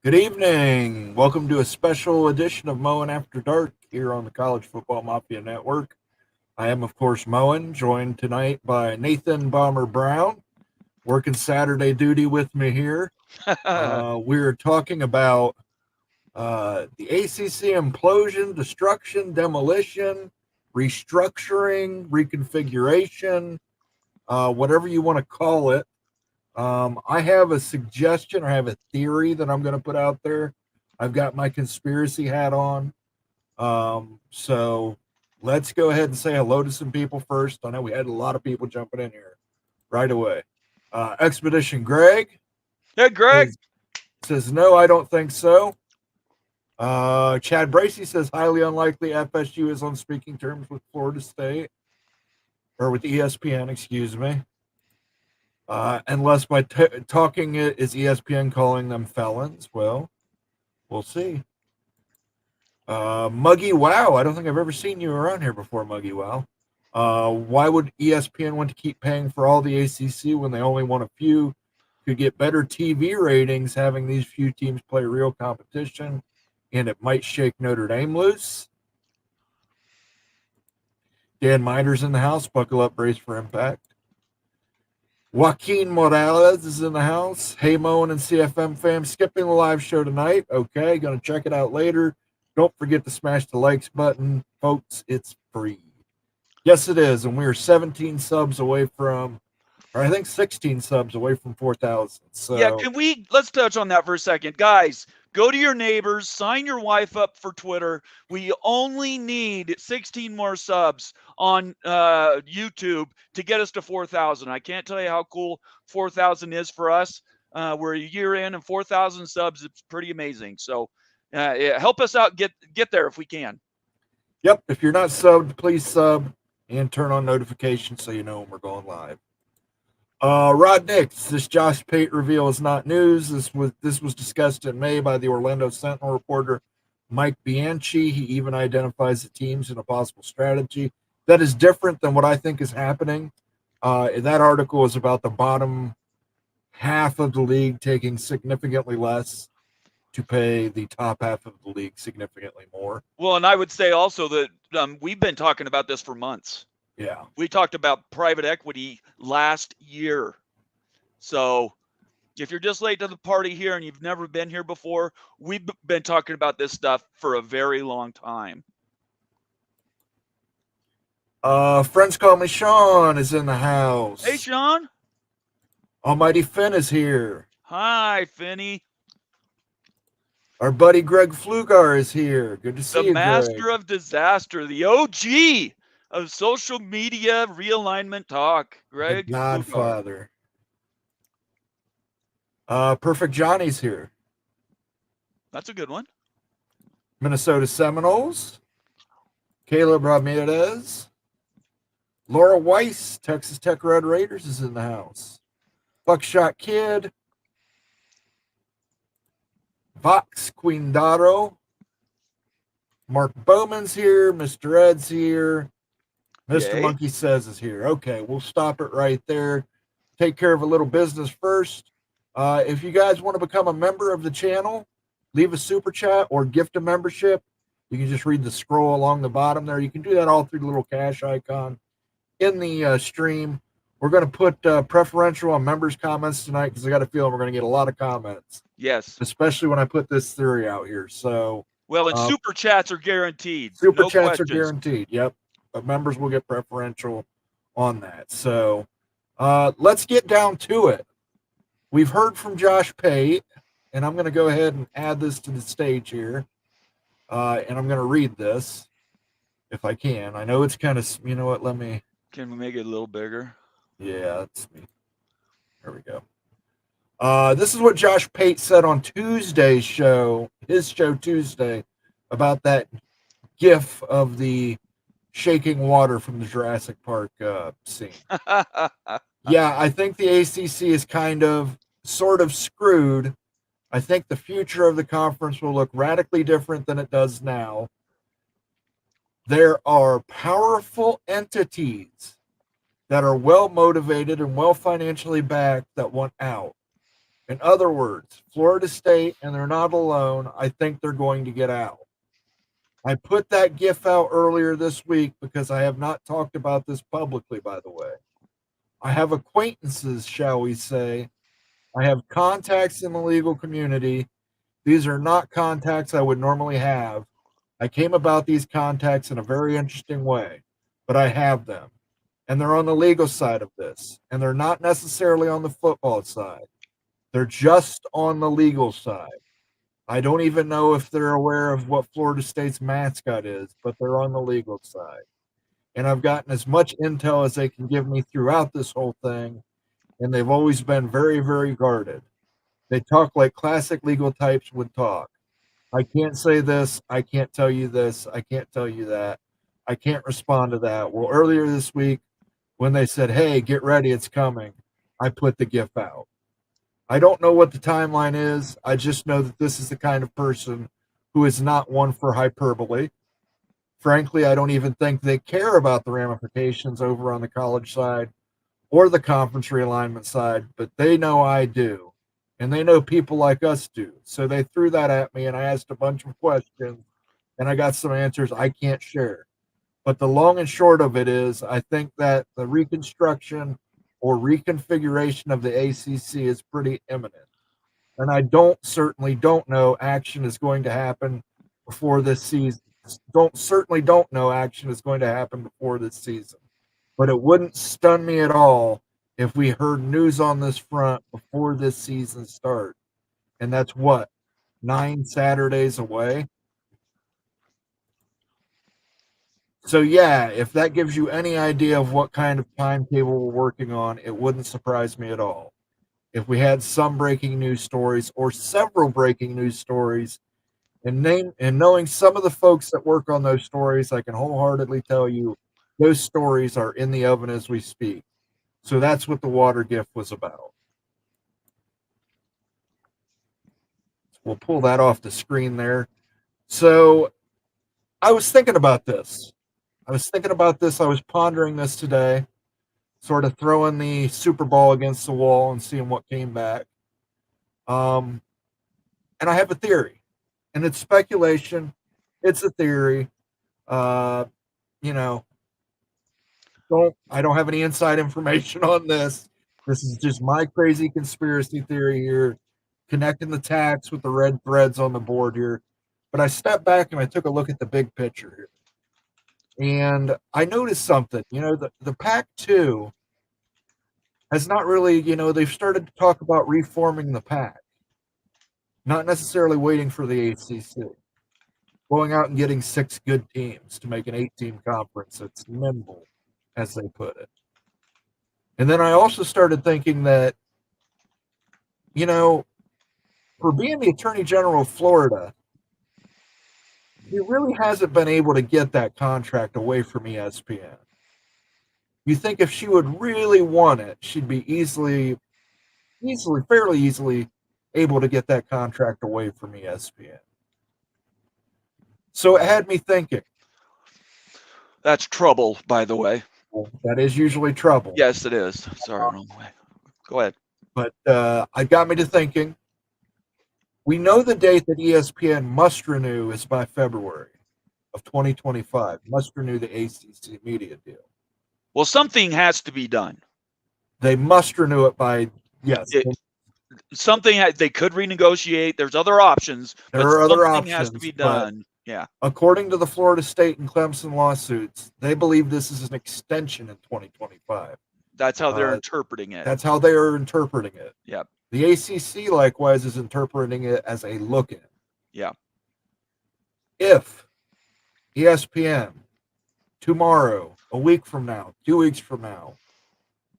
Good evening. Welcome to a special edition of Moen After Dark here on the College Football Mafia Network. I am, of course, Moen, joined tonight by Nathan Bomber Brown, working Saturday duty with me here. We're talking about the ACC implosion, destruction, demolition, restructuring, reconfiguration, whatever you want to call it. I have a suggestion or I have a theory that I'm going to put out there. I've got my conspiracy hat on. So let's go ahead and say hello to some people first. I know we had a lot of people jumping in here right away. Expedition Greg Hey, Greg. says, no, I don't think so. Chad Bracey says, highly unlikely FSU is on speaking terms with Florida State or with ESPN, excuse me. Unless by talking it is ESPN calling them felons. Well, we'll see. Muggy Wow. I don't think I've ever seen you around here before, Muggy Wow. Why would ESPN want to keep paying for all the ACC when they only want a few? Could get better TV ratings having these few teams play real competition, and it might shake Notre Dame loose. Dan Miner's in the house. Buckle up, brace for impact. Joaquin Morales is in the house. Hey, Moen and CFM fam, skipping the live show tonight. Okay, going to check it out later. Don't forget to smash the likes button. Folks, it's free. Yes, it is. And we are 17 subs away from, or I think 16 subs away from 4,000. So, Yeah, let's touch on that for a second. Guys, go to your neighbors, sign your wife up for Twitter. We only need 16 more subs on YouTube to get us to 4,000. I can't tell you how cool 4,000 is for us. We're a year in, and 4,000 subs, it's pretty amazing. So yeah, help us out, get there if we can. Yep, if you're not subbed, please sub and turn on notifications so you know when we're going live. Rod Nix, this Josh Pate reveal is not news. This was discussed in May by the Orlando Sentinel reporter Mike Bianchi. He even identifies the teams and a possible strategy that is different than what I think is happening. That article is about the bottom half of the league taking significantly less to pay the top half of the league significantly more. Well, and I would say also that we've been talking about this for months. Yeah. We talked about private equity last year. So if you're just late to the party here and you've never been here before, we've been talking about this stuff for a very long time. Friends call me Sean is in the house. Hey, Sean. Almighty Finn is here. Hi, Finny. Our buddy Greg Flugar is here. Good to see you, The master Greg. of disaster, the OG of social media realignment talk, Greg The Flugar. Godfather. Perfect Johnny's here. That's a good one. Minnesota Seminoles. Caleb Ramirez. Laura Weiss, Texas Tech Red Raiders, is in the house. Buckshot Kid. Vox Quindaro. Mark Bowman's here. Mr. Ed's here. Mr. Yay. Monkey Says is here. Okay, we'll stop it right there. Take care of a little business first. If you guys want to become a member of the channel, leave a super chat or gift a membership. You can just read the scroll along the bottom there. You can do that all through the little cash icon in the stream. We're going to put preferential on members' comments tonight because I got a feeling we're going to get a lot of comments. Yes. Especially when I put this theory out here. So, well, and super chats are guaranteed. Super chats are guaranteed. Yep. But members will get preferential on that. So, let's get down to it. We've heard from Josh Pate, and I'm going to go ahead and add this to the stage here. And I'm going to read this if I can. I know it's kind of, you know what, Can we make it a little bigger? Yeah, that's me. There we go. This is what Josh Pate said on Tuesday's show, his show Tuesday, about that gif of the shaking water from the Jurassic Park scene. Yeah, I think the ACC is sort of screwed. I think the future of the conference will look radically different than it does now. There are powerful entities that are well motivated and well financially backed that want out. In other words, Florida State, and they're not alone, I think they're going to get out. I put that GIF out earlier this week because I have not talked about this publicly, by the way. I have acquaintances, shall we say. I have contacts in the legal community. These are not contacts I would normally have. I came about these contacts in a very interesting way, but I have them. And they're on the legal side of this, and they're not necessarily on the football side. They're just on the legal side. I don't even know if they're aware of what Florida State's mascot is, but they're on the legal side. And I've gotten as much intel as they can give me throughout this whole thing, and they've always been very, very guarded. They talk like classic legal types would talk. I can't say this. I can't tell you this. I can't tell you that. I can't respond to that. Well, earlier this week, when they said, hey, get ready, it's coming, I put the GIF out. I don't know what the timeline is. I just know that this is the kind of person who is not one for hyperbole. Frankly, I don't even think they care about the ramifications over on the college side or the conference realignment side, but they know I do. And they know people like us do. So they threw that at me, and I asked a bunch of questions, and I got some answers I can't share. But the long and short of it is, I think that the reconstruction or reconfiguration of the ACC is pretty imminent. And I certainly don't know action is going to happen before this season. Don't know action is going to happen before this season. But it wouldn't stun me at all if we heard news on this front before this season starts. And that's what, 9 Saturdays away? So yeah, if that gives you any idea of what kind of timetable we're working on, it wouldn't surprise me at all. If we had some breaking news stories or several breaking news stories, and knowing some of the folks that work on those stories, I can wholeheartedly tell you those stories are in the oven as we speak. So that's what the water gift was about. We'll pull that off the screen there. So I was thinking about this. I was pondering this today, sort of throwing the Super Bowl against the wall and seeing what came back. And I have a theory, and it's speculation. It's a theory. You know, I don't have any inside information on this. This is just my crazy conspiracy theory here, connecting the tacks with the red threads on the board here. But I stepped back and I took a look at the big picture here. And I noticed something. The Pac-2 has not really, they've started to talk about reforming the Pac, not necessarily waiting for the ACC, going out and getting 6 good teams to make an 8-team conference that's nimble, as they put it. And then I also started thinking that, for being the Attorney General of Florida, he really hasn't been able to get that contract away from ESPN. You think if she would really want it, she'd be fairly easily able to get that contract away from ESPN. So it had me thinking. That's trouble, by the way. That is usually trouble. Yes, it is. Sorry, wrong way. Go ahead. But it got me to thinking. We know the date that ESPN must renew is by February of 2025. Must renew the ACC media deal. Well, something has to be done. They must renew it by, yes. Something they could renegotiate. There's other options. There are other something options. Has to be done. Yeah. According to the Florida State and Clemson lawsuits, they believe this is an extension in 2025. That's how they're interpreting it. That's how they are interpreting it. Yeah. The ACC likewise is interpreting it as a look-in. Yeah. If ESPN tomorrow, a week from now, 2 weeks from now,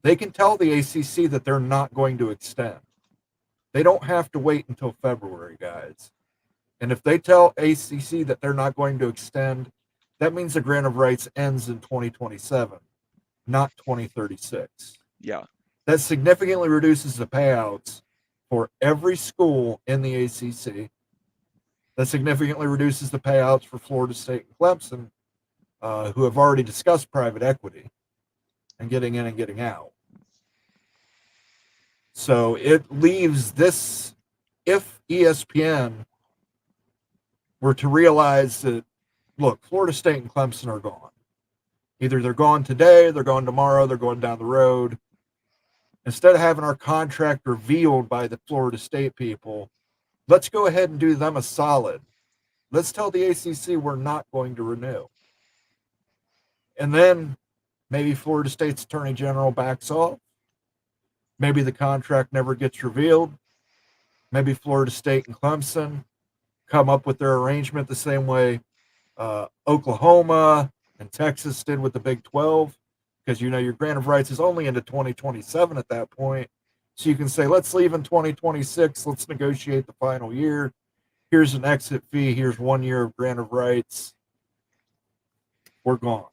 they can tell the ACC that they're not going to extend. They don't have to wait until February, guys. And if they tell ACC that they're not going to extend, that means the grant of rights ends in 2027, not 2036. Yeah. That significantly reduces the payouts for every school in the ACC. That significantly reduces the payouts for Florida State and Clemson, who have already discussed private equity and getting in and getting out. So it leaves this, if ESPN were to realize that, look, Florida State and Clemson are gone. Either they're gone today, they're gone tomorrow, they're going down the road. Instead of having our contract revealed by the Florida State people, let's go ahead and do them a solid. Let's tell the ACC we're not going to renew. And then maybe Florida State's attorney general backs off. Maybe the contract never gets revealed. Maybe Florida State and Clemson come up with their arrangement the same way Oklahoma and Texas did with the Big 12, because your grant of rights is only into 2027 at that point. So you can say, let's leave in 2026. Let's negotiate the final year. Here's an exit fee. Here's 1 year of grant of rights. We're gone.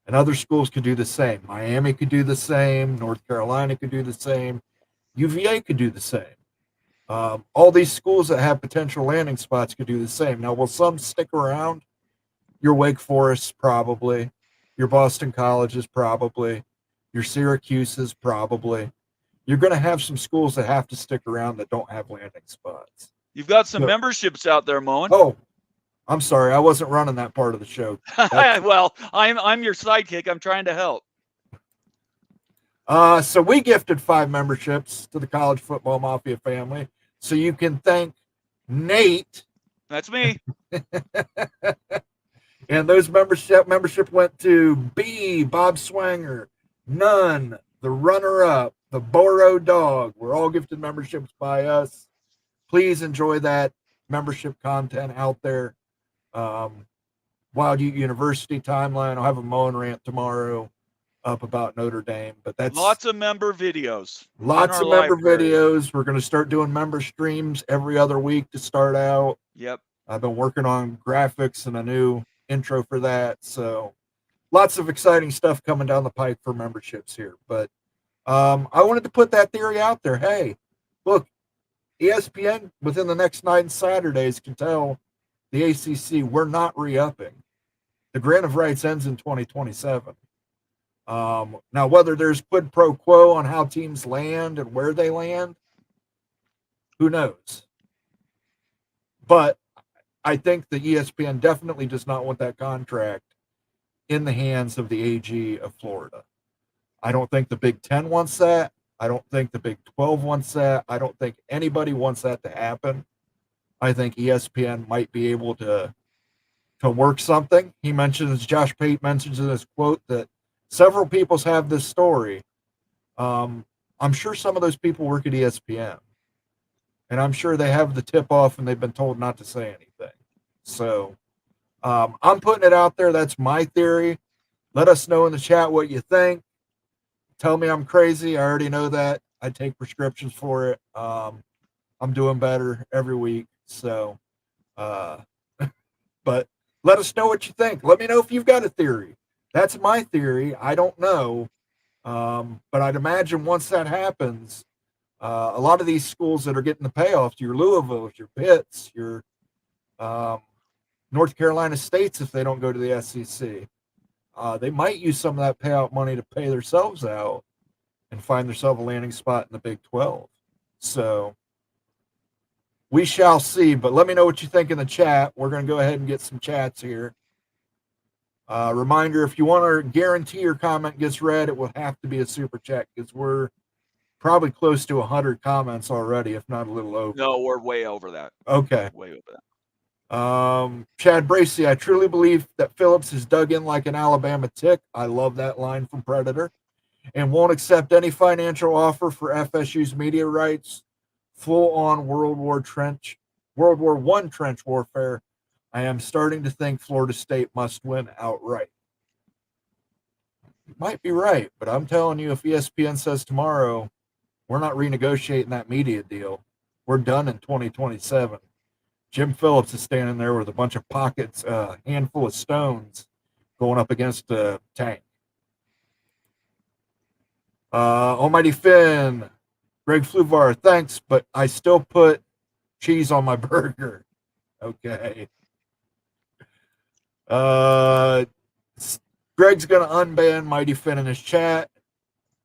And other schools could do the same. Miami could do the same. North Carolina could do the same. UVA could do the same. All these schools that have potential landing spots could do the same. Now, will some stick around? Your Wake Forest, probably. Your Boston Colleges, probably. Your Syracuse's, probably. You're going to have some schools that have to stick around that don't have landing spots. You've got some memberships out there, Moen. Oh, I'm sorry. I wasn't running that part of the show. Well, I'm your sidekick. I'm trying to help. So we gifted 5 memberships to the College Football Mafia family. So you can thank Nate. That's me. And those membership went to B, Bob Swanger, Nunn, the runner-up, the Boro Dog. We're all gifted memberships by us. Please enjoy that membership content out there. Wild Ute University timeline. I'll have a Moen rant tomorrow up about Notre Dame, but that's lots of member videos. Lots of member videos. We're going to start doing member streams every other week to start out. Yep. I've been working on graphics and a new intro for that. So lots of exciting stuff coming down the pike for memberships here. But I wanted to put that theory out there. Hey, look, ESPN within the next 9 Saturdays can tell the ACC we're not re-upping. The grant of rights ends in 2027. Now, whether there's quid pro quo on how teams land and where they land, who knows? But I think the ESPN definitely does not want that contract in the hands of the AG of Florida. I don't think the Big 10 wants that. I don't think the Big 12 wants that. I don't think anybody wants that to happen. I think ESPN might be able to work something. Josh Pate mentions in his quote that several people have this story. I'm sure some of those people work at ESPN. And I'm sure they have the tip off and they've been told not to say anything. So I'm putting it out there. That's my theory. Let us know in the chat what you think. Tell me I'm crazy. I already know that. I take prescriptions for it. I'm doing better every week. So, but let us know what you think. Let me know if you've got a theory. That's my theory. I don't know. But I'd imagine once that happens, a lot of these schools that are getting the payoffs, your Louisville, your Pitts, your North Carolina States, if they don't go to the SEC, they might use some of that payout money to pay themselves out and find themselves a landing spot in the Big 12. So we shall see, but let me know what you think in the chat. We're going to go ahead and get some chats here. Reminder, if you want to guarantee your comment gets read, it will have to be a super chat because we're probably close to 100 comments already, if not a little over. No, we're way over that. Okay. Way over that. Chad Bracey, I truly believe that Phillips is dug in like an Alabama tick. I love that line from Predator. And won't accept any financial offer for FSU's media rights. Full-on World War I trench warfare. I am starting to think Florida State must win outright. You might be right, but I'm telling you, if ESPN says tomorrow, we're not renegotiating that media deal, we're done in 2027. Jim Phillips is standing there with a bunch of pockets, a handful of stones going up against a tank. Almighty Finn, Greg Flugar, thanks, but I still put cheese on my burger. Okay. Greg's going to unban Mighty Finn in his chat.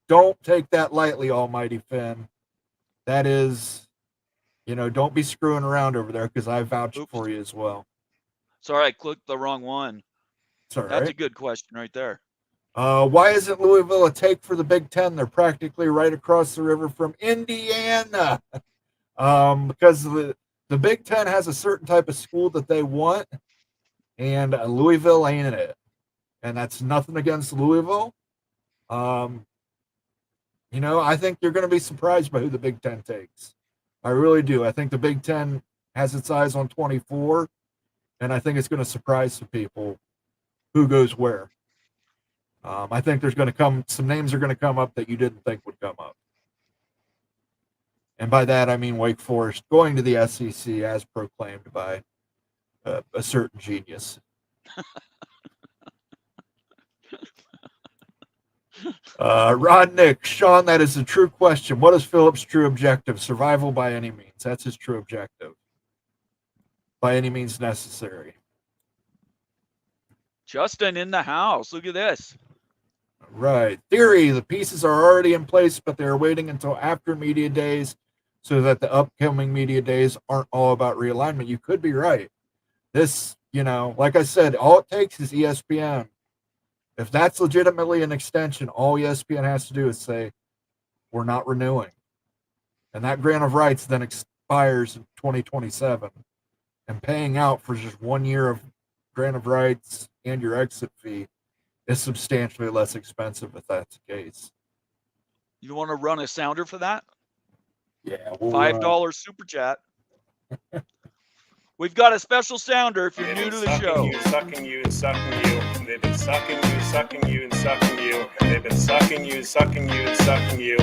don't take that lightly, Almighty Finn. That is, don't be screwing around over there because I vouched for you as well. Sorry, I clicked the wrong one. It's all right. That's a good question right there. Why isn't Louisville a take for the Big Ten? They're practically right across the river from Indiana. Because the Big Ten has a certain type of school that they want, and Louisville ain't it. And that's nothing against Louisville. I think you're going to be surprised by who the Big Ten takes. I really do. I think the Big Ten has its eyes on 24, and I think it's going to surprise some people who goes where. I think there's going to come some names are going to come up that you didn't think would come up. And by that, I mean Wake Forest going to the SEC as proclaimed by a certain genius. Rodnick, Sean, that is a true question. What is Phillips' true objective? Survival by any means. That's his true objective. By any means necessary. Justin in the house. Look at this. Right. Theory, the pieces are already in place, but they're waiting until after media days so that the upcoming media days aren't all about realignment. You could be right. This, like I said, all it takes is ESPN. If that's legitimately an extension, all ESPN has to do is say, we're not renewing. And that grant of rights then expires in 2027. And paying out for just 1 year of grant of rights and your exit fee is substantially less expensive if that's the case. You want to run a sounder for that? Yeah. $5 super chat. We've got a special sounder if you're new to the show. Sucking you, sucking you. They've been sucking you, sucking you, and sucking you. They've been sucking you, sucking you, and sucking you.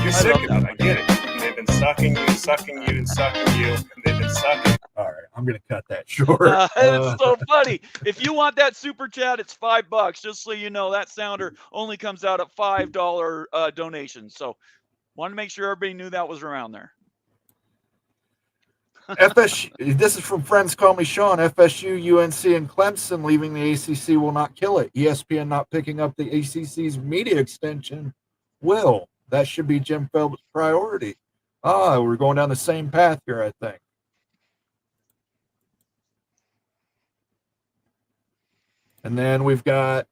You're sick of it. I get it. They've been sucking you, sucking you, and sucking you. They've been sucking. All right, I'm going to cut that short. It's so funny. If you want that super chat, it's $5. Just so you know, that sounder only comes out at $5 donations. So, want to make sure everybody knew that was around there. FSU, this is from Friends Call Me Sean. FSU, UNC, and Clemson leaving the ACC will not kill it. ESPN not picking up the ACC's media extension will. That should be Jim Phillips' priority. We're going down the same path here, I think. And then we've got,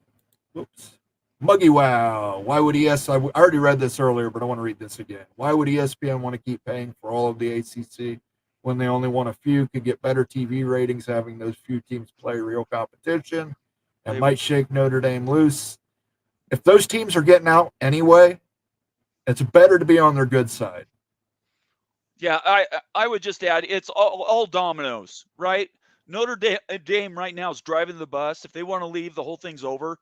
Muggy Wow. Why would I already read this earlier, but I want to read this again. Why would ESPN want to keep paying for all of the ACC when they only want a few? Could get better TV ratings having those few teams play real competition and might shake Notre Dame loose. If those teams are getting out anyway, it's better to be on their good side. Yeah, I would just add it's all dominoes, right? Notre Dame right now is driving the bus. If they want to leave, the whole thing's over.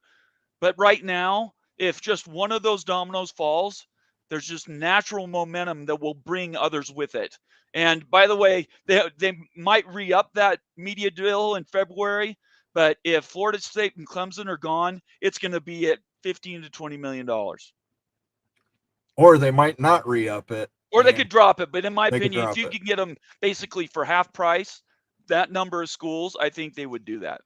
But right now, if just one of those dominoes falls, there's just natural momentum that will bring others with it. And by the way, they might re-up that media deal in February, but if Florida State and Clemson are gone, it's going to be at $15 to $20 million. Or they might not re-up it. Or they could drop it. But in my opinion, if you can get them basically for half price, that number of schools, I think they would do that.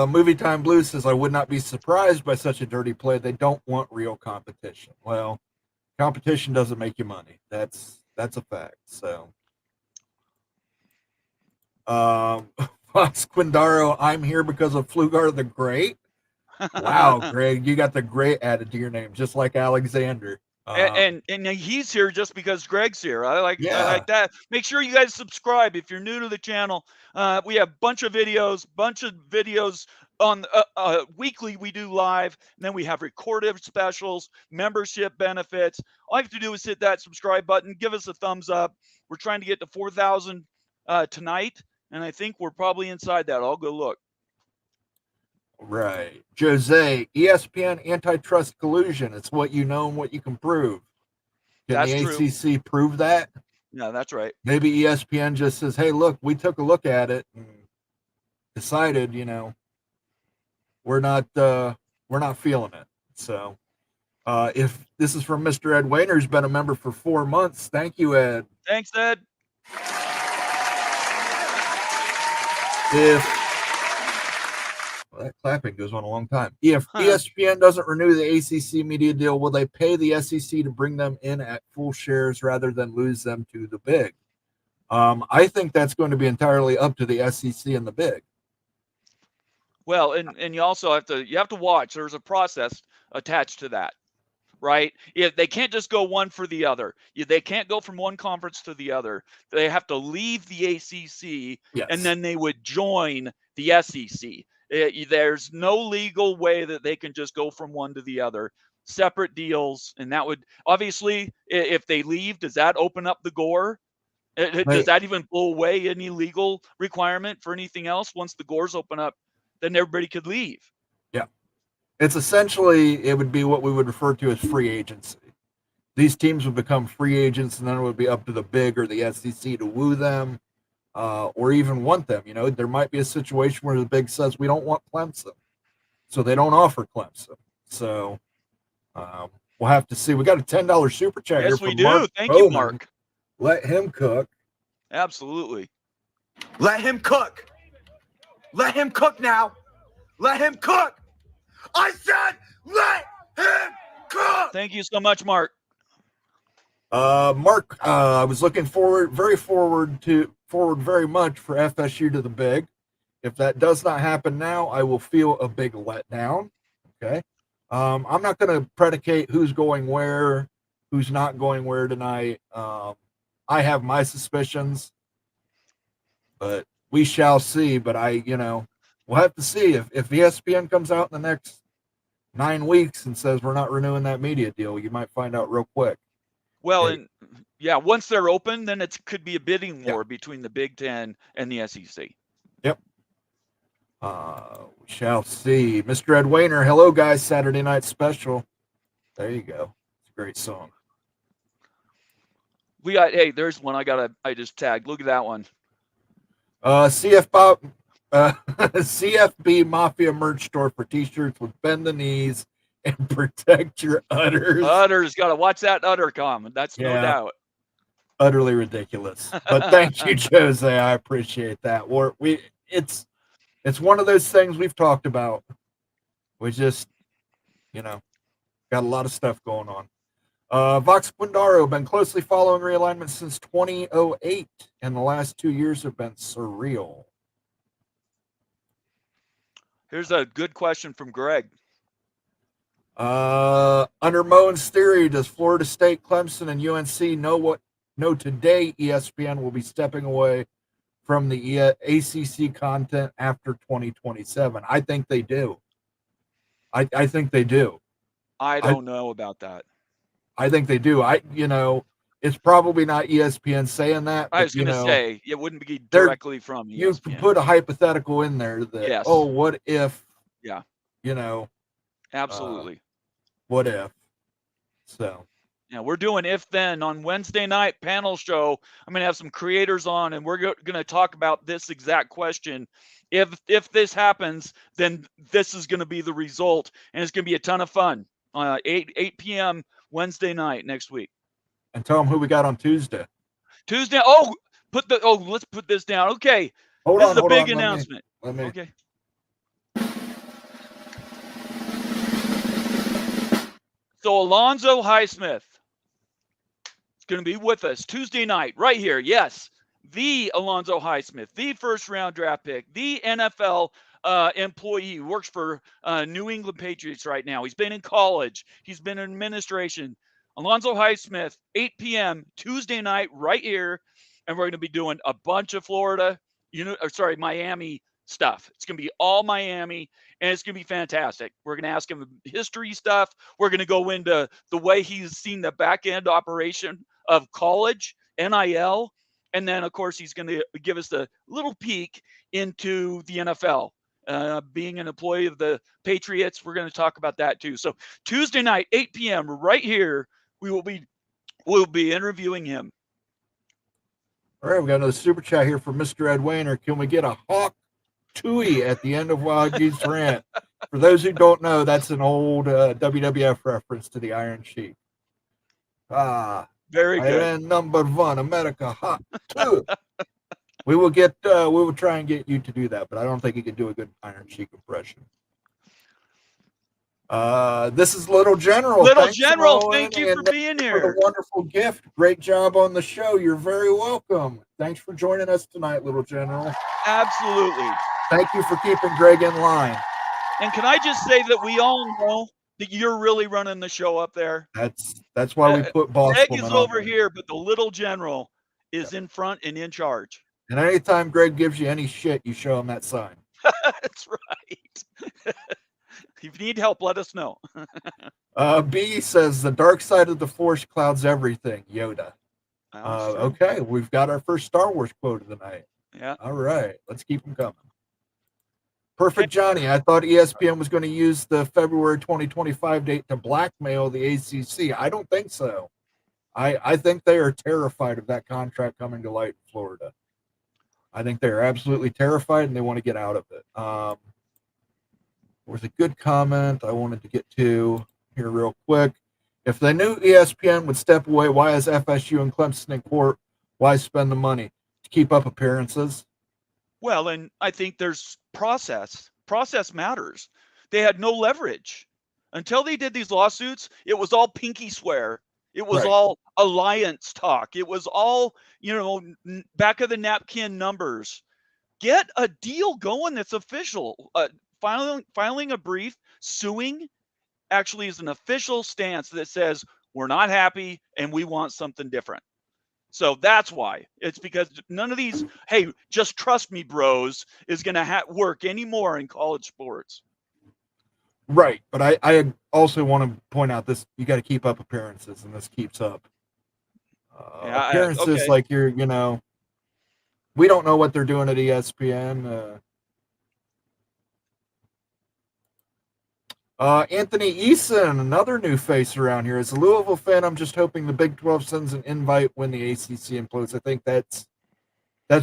Movie Time Blue says, I would not be surprised by such a dirty play. They don't want real competition. Well, competition doesn't make you money. That's a fact. So, Fox Quindaro, I'm here because of Flugar the Great. Wow, Greg, you got the great added to your name, just like Alexander. And he's here just because Greg's here. I like that. Make sure you guys subscribe if you're new to the channel. We have a bunch of videos on weekly. We do live, and then we have recorded specials, membership benefits. All you have to do is hit that subscribe button, give us a thumbs up. We're trying to get to 4,000 tonight, and I think we're probably inside that. I'll go look. Right. Jose, ESPN antitrust collusion. It's what you know and what you can prove. Can the ACC prove that? Yeah, that's right. Maybe ESPN just says, hey, look, we took a look at it and decided, we're not feeling it. So if this is from Mr. Ed Wayner, who's been a member for 4 months. Thank you, Ed. Thanks, Ed. That clapping goes on a long time. If ESPN doesn't renew the ACC media deal, will they pay the SEC to bring them in at full shares rather than lose them to the Big? I think that's going to be entirely up to the SEC and the Big. Well, and you also have to watch. There's a process attached to that, right? If they can't just go one for the other, they can't go from one conference to the other. They have to leave the ACC, Yes. and then they would join the SEC. There's no legal way that they can just go from one to the other. Separate deals, and that would obviously, if they leave, does that open up the door? Does that even blow away any legal requirement for anything else? Once the doors open up, then everybody could leave. Yeah. It's essentially, it would be what we would refer to as free agency. These teams would become free agents, and then it would be up to the Big or the SEC to woo them, or even want them. You know, there might be a situation where the Big says, we don't want Clemson, so they don't offer Clemson. So we'll have to see. We got a $10 super chat here. Yes, we do. Mark Thank you, Bowman. Mark. Let him cook. Absolutely. Let him cook. Let him cook now. Let him cook. I said, let him cook. Thank you so much, Mark. Mark, I was looking forward very much for FSU to the Big. If that does not happen now, I will feel a big letdown. Okay. I'm not going to predicate who's going where, who's not going where tonight. I have my suspicions, but we shall see. But we'll have to see if ESPN comes out in the next 9 weeks and says we're not renewing that media deal. You might find out real quick. Well, and once they're open, then it could be a bidding war between the Big Ten and the SEC. Yep. We shall see. Mr. Ed Wayner, hello, guys. Saturday night special. There you go. It's a great song. We got, there's one I just tagged. Look at that one. CFB Mafia merch store for t-shirts with bend the knees and protect your udders. Udders, got to watch that udder comment. That's no doubt. Utterly ridiculous. But thank you, Jose. I appreciate that. It's one of those things we've talked about. We just, got a lot of stuff going on. Vox Quindaro, been closely following realignment since 2008, and the last 2 years have been surreal. Here's a good question from Greg. Under Moen's theory, does Florida State, Clemson, and UNC know today ESPN will be stepping away from the ACC content after 2027? I think they do. I think they do. I don't know about that. I think they do. It's probably not ESPN saying that. I was going to say, it wouldn't be directly from ESPN. You put a hypothetical in there that, what if, absolutely. What if? So. Yeah, we're doing If Then on Wednesday night panel show. I'm going to have some creators on, and we're going to talk about this exact question. If this happens, then this is going to be the result, and it's going to be a ton of fun. 8 p.m. Wednesday night next week. And tell them who we got on Tuesday. Let's put this down. Okay. Hold this on, is a big announcement. Okay. So Alonzo Highsmith is going to be with us Tuesday night right here. Yes, the Alonzo Highsmith, the first-round draft pick, the NFL employee who works for New England Patriots right now. He's been in college. He's been in administration. Alonzo Highsmith, 8 p.m. Tuesday night right here. And we're going to be doing a bunch of Miami stuff. It's going to be all Miami, and it's going to be fantastic. We're going to ask him history stuff. We're going to go into the way he's seen the back end operation of college, NIL, and then, of course, he's going to give us a little peek into the NFL. Being an employee of the Patriots, we're going to talk about that too. So Tuesday night, 8 p.m. right here, we'll be interviewing him. All right, we got another super chat here from Mr. Ed Wayner. Can we get a Hawk Tui at the end of Wild Goose Rant? For those who don't know, that's an old WWF reference to the Iron Sheik. Very good. And number one, America Hawk Tui. We will try and get you to do that, but I don't think you can do a good Iron Sheik impression. This is Little General. Little Thanks, General, Moen, thank you for and being for here. the wonderful gift. Great job on the show. You're very welcome. Thanks for joining us tonight, Little General. Absolutely. Thank you for keeping Greg in line. And can I just say that we all know that you're really running the show up there? That's why we put Boss Greg Woman is on over there. here, but the Little General is in front and in charge. And anytime Greg gives you any shit, you show him that sign. That's right. If you need help, let us know. B says the dark side of the Force clouds everything. Yoda. Okay, we've got our first Star Wars quote of the night. Yeah. All right, let's keep them coming. Perfect Johnny. I thought ESPN was going to use the February 2025 date to blackmail the ACC. I don't think so. I think they are terrified of that contract coming to light in Florida. I think they're absolutely terrified and they want to get out of it. There was a good comment I wanted to get to here real quick. If they knew ESPN would step away, why is FSU and Clemson in court? Why spend the money? To keep up appearances? Well, and I think there's process. Process matters. They had no leverage. Until they did these lawsuits, it was all pinky swear. It was all alliance talk. It was all, back of the napkin numbers. Get a deal going that's official. Filing a brief, suing, actually is an official stance that says we're not happy and we want something different. So that's why. It's because none of these, hey, just trust me, bros, is going to work anymore in college sports. Right. But I also want to point out this, you got to keep up appearances, and this keeps up. Appearances like we don't know what they're doing at ESPN. Anthony Eason, another new face around here. As a Louisville fan, I'm just hoping the Big 12 sends an invite when the ACC implodes. I think that's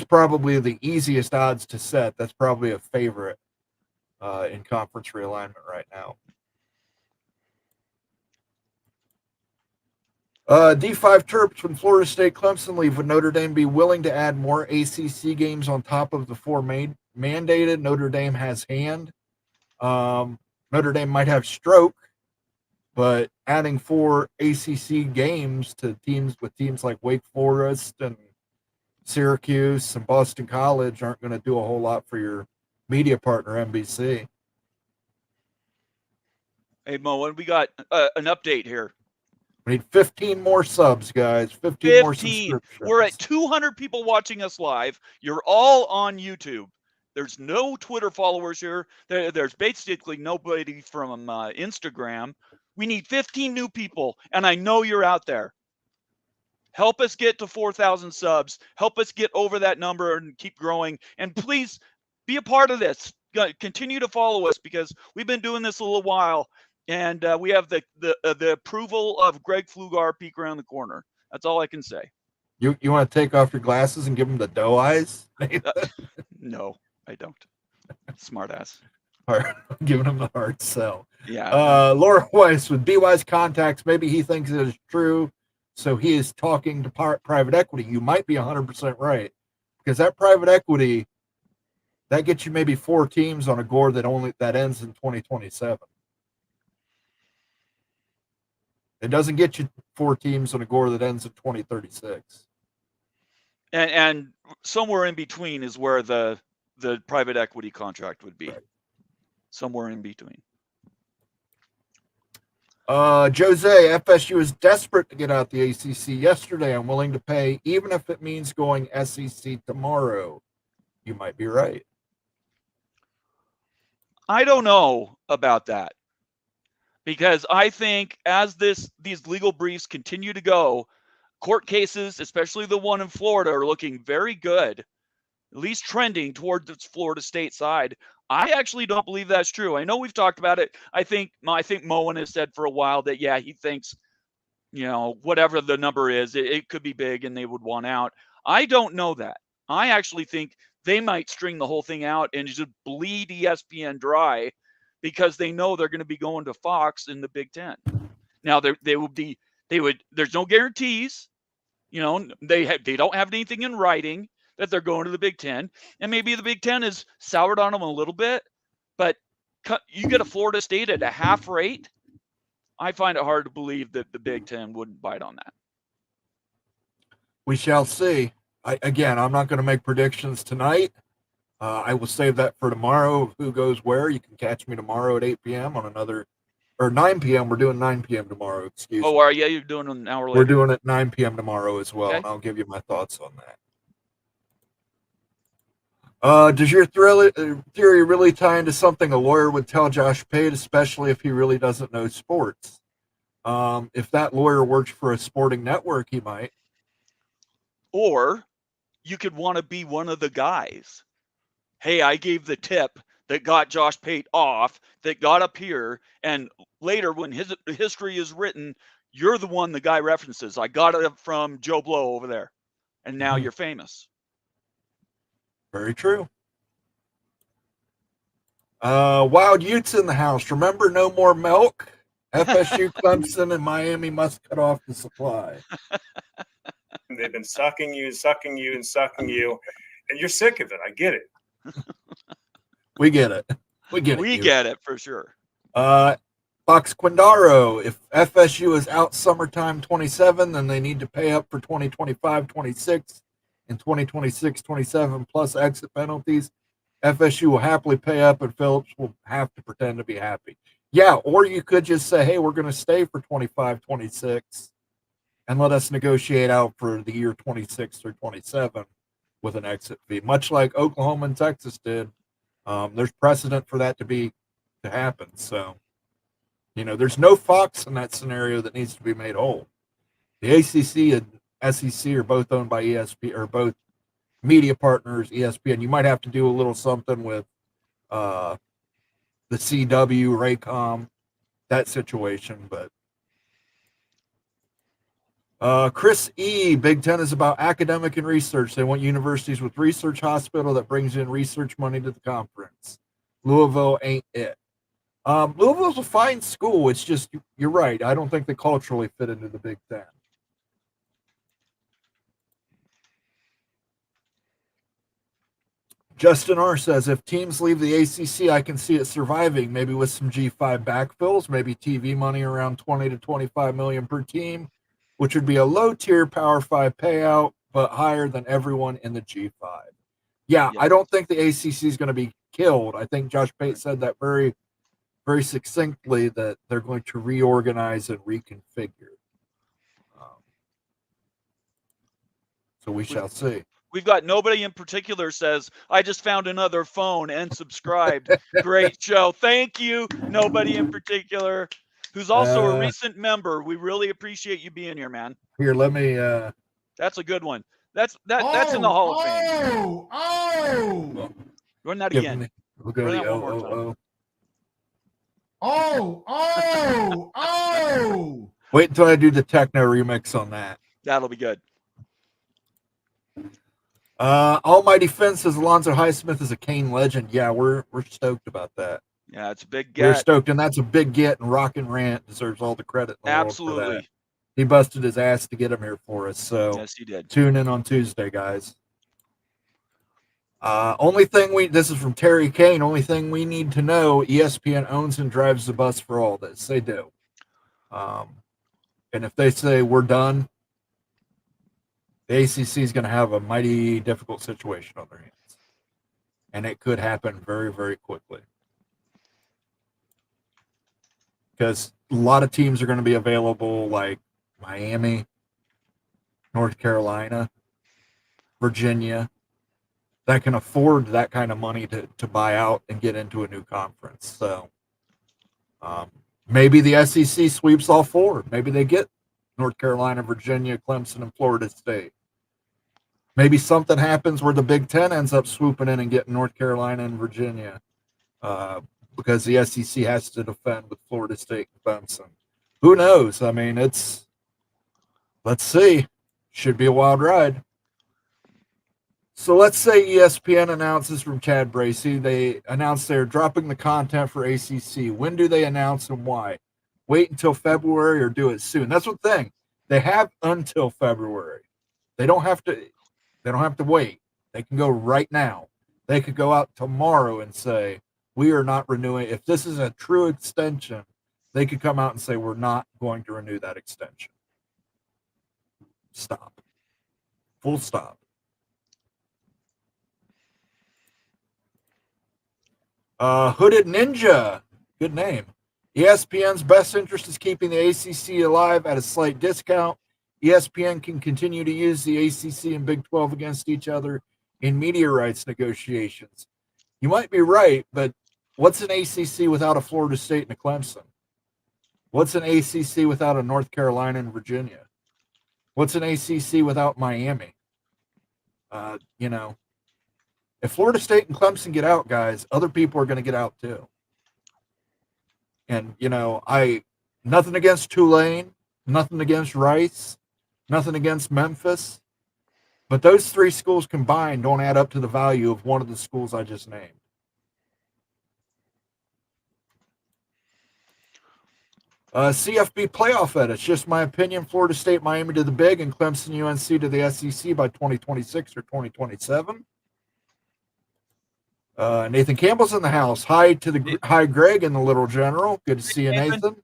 probably the easiest odds to set. That's probably a favorite in conference realignment right now. D5 Terps, when Florida State Clemson leave, would Notre Dame be willing to add more ACC games on top of the 4 mandated? Notre Dame has hand. Notre Dame might have stroke, but adding 4 ACC games to teams like Wake Forest and Syracuse and Boston College aren't going to do a whole lot for your media partner, NBC. Hey, Moen, we got an update here. We need 15 more subs, guys. 15 more subscriptions. We're at 200 people watching us live. You're all on YouTube. There's no Twitter followers here. There's basically nobody from Instagram. We need 15 new people, and I know you're out there. Help us get to 4,000 subs. Help us get over that number and keep growing. And please be a part of this. Continue to follow us because we've been doing this a little while, and we have the approval of Greg Flugar peek around the corner. That's all I can say. You want to take off your glasses and give them the doe eyes? No, I don't. Smart ass. Giving him the hard sell. Yeah. Laura Weiss, with BY's contacts, maybe he thinks it is true, so he is talking to private equity. You might be 100% right, because that private equity, that gets you maybe 4 teams on a gore that ends in 2027. It doesn't get you 4 teams on a gore that ends in 2036. And somewhere in between is where the private equity contract would be. Right. Somewhere in between. Jose, FSU is desperate to get out the ACC yesterday. I'm willing to pay, even if it means going SEC tomorrow. You might be right. I don't know about that. Because I think as these legal briefs continue to go, court cases, especially the one in Florida, are looking very good, at least trending toward the Florida State side. I actually don't believe that's true. I know we've talked about it. I think Moen has said for a while that, yeah, he thinks, whatever the number is, it could be big and they would want out. I don't know that. I actually think they might string the whole thing out and just bleed ESPN dry, because they know they're going to be going to Fox in the Big Ten. Now there's no guarantees, they don't have anything in writing. that they're going to the Big Ten, and maybe the Big Ten is soured on them a little bit, but you get a Florida State at a half rate. I find it hard to believe that the Big Ten wouldn't bite on that. We shall see. I'm not going to make predictions tonight. I will save that for tomorrow. Who goes where? You can catch me tomorrow at 8 p.m. on another, or 9 p.m. We're doing 9 p.m. tomorrow. Excuse me. Oh, are you? You're doing an hour later? We're doing it 9 p.m. tomorrow as well, Okay. and I'll give you my thoughts on that. Does your theory really tie into something a lawyer would tell Josh Pate, especially if he really doesn't know sports? If that lawyer works for a sporting network, he might. Or you could want to be one of the guys. Hey, I gave the tip that got Josh Pate off, that got up here, and later when his history is written, you're the one the guy references. I got it from Joe Blow over there, and now you're famous. Very true. Wild Utes in the house. Remember, no more milk. FSU, Clemson, and Miami must cut off the supply. They've been sucking you, and you're sick of it. I get it. We get it. We get it for sure. Fox Quindaro, if FSU is out summertime 27, then they need to pay up for 2025-26 and 2026-27 plus exit penalties. FSU will happily pay up, and Phillips will have to pretend to be happy. Yeah, or you could just say, hey, we're going to stay for 25-26 and let us negotiate out for the year 26 or 27 with an exit fee, much like Oklahoma and Texas did. There's precedent for that to happen. So, there's no Fox in that scenario that needs to be made whole. The ACC and SEC are both owned by ESPN, or both media partners, ESPN. You might have to do a little something with the CW, Raycom, that situation. But Chris E., Big Ten is about academic and research. They want universities with research hospital that brings in research money to the conference. Louisville ain't it. Louisville's a fine school. It's just, you're right. I don't think they culturally fit into the Big Ten. Justin R. says, if teams leave the ACC, I can see it surviving, maybe with some G5 backfills, maybe TV money around 20 to 25 million per team, which would be a low-tier Power 5 payout, but higher than everyone in the G5. Yeah, I don't think the ACC is going to be killed. I think Josh Pate said that very, very succinctly, that they're going to reorganize and reconfigure. So we shall see. We've got nobody in particular says, I just found another phone and subscribed. Great show. Thank you. Nobody in particular, who's also a recent member. We really appreciate you being here, man. Here, let me. That's a good one. That's in the Hall of Fame. Run that again. We'll go Run to that one more time. Wait until I do the techno remix on that. That'll be good. Almighty Finn says Alonzo Highsmith is a Kane legend. Yeah, we're stoked about that. Yeah, it's a big get. We're stoked, and that's a big get, and Rock and Rant deserves all the credit in the world for that. Absolutely. He busted his ass to get him here for us. So yes, he did. Tune in on Tuesday, guys. This is from Terry Kane. Only thing we need to know: ESPN owns and drives the bus for all this. They do. And if they say we're done, the ACC is going to have a mighty difficult situation on their hands, and it could happen very, very quickly. Because a lot of teams are going to be available, like Miami, North Carolina, Virginia, that can afford that kind of money to buy out and get into a new conference. So maybe the SEC sweeps all four. Maybe they get North Carolina, Virginia, Clemson, and Florida State. Maybe something happens where the Big Ten ends up swooping in and getting North Carolina and Virginia. Because the SEC has to defend with Florida State and Clemson. Who knows? I mean, let's see. Should be a wild ride. So let's say ESPN announces, from Chad Bracey, they announce they're dropping the content for ACC. When do they announce and why? Wait until February or do it soon? That's the thing. They have until February. They don't have to wait. They can go right now. They could go out tomorrow and say, we are not renewing. If this is a true extension, they could come out and say, we're not going to renew that extension. Stop. Full stop. Hooded Ninja. Good name. ESPN's best interest is keeping the ACC alive at a slight discount. ESPN can continue to use the ACC and Big 12 against each other in media rights negotiations. You might be right, but what's an ACC without a Florida State and a Clemson? What's an ACC without a North Carolina and Virginia? What's an ACC without Miami? If Florida State and Clemson get out, guys, other people are going to get out too. And, nothing against Tulane, nothing against Rice, nothing against Memphis. But those three schools combined don't add up to the value of one of the schools I just named. CFB playoff edit. It's just my opinion. Florida State, Miami to the Big, and Clemson, UNC to the SEC by 2026 or 2027. Nathan Campbell's in the house. Hi, Greg and the Little General. Good to see you, Nathan.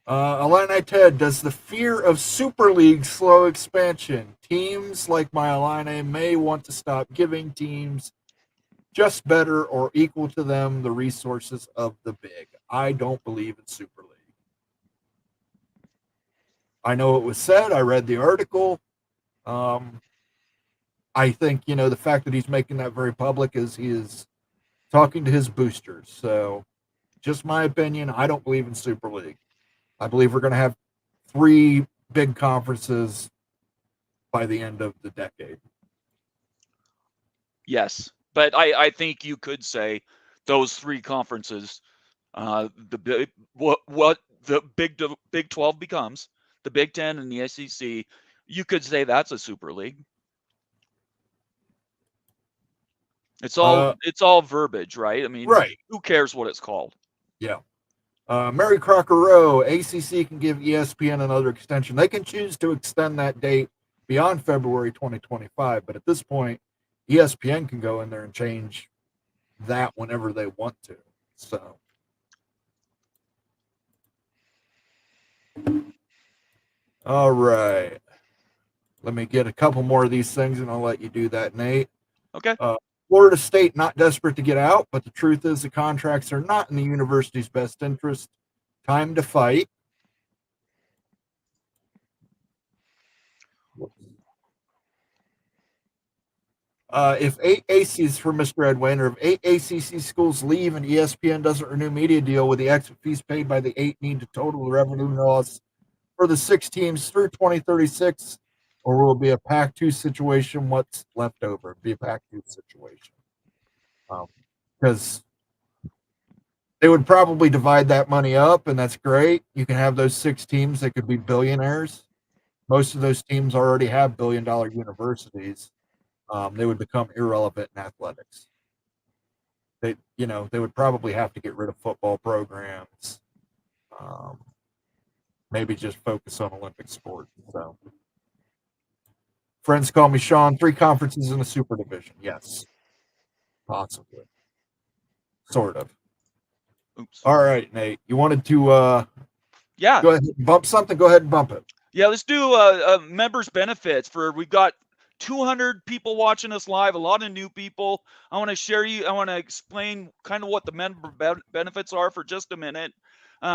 Illini Ted, does the fear of Super League slow expansion? Teams like my Illini may want to stop giving teams just better or equal to them the resources of the Big. I don't believe in Super League. I know it was said. I read the article. I think, the fact that he's making that very public is he is talking to his boosters. So just my opinion, I don't believe in Super League. I believe we're going to have 3 big conferences by the end of the decade. Yes, but I think you could say those 3 conferences, what the Big 12 becomes, the Big 10 and the SEC, you could say that's a Super League. It's all verbiage, right? I mean, right. Who cares what it's called? Yeah. Mary Crocker Rowe, ACC can give ESPN another extension. They can choose to extend that date beyond February 2025, but at this point, ESPN can go in there and change that whenever they want to. So, all right. Let me get a couple more of these things, and I'll let you do that, Nate. Okay. Florida State not desperate to get out, but the truth is the contracts are not in the university's best interest. Time to fight. If 8 ACs for Mr. Ed Wayner, if 8 ACC schools leave and ESPN doesn't renew media deal with the exit fees paid by the 8 need to total the revenue loss for the 6 teams through 2036, or will it be a Pac-2 situation? What's left over? It'd be a Pac-2 situation. Because they would probably divide that money up, and that's great. You can have those 6 teams that could be billionaires. Most of those teams already have billion-dollar universities. They would become irrelevant in athletics. They would probably have to get rid of football programs. Maybe just focus on Olympic sports. So, friends call me Sean. 3 conferences in the super division. Yes, possibly, sort of. Oops. All right, Nate. You wanted to go ahead and bump something. Go ahead and bump it. Yeah, let's do members benefits. We've got 200 people watching us live, a lot of new people. I want to explain kind of what the member benefits are for just a minute.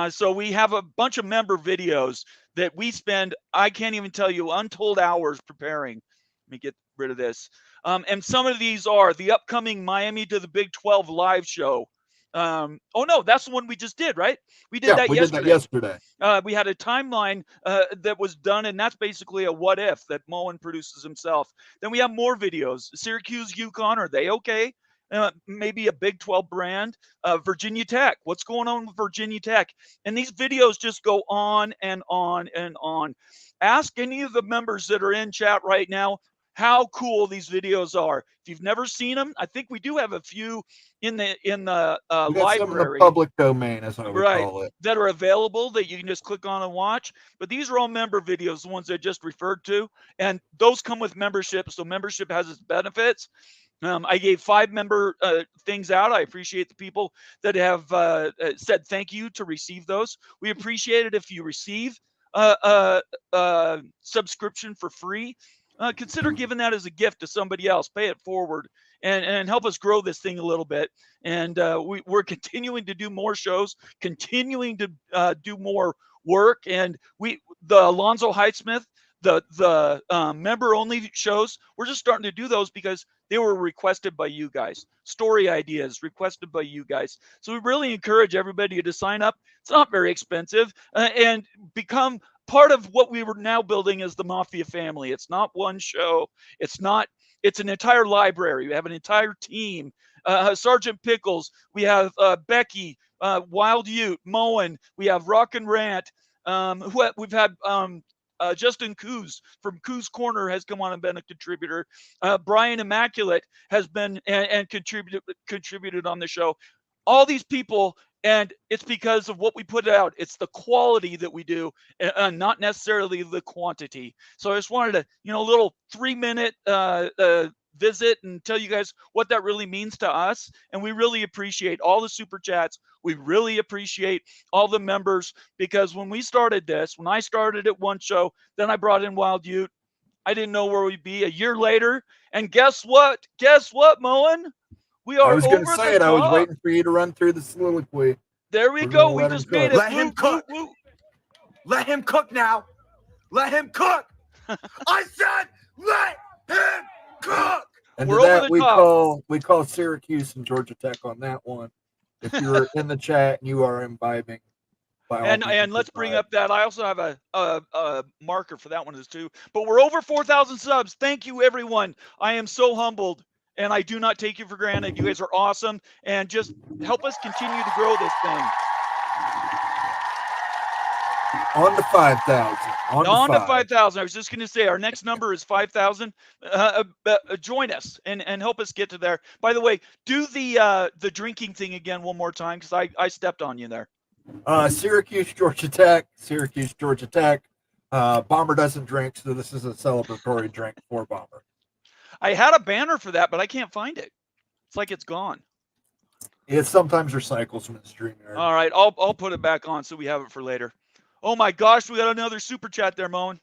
So we have a bunch of member videos that we spend, I can't even tell you, untold hours preparing. Let me get rid of this. And some of these are the upcoming Miami to the Big 12 live show. Oh no, that's the one we just did, right? We did that yesterday. We had a timeline that was done, and that's basically a what if that Moen produces himself. Then we have more videos. Syracuse, UConn, are they okay? Maybe a Big 12 brand. Virginia Tech, what's going on with Virginia Tech? And these videos just go on and on and on. Ask any of the members that are in chat right now, how cool these videos are. If you've never seen them, I think we do have a few in the We got some in the library, public domain, as I would right, call it. that are available that you can just click on and watch. But these are all member videos, the ones I just referred to, and those come with membership. So membership has its benefits. I gave 5 member things out. I appreciate the people that have said thank you to receive those. We appreciate it if you receive a subscription for free. Consider giving that as a gift to somebody else. Pay it forward and help us grow this thing a little bit. And we're continuing to do more shows, continuing to do more work. And the Alonzo Highsmith, the member only shows, we're just starting to do those because they were requested by you guys. Story ideas requested by you guys. So we really encourage everybody to sign up. It's not very expensive, and become part of what we were now building as the Mafia family. It's not one show. It's an entire library. We have an entire team. Sergeant Pickles. We have Becky, Wild Ute, Moen. We have Rock and Rant. We've had Justin Coos from Coos Corner has come on and been a contributor. Brian Immaculate has been and contributed on the show. All these people, and it's because of what we put out. It's the quality that we do, not necessarily the quantity. So I just wanted to, a little 3-minute visit and tell you guys what that really means to us. And we really appreciate all the super chats. We really appreciate all the members, because when we started this, when I started at one show, then I brought in Wild Ute. I didn't know where we'd be a year later. And guess what? Moen? We are. I was going to over say the it. I was top. waiting for you to run through the soliloquy. There we We're go. gonna We let just him made cook. it. Let him cook. Let him cook now. Let him cook. I said, let him cook. And We're to over that the we top. call Syracuse and Georgia Tech on that one. If you're in the chat and you are imbibing, by all means, And let's bring imbibe. up that. I also have a marker for that one as too. But we're over 4,000 subs. Thank you, everyone. I am so humbled, and I do not take you for granted. You guys are awesome, and just help us continue to grow this thing. On to 5,000. On to 5,000. I was just going to say our next number is 5,000. Join us and help us get to there. By the way, do the drinking thing again one more time, because I stepped on you there. Syracuse, Georgia Tech. Syracuse, Georgia Tech. Bomber doesn't drink, so this is a celebratory drink for Bomber. I had a banner for that, but I can't find it. It's like it's gone. It sometimes recycles from the stream. All right, I'll put it back on so we have it for later. Oh my gosh, we got another super chat there, Moen.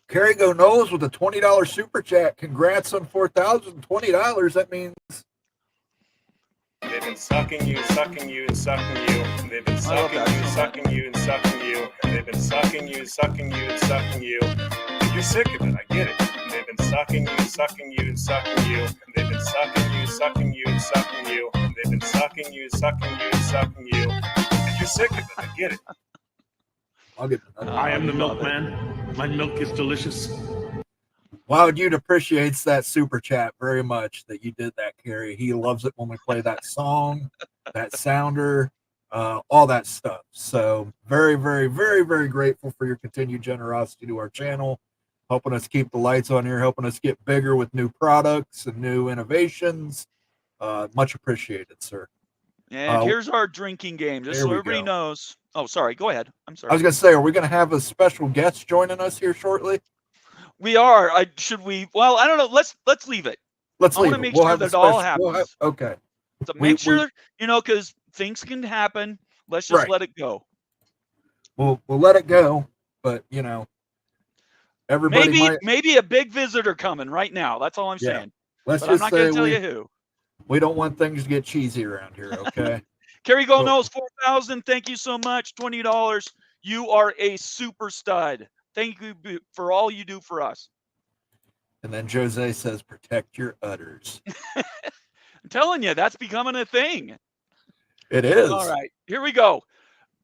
Carrigo Knowles with a $20 super chat. Congrats on $4,020. That means They've been sucking you, sucking you, and sucking you. They've been sucking you, sucking you, and sucking you. They've been sucking you, sucking you, and sucking you. You're sick of it. I get it. They've been sucking you, sucking you, and sucking you. They've been sucking you, sucking you, and sucking you. They've been sucking you, sucking you, and sucking you. You're sick of it. I get it. I'll get another I am the love it. milkman. My milk is delicious. Wild Ute appreciates that super chat very much that you did that, Carrie. He loves it when we play that song, that sounder, all that stuff. So very, very, very, very grateful for your continued generosity to our channel, helping us keep the lights on here, helping us get bigger with new products and new innovations. Much appreciated, sir. And here's our drinking game, just there so we everybody go. knows. Oh, sorry. Go ahead. I'm sorry. I was going to say, are we going to have a special guest joining us here shortly? We are. Should we? Well, I don't know. Let's leave it. Let's I leave want to it. make We'll sure have that a all special- happens. we'll have- okay. So We- make sure, because things can happen. Let's just Right. let it go. We'll let it go, but everybody Maybe a big visitor coming right now. That's all I'm Yeah. saying. let's But I'm just not going say to tell you who. we don't want things to get cheesy around here, okay? Kerry So- Knows 4,000. Thank you so much. $20. You are a super stud. Thank you for all you do for us. And then Jose says, protect your udders. I'm telling you, that's becoming a thing. It is. All right, here we go.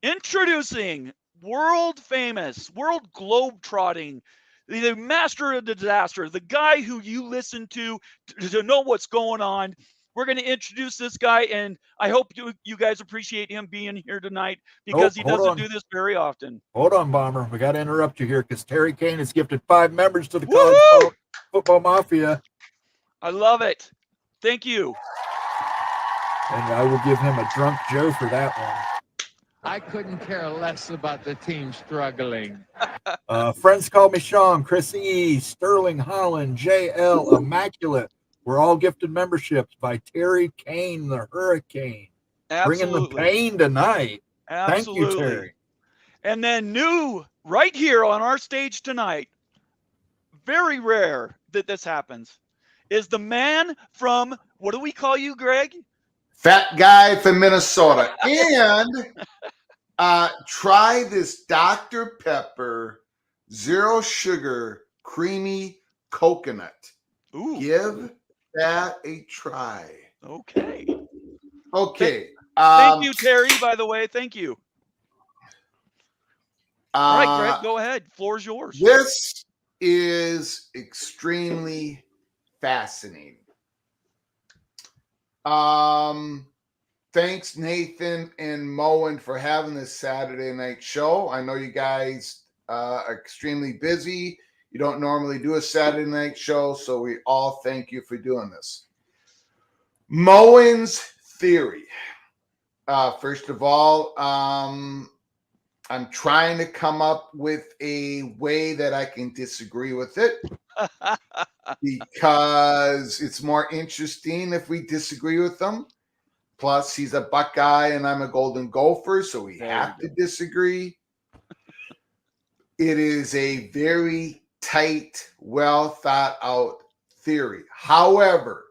Introducing world famous, world globe trotting, the master of disaster, the guy who you listen to know what's going on. We're going to introduce this guy, and I hope you guys appreciate him being here tonight because he doesn't do this very often. Hold on, Bomber. We got to interrupt you here because Terry Kane has gifted 5 members to the Woo-hoo! College Football Mafia. I love it. Thank you. And I will give him a drunk Joe for that one. I couldn't care less about the team struggling. Friends call me Sean, Chris E, Sterling Holland, JL, Immaculate. We're all gifted memberships by Terry Kane, the Hurricane. Absolutely. Bringing the pain tonight. Absolutely. Thank you, Terry. And then new right here on our stage tonight, very rare that this happens, is the man from, what do we call you, Greg? Fat guy from Minnesota. And try this Dr. Pepper zero sugar creamy coconut. Ooh. Give that a try. Okay. Okay. Thank you, Terry, by the way. Thank you. All right, Greg, go ahead. Floor's yours. This is extremely fascinating. Thanks, Nathan and Moen, for having this Saturday night show. I know you guys are extremely busy. You don't normally do a Saturday night show, so we all thank you for doing this. Moen's theory. First of all, I'm trying to come up with a way that I can disagree with it because it's more interesting if we disagree with them. Plus, he's a Buckeye and I'm a Golden Gopher, so we have to disagree. It is a very tight, well thought out theory. However,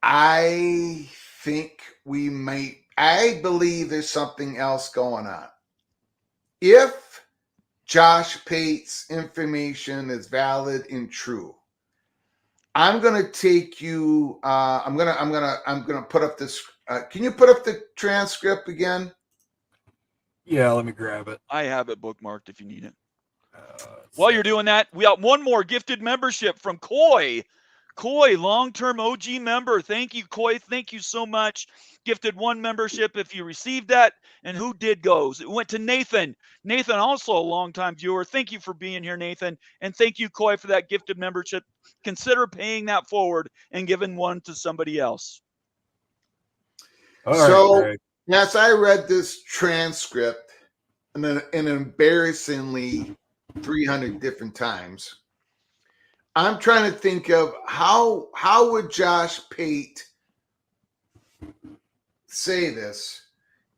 I think I believe there's something else going on. If Josh Pate's information is valid and true, I'm gonna take you. I'm gonna put up this. Can you put up the transcript again? Yeah, let me grab it. I have it bookmarked if you need it. While you're doing that, we got one more gifted membership from Coy. Coy, long-term OG member. Thank you, Coy. Thank you so much. Gifted 1 membership if you received that. And who did goes? It went to Nathan. Nathan, also a long-time viewer. Thank you for being here, Nathan. And thank you, Coy, for that gifted membership. Consider paying that forward and giving one to somebody else. All right, yes, I read this transcript an embarrassingly 300 different times. I'm trying to think of how would Josh Pate say this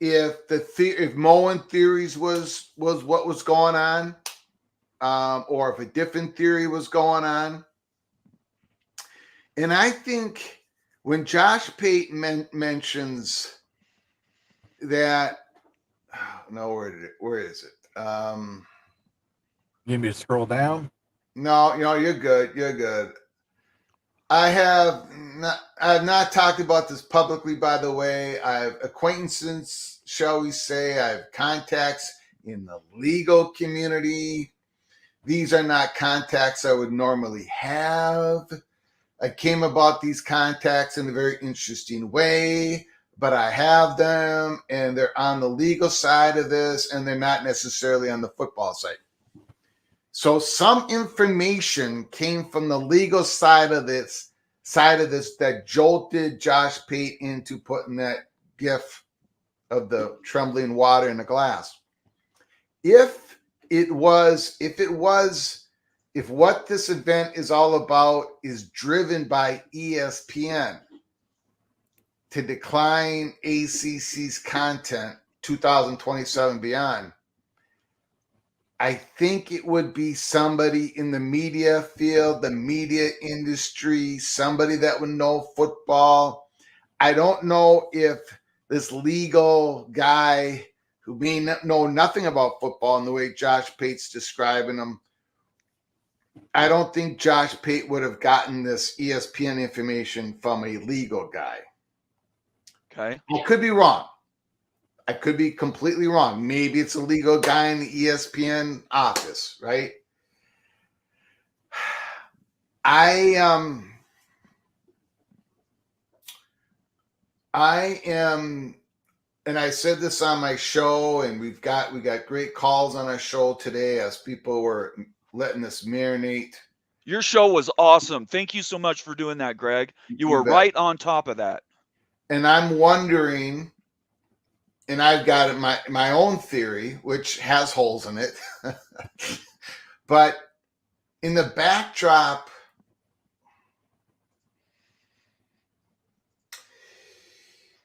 if Moen theories was what was going on, or if a different theory was going on. And I think when Josh Pate mentions that, where is it? You need me to scroll down? No, you're good. You're good. I have not talked about this publicly, by the way. I have acquaintances, shall we say. I have contacts in the legal community. These are not contacts I would normally have. I came about these contacts in a very interesting way, but I have them, and they're on the legal side of this, and they're not necessarily on the football side. So some information came from the legal side of this that jolted Josh Pate into putting that gif of the trembling water in the glass. If what this event is all about is driven by ESPN to decline ACC's content 2027 beyond, I think it would be somebody in the media field, the media industry, somebody that would know football. I don't know if this legal guy who may know nothing about football in the way Josh Pate's describing him, I don't think Josh Pate would have gotten this ESPN information from a legal guy. Okay. I could be wrong. I could be completely wrong. Maybe it's a legal guy in the ESPN office, right? I am, and I said this on my show, and we got great calls on our show today as people were letting this marinate. Your show was awesome. Thank you so much for doing that, Greg. You were bet. right on top of that. And I'm wondering, and I've got my own theory, which has holes in it, but in the backdrop,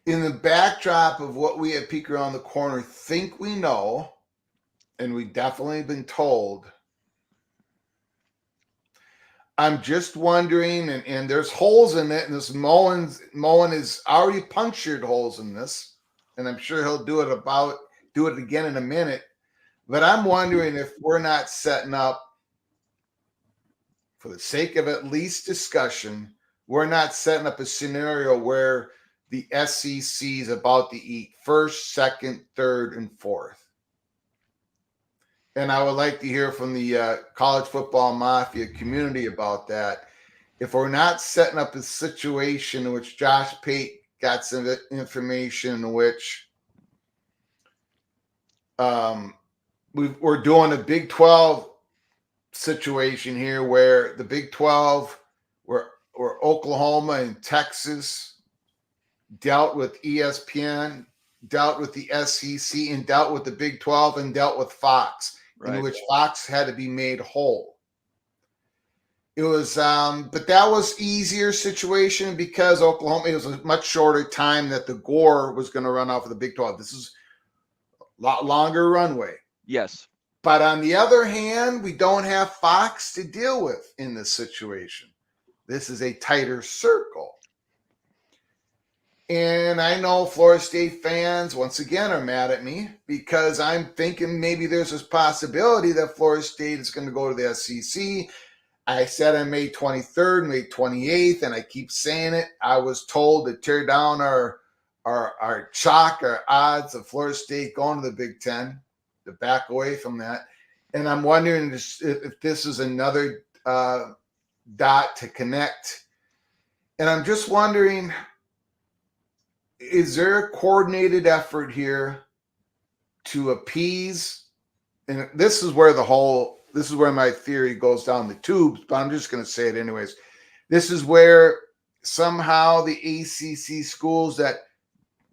of what we at Peek Around the Corner think we know, and we've definitely been told, I'm just wondering, and there's holes in it, and this Moen has already punctured holes in this, and I'm sure he'll do it again in a minute. But I'm wondering if we're not setting up, for the sake of at least discussion, we're not setting up a scenario where the SEC is about to eat first, second, third, and fourth. And I would like to hear from the college football mafia community about that. If we're not setting up a situation in which Josh Pate got some information in which we're doing a Big 12 situation here where the Big 12, where Oklahoma and Texas dealt with ESPN, dealt with the SEC, and dealt with the Big 12, and dealt with Fox, in which Fox had to be made whole. It was, but that was easier situation because Oklahoma, it was a much shorter time that the Gore was going to run off of the Big 12. This is a lot longer runway. Yes. But on the other hand, we don't have Fox to deal with in this situation. This is a tighter circle. And I know Florida State fans, once again, are mad at me because I'm thinking maybe there's this possibility that Florida State is going to go to the SEC. I said on May 23rd, May 28th, and I keep saying it. I was told to tear down our odds of Florida State going to the Big Ten, to back away from that. And I'm wondering if this is another dot to connect. And I'm just wondering, is there a coordinated effort here to appease? And this is where my theory goes down the tubes, but I'm just going to say it anyways. This is where somehow the ACC schools that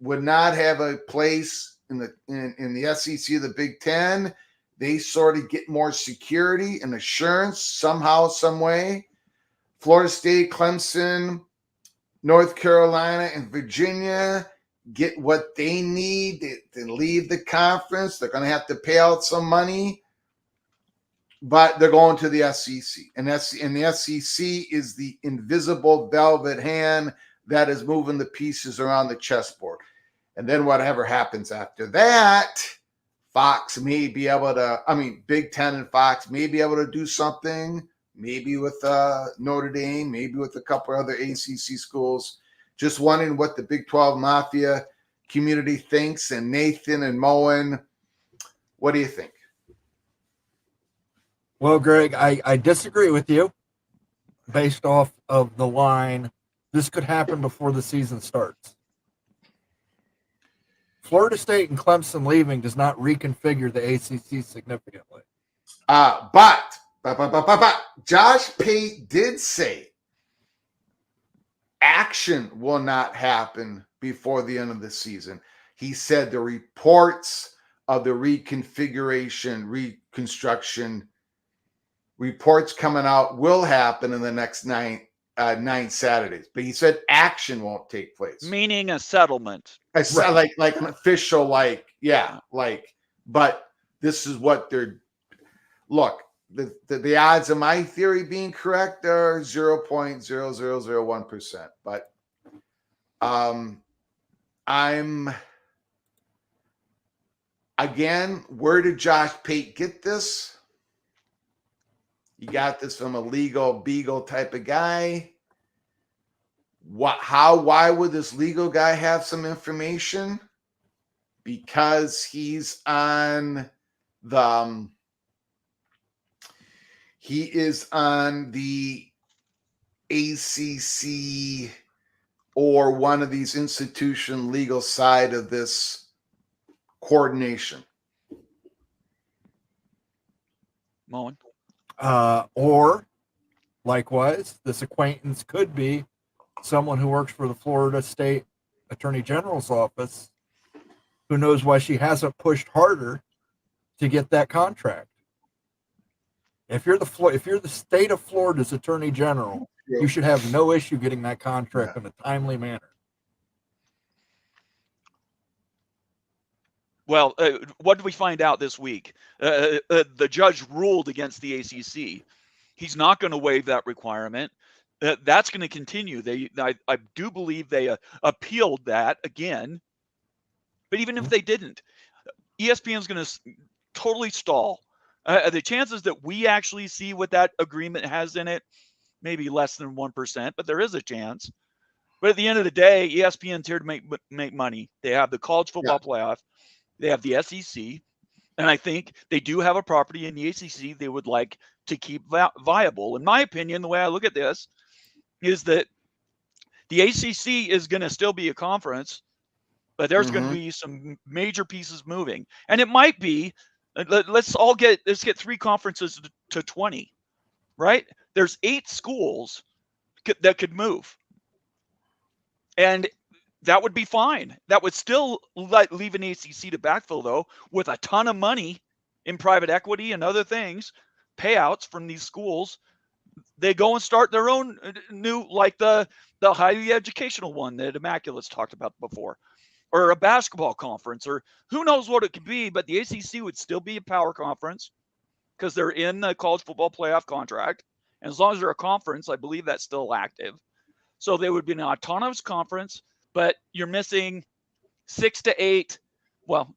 would not have a place in the SEC, the Big Ten, they sort of get more security and assurance somehow, some way. Florida State, Clemson, North Carolina, and Virginia get what they need to leave the conference. They're going to have to pay out some money, but they're going to the SEC. And the SEC is the invisible velvet hand that is moving the pieces around the chessboard. And then whatever happens after that, Fox may be able to, Big Ten and Fox may be able to do something, maybe with Notre Dame, maybe with a couple other ACC schools. Just wondering what the Big 12 Mafia community thinks. And Nathan and Moen, what do you think? Well, Greg, I disagree with you based off of the line. This could happen before the season starts. Florida State and Clemson leaving does not reconfigure the ACC significantly. But Josh Pate did say action will not happen before the end of the season. He said the reports of the reconfiguration, reconstruction reports coming out will happen in the next nine Saturdays. But he said action won't take place. Meaning a settlement. Like an official, but this is what they're, look, the odds of my theory being correct are 0.0001%. But again, where did Josh Pate get this? You got this from a legal beagle type of guy. Why would this legal guy have some information? Because he's on the ACC or one of these institution legal side of this coordination. Moen. Or likewise, this acquaintance could be someone who works for the Florida State Attorney General's office who knows why she hasn't pushed harder to get that contract. If you're the state of Florida's Attorney General, you should have no issue getting that contract in a timely manner. Well, what did we find out this week? The judge ruled against the ACC. He's not going to waive that requirement. That's going to continue. I do believe they appealed that again. But even if they didn't, ESPN is going to totally stall. The chances that we actually see what that agreement has in it, maybe less than 1%, but there is a chance. But at the end of the day, ESPN's here to make money. They have the college football playoff. They have the SEC. And I think they do have a property in the ACC they would like to keep viable. In my opinion, the way I look at this is that the ACC is going to still be a conference, but there's going to be some major pieces moving. And it might be, let's get 3 conferences to 20, right? There's 8 schools that could move. And that would be fine. That would still leave an ACC to backfill, though, with a ton of money in private equity and other things, payouts from these schools. They go and start their own new, like the highly educational one that Immaculate's talked about before, or a basketball conference, or who knows what it could be. But the ACC would still be a power conference because they're in the college football playoff contract. And as long as they're a conference, I believe that's still active. So they would be an autonomous conference, but you're missing 6 to 8. Well,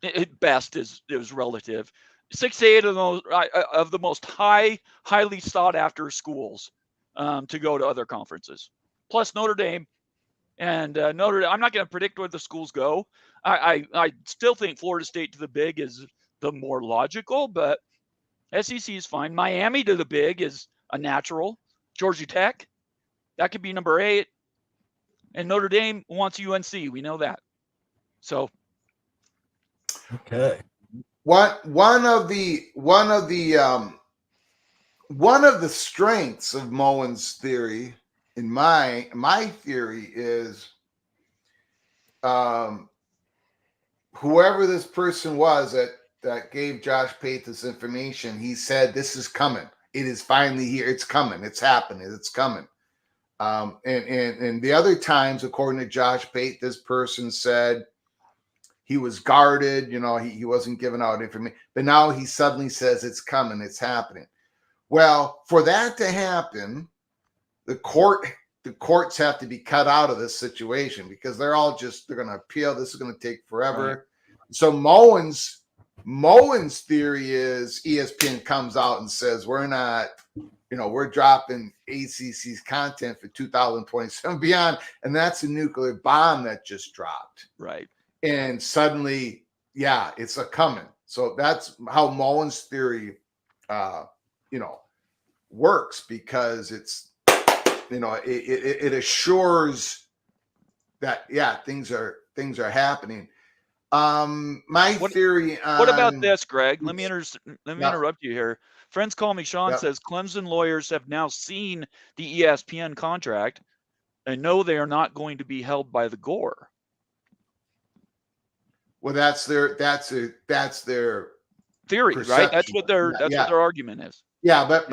at best is relative. 6 to 8 of the most highly sought after schools to go to other conferences, plus Notre Dame. And Notre Dame, I'm not going to predict where the schools go. I still think Florida State to the Big is the more logical, but SEC is fine. Miami to the Big is a natural. Georgia Tech, that could be number 8. And Notre Dame wants UNC. We know that. So, okay. One of the strengths of Moen's theory, in my theory, is whoever this person was that gave Josh Pate this information, he said, "This is coming. It is finally here. It's coming. It's happening. It's coming." And the other times, according to Josh Pate, this person said he was guarded, he wasn't giving out information, but now he suddenly says it's coming, it's happening. Well, for that to happen, the courts have to be cut out of this situation because they're going to appeal. This is going to take forever. Right. So Moen's theory is ESPN comes out and says, we're not, we're dropping ACC's content for 2027 beyond. And that's a nuclear bomb that just dropped. Right. And suddenly, it's a coming. So that's how Moen's theory, works, because it's, it assures that, things are happening. Theory. What about this, Greg? Let me interrupt you here. Friends Call Me Sean says Clemson lawyers have now seen the ESPN contract and know they are not going to be held by the Gore. Well, that's their theory, perception. Right? That's what their argument is. Yeah, but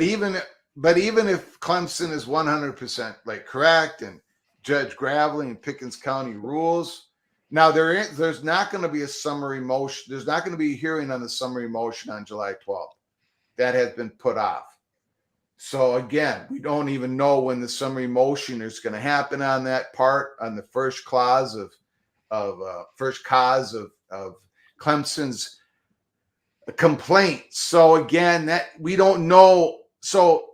even if Clemson is 100% correct and Judge Gravely and Pickens County rules, now there's not going to be a summary motion. There's not going to be a hearing on the summary motion on July 12th. That has been put off. So again, we don't even know when the summary motion is going to happen on that part, on the first cause of Clemson's complaint. So again, that we don't know. So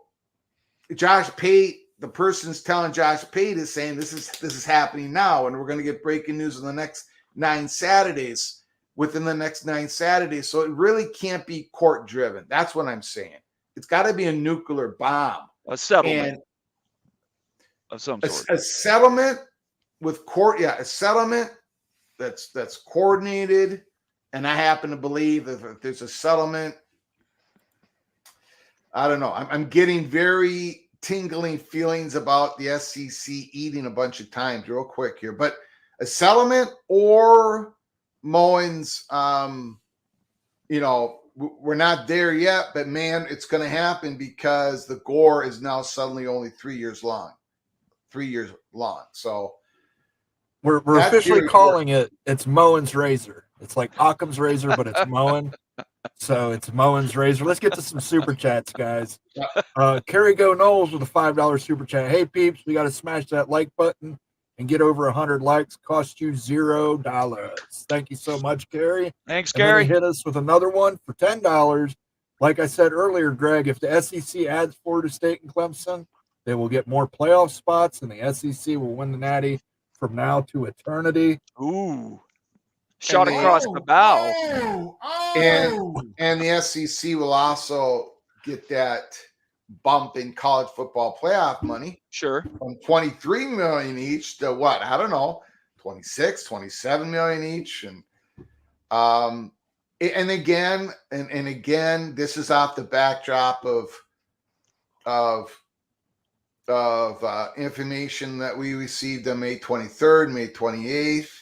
Josh Pate, the person's telling Josh Pate, is saying this is happening now, and we're going to get breaking news in the next 9 Saturdays. Within the next 9 Saturdays, so it really can't be court driven. That's what I'm saying. It's got to be a nuclear bomb A settlement And of some a, sort. a settlement with court, a settlement that's coordinated. And I happen to believe that if there's a settlement, I don't know. I'm getting very tingling feelings about the SEC eating a bunch of times real quick here. But a settlement or Moen's, we're not there yet, but man, it's going to happen because the gore is now suddenly only 3 years long. 3 years long. So We're officially calling it's Moen's razor. It's like Occam's razor, but it's Moen. So it's Moen's razor. Let's get to some super chats, guys. Kerry Go Knowles with a $5 super chat. Hey peeps, we got to smash that like button and get over 100 likes. Cost you $0. Thank you so much, Kerry. Thanks, And then Gary. he hit us with another one for $10. Like I said earlier, Greg, if the SEC adds Florida State and Clemson, they will get more playoff spots, and the SEC will win the Natty from now to eternity. Ooh. Shot across the bow. And the SEC will also get that bump in college football playoff money. Sure. From 23 million each to what? I don't know, 26, 27 million each. And again, this is off the backdrop of information that we received on May 23rd, May 28th.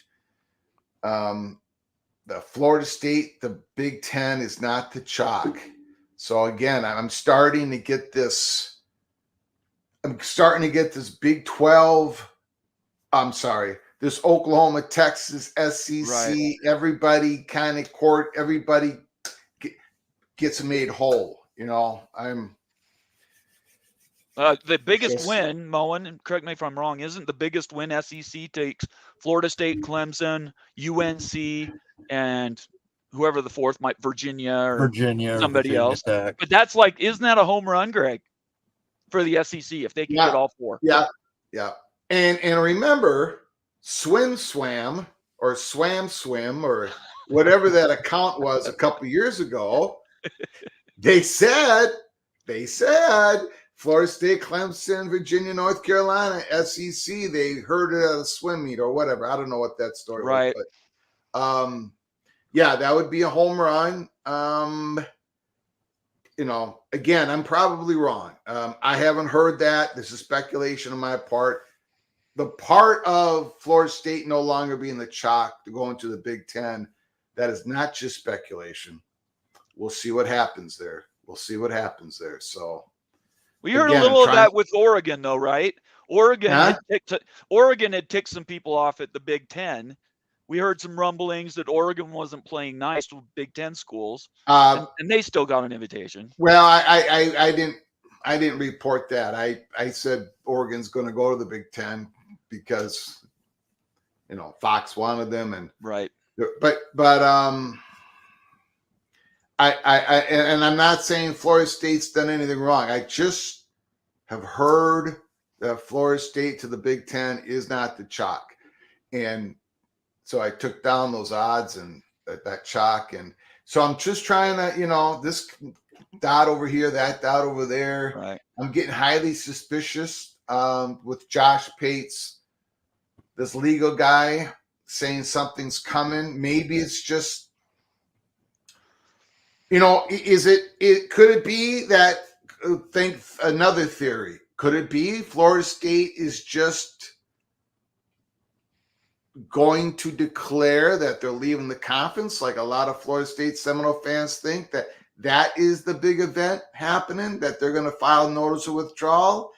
The Florida State, the Big Ten is not the chalk. So again, I'm starting to get this. I'm starting to get this Big 12. I'm sorry, this Oklahoma, Texas, SEC. Right. Everybody kind of court. Everybody gets made whole. I'm. The biggest win, Moen, and correct me if I'm wrong, isn't the biggest win SEC takes Florida State, Clemson, UNC, and whoever the fourth might, Virginia or somebody else. Tech. But that's like, isn't that a home run, Greg, for the SEC if they can get all four? Yeah. And remember, swim or swim or whatever that account was a couple years ago. They said Florida State, Clemson, Virginia, North Carolina, SEC. They heard it at a swim meet or whatever. I don't know what that story was. But, that would be a home run. Again, I'm probably wrong. I haven't heard that. This is speculation on my part. The part of Florida State no longer being the chalk to go into the Big Ten, that is not just speculation. We'll see what happens there. So we heard a little of that with Oregon, though, right? Oregon had ticked some people off at the Big Ten. We heard some rumblings that Oregon wasn't playing nice with Big Ten schools, and they still got an invitation. Well, I didn't report that. I said Oregon's going to go to the Big Ten because Fox wanted them, and right. But and I'm not saying Florida State's done anything wrong. I just have heard that Florida State to the Big Ten is not the chalk, and so I took down those odds and that chalk, and so I'm just trying to this dot over here, that dot over there. Right. I'm getting highly suspicious with Josh Pate's this legal guy saying something's coming. Maybe it's just. Could it be that, another theory, could it be Florida State is just going to declare that they're leaving the conference, like a lot of Florida State Seminole fans think that is the big event happening, that they're going to file notice of withdrawal?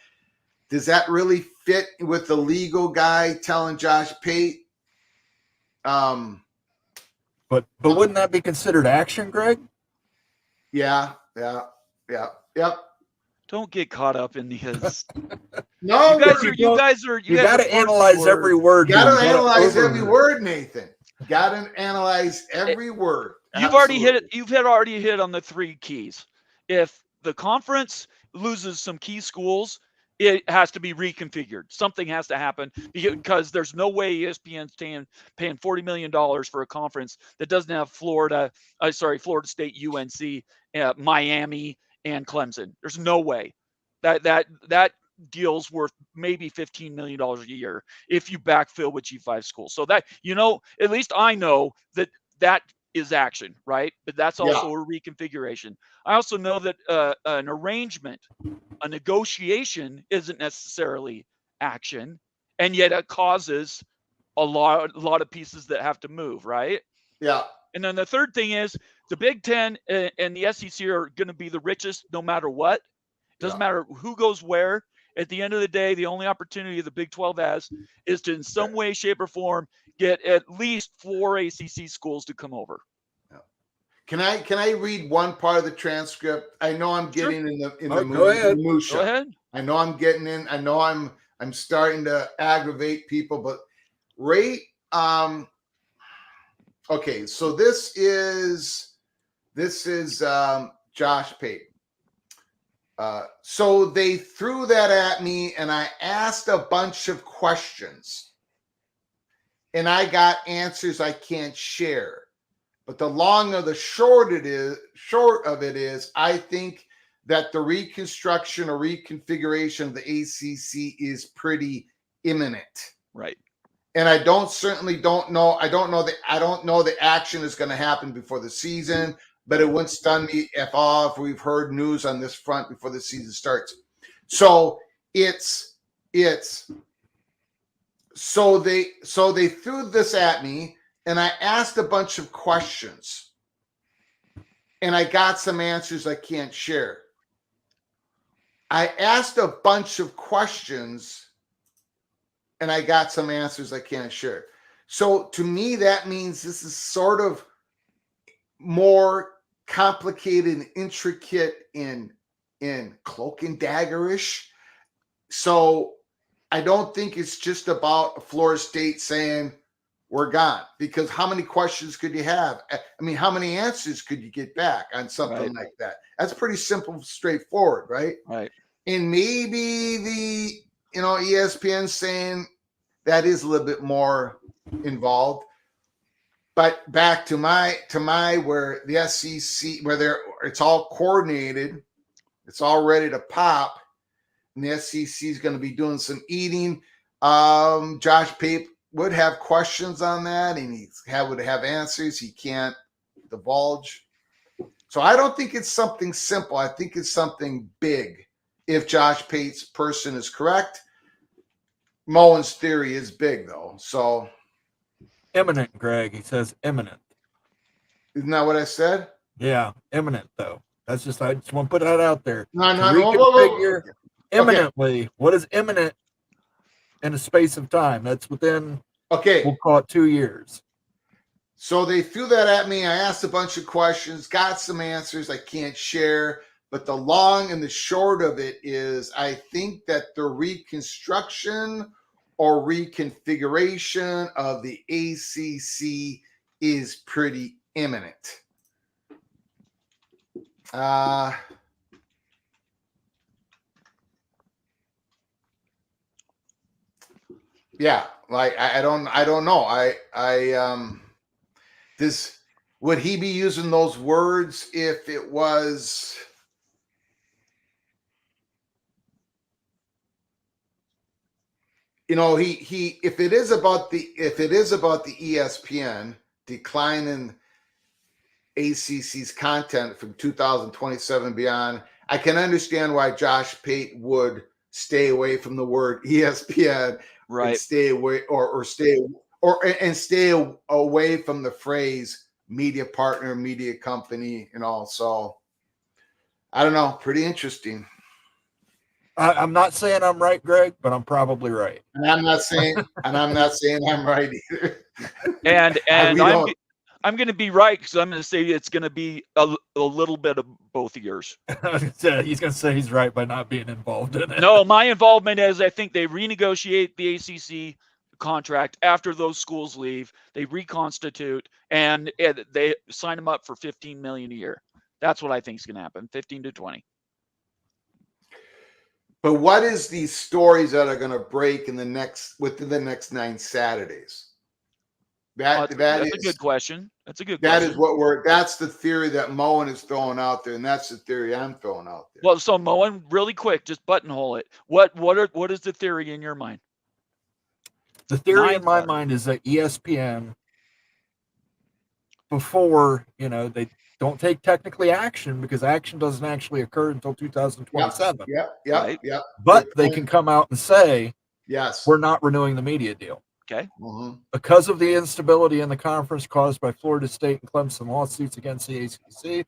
Does that really fit with the legal guy telling Josh Pate? But wouldn't that be considered action, Greg? Yeah. Don't get caught up in his. No, you guys are. You got to analyze every word. You got to analyze every word, Nathan. Got to analyze every word. You've already hit it. You've already hit on the three keys. If the conference loses some key schools, it has to be reconfigured. Something has to happen because there's no way ESPN's paying $40 million for a conference that doesn't have Florida State, UNC, Miami, and Clemson. There's no way. That deal's worth maybe $15 million a year if you backfill with G5 schools. So that, at least I know that is action, right? But that's also a reconfiguration. I also know that an arrangement, a negotiation isn't necessarily action, and yet it causes a lot of pieces that have to move, right? Yeah. And then the third thing is the Big Ten and the SEC are going to be the richest no matter what. Doesn't matter who goes where. At the end of the day, the only opportunity the Big 12 has is to, in some way, shape, or form, get at least 4 ACC schools to come over. Can I read one part of the transcript? I know I'm getting in the Go ahead. minutia. Go ahead. I know I'm getting in. I know I'm starting to aggravate people, but okay, so this is Josh Pate. So they threw that at me, and I asked a bunch of questions, and I got answers I can't share. But the long of the short of it is, I think that the reconstruction or reconfiguration of the ACC is pretty imminent. Right. And I don't know the action is going to happen before the season, but it wouldn't stun me if we've heard news on this front before the season starts. So so they threw this at me, and I asked a bunch of questions, and I got some answers I can't share. I asked a bunch of questions, and I got some answers I can't share. So to me, that means this is sort of more complicated and intricate in cloak and daggerish. So I don't think it's just about Florida State saying we're gone, because how many questions could you have? I mean, how many answers could you get back on something like that? That's pretty simple, straightforward, right? Right. And maybe the ESPN saying that is a little bit more involved. But back to my where the SEC, where it's all coordinated, it's all ready to pop, and the SEC is going to be doing some eating. Josh Pate would have questions on that, and he would have answers he can't divulge. So I don't think it's something simple. I think it's something big. If Josh Pate's person is correct, Moen's theory is big, though. So imminent, Greg. He says imminent. Isn't that what I said? Yeah, imminent, though. I just want to put that out there. No. Reconfigure imminently. What is imminent in a space of time? That's within, we'll call it 2 years. So they threw that at me. I asked a bunch of questions, got some answers I can't share. But the long and the short of it is, I think that the reconstruction or reconfiguration of the ACC is pretty imminent. Yeah, like I don't know. Would he be using those words if it was? If it is about the ESPN declining ACC's content from 2027 beyond, I can understand why Josh Pate would stay away from the word ESPN, right? And stay away stay away from the phrase media partner, media company, So I don't know. Pretty interesting. I'm not saying I'm right, Greg, but I'm probably right. And I'm not saying I'm right either. And I'm going to be right, because I'm going to say it's going to be a little bit of both years. He's going to say he's right by not being involved in it. No, my involvement is I think they renegotiate the ACC contract after those schools leave. They reconstitute, and they sign them up for $15 million a year. That's what I think is going to happen, 15 to 20. But what is these stories that are going to break within the next 9 Saturdays? That's a good question. That's a good That question. is that's the theory that Moen is throwing out there, and that's the theory I'm throwing out there. Well, so Moen, really quick, just buttonhole it. What is the theory in your mind? The theory in my mind is that ESPN, before, they don't take technically action because action doesn't actually occur until 2027. Yep. But they can come out and say, yes, we're not renewing the media deal. Okay. Mm-hmm. Because of the instability in the conference caused by Florida State and Clemson lawsuits against the ACC,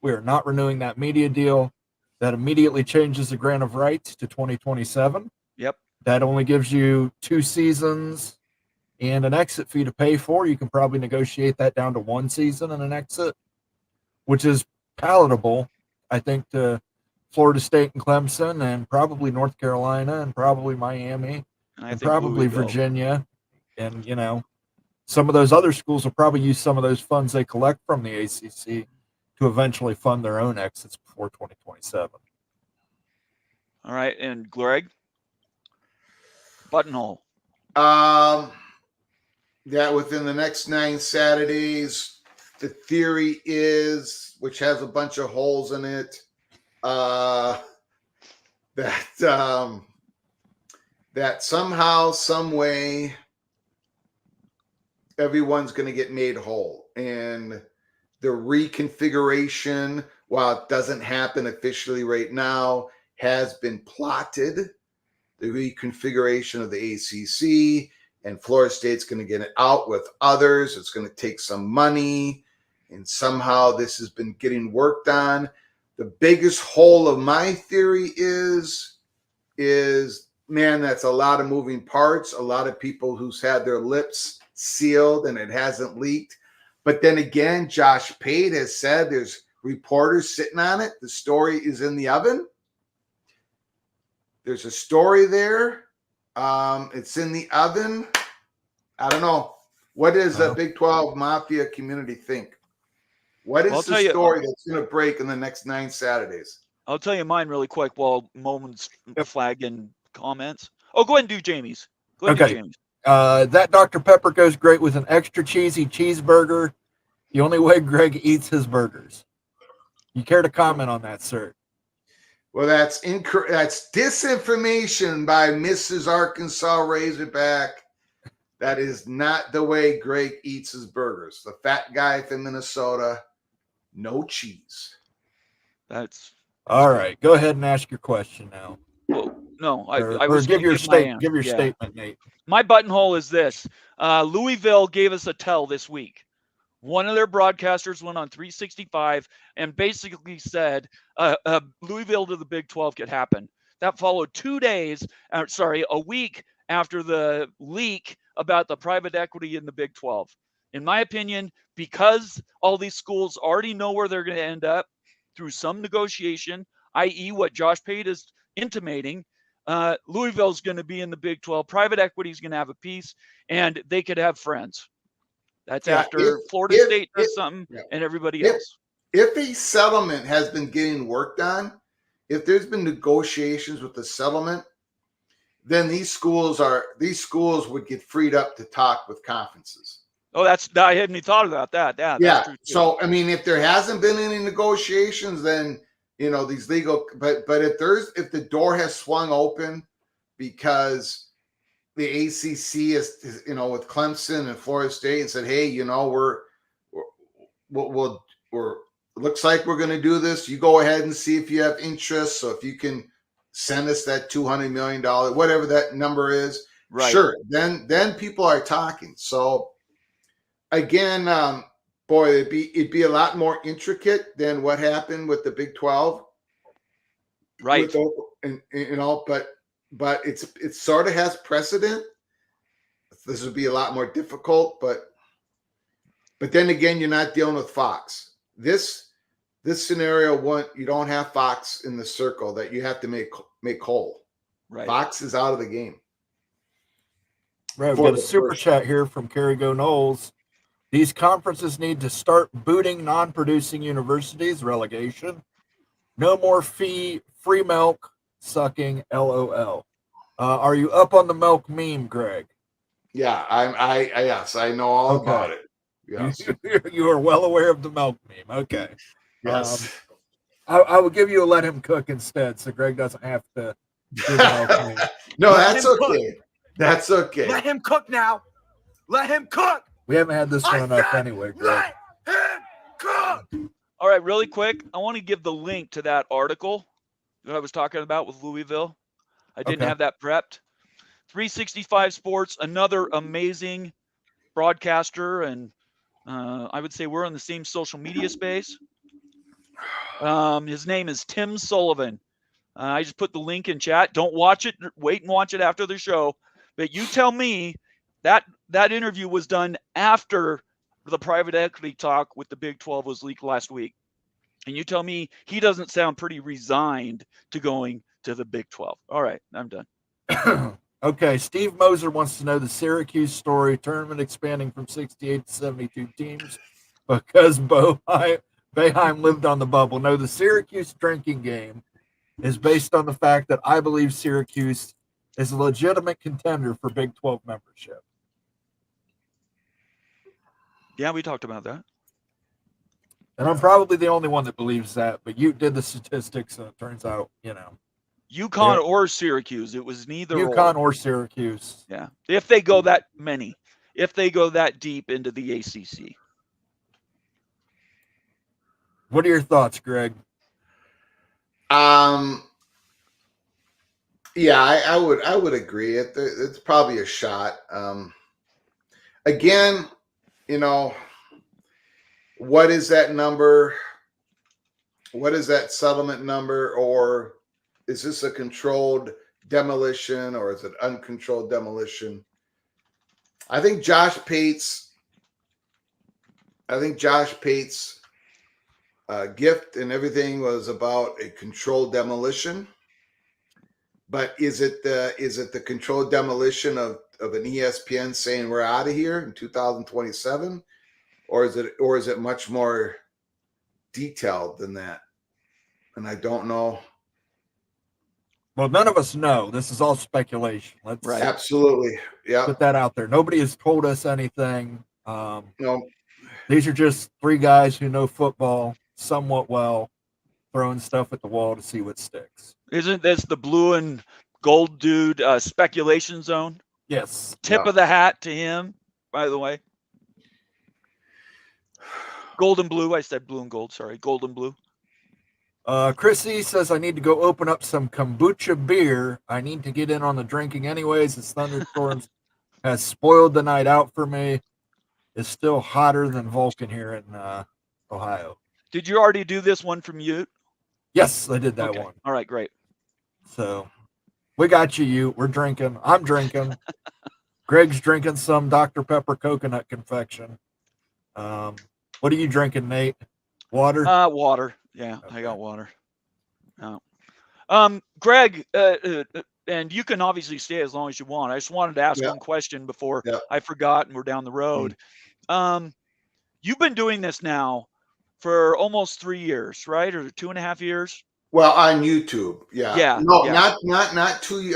we are not renewing that media deal. That immediately changes the grant of rights to 2027. Yep. That only gives you 2 seasons and an exit fee to pay for. You can probably negotiate that down to 1 season and an exit, which is palatable, I think, to Florida State and Clemson and probably North Carolina and probably Miami and probably Virginia. And, some of those other schools will probably use some of those funds they collect from the ACC to eventually fund their own exits before 2027. All right. And Greg? Buttonhole. That within the next 9 Saturdays, the theory is, which has a bunch of holes in it, that somehow, some way, everyone's going to get made whole. And the reconfiguration, while it doesn't happen officially right now, has been plotted. The reconfiguration of the ACC, and Florida State's going to get it out with others. It's going to take some money, and somehow this has been getting worked on. The biggest hole of my theory is man, that's a lot of moving parts, a lot of people who's had their lips sealed and it hasn't leaked. But then again, Josh Pate has said there's reporters sitting on it. The story is in the oven. There's a story there. It's in the oven. I don't know. What does the Big 12 Mafia community think? What is the story that's going to break in the next 9 Saturdays? I'll tell you mine really quick while Moen's flagging comments. Oh, go ahead and do Jamie's. Go ahead and do Jamie's. That Dr. Pepper goes great with an extra cheesy cheeseburger. The only way Greg eats his burgers. You care to comment on that, sir? Well, that's incorrect. That's disinformation by Mrs. Arkansas Razorback. That is not the way Greg eats his burgers. The fat guy from Minnesota, no cheese. That's all right. Go ahead and ask your question now. Well, no, I was give your statement, Nate. My buttonhole is this: Louisville gave us a tell this week. One of their broadcasters went on 365 and basically said Louisville to the Big 12 could happen. That followed a week after the leak about the private equity in the Big 12. In my opinion, because all these schools already know where they're going to end up through some negotiation, i.e. what Josh Pate is intimating, Louisville's going to be in the Big 12. Private equity is going to have a piece, and they could have friends. That's after Florida State does something and everybody else. If a settlement has been getting worked on, if there's been negotiations with the settlement, then these schools would get freed up to talk with conferences. Oh, I hadn't even thought about that. Yeah. That's true too. So, I mean, if there hasn't been any negotiations, then, these legal, but if the door has swung open because the ACC is with Clemson and Florida State and said, hey, we're looks like we're going to do this. You go ahead and see if you have interest. So if you can send us that $200 million, whatever that number is, right? Sure. Then people are talking. So again, boy, it'd be a lot more intricate than what happened with the Big 12, right? But it sort of has precedent. This would be a lot more difficult, but then again, you're not dealing with Fox. This scenario, you don't have Fox in the circle that you have to make whole. Right. Fox is out of the game. Right. We've got a super chat here from Kerry Go Knowles. These conferences need to start booting non-producing universities. Relegation. No more free milk sucking. LOL. Are you up on the milk meme, Greg? Yeah, yes, I know all Okay. about it. Yes. You are well aware of the milk meme. Okay. Yes. I will give you a let him cook instead, so Greg doesn't have to do the milk meme. No, Let that's him cook. okay. That's okay. Let him cook now. Let him cook. We haven't had this one I enough said, anyway, Greg. let him cook. All right, really quick, I want to give the link to that article that I was talking about with Louisville. I didn't Okay. have that prepped. 365 Sports, another amazing broadcaster, and I would say we're in the same social media space. His name is Tim Sullivan. I just put the link in chat. Don't watch it. Wait and watch it after the show. But you tell me that interview was done after the private equity talk with the Big 12 was leaked last week. And you tell me he doesn't sound pretty resigned to going to the Big 12. All right, I'm done. Okay, Steve Moser wants to know the Syracuse story, tournament expanding from 68 to 72 teams because Boeheim lived on the bubble. No, the Syracuse drinking game is based on the fact that I believe Syracuse is a legitimate contender for Big 12 membership. Yeah, we talked about that. And I'm probably the only one that believes that, but you did the statistics, and it turns out, UConn or Syracuse. It was neither UConn or Syracuse. Yeah. If they go that many, if they go that deep into the ACC. What are your thoughts, Greg? Yeah, I would agree. It's probably a shot. Again, what is that number? What is that settlement number? Or is this a controlled demolition, or is it uncontrolled demolition? I think Josh Pate's gift and everything was about a controlled demolition. But is it the controlled demolition of an ESPN saying we're out of here in 2027, or is it much more detailed than that? And I don't know. Well, none of us know. This is all speculation. Let's Absolutely, yeah. put that out there. Nobody has told us anything. No. These are just three guys who know football somewhat well, throwing stuff at the wall to see what sticks. Isn't this the blue and gold dude speculation zone? Yes. Tip of the hat to him, by the way. Gold and blue. I said blue and gold. Sorry. Gold and blue. Chrissy says, I need to go open up some kombucha beer. I need to get in on the drinking anyways. This thunderstorms has spoiled the night out for me. It's still hotter than Vulcan here in Ohio. Did you already do this one from Ute? Yes, I did that one. All right, great. So we got you. We're drinking. I'm drinking. Greg's drinking some Dr. Pepper coconut confection. What are you drinking, Nate? Water? Water. Yeah, okay. I got water. Greg, and you can obviously stay as long as you want. I just wanted to ask one question before I forgot and we're down the road. You've been doing this now for almost 3 years, right? Or 2.5 years? Well, on YouTube, yeah. No, not 2.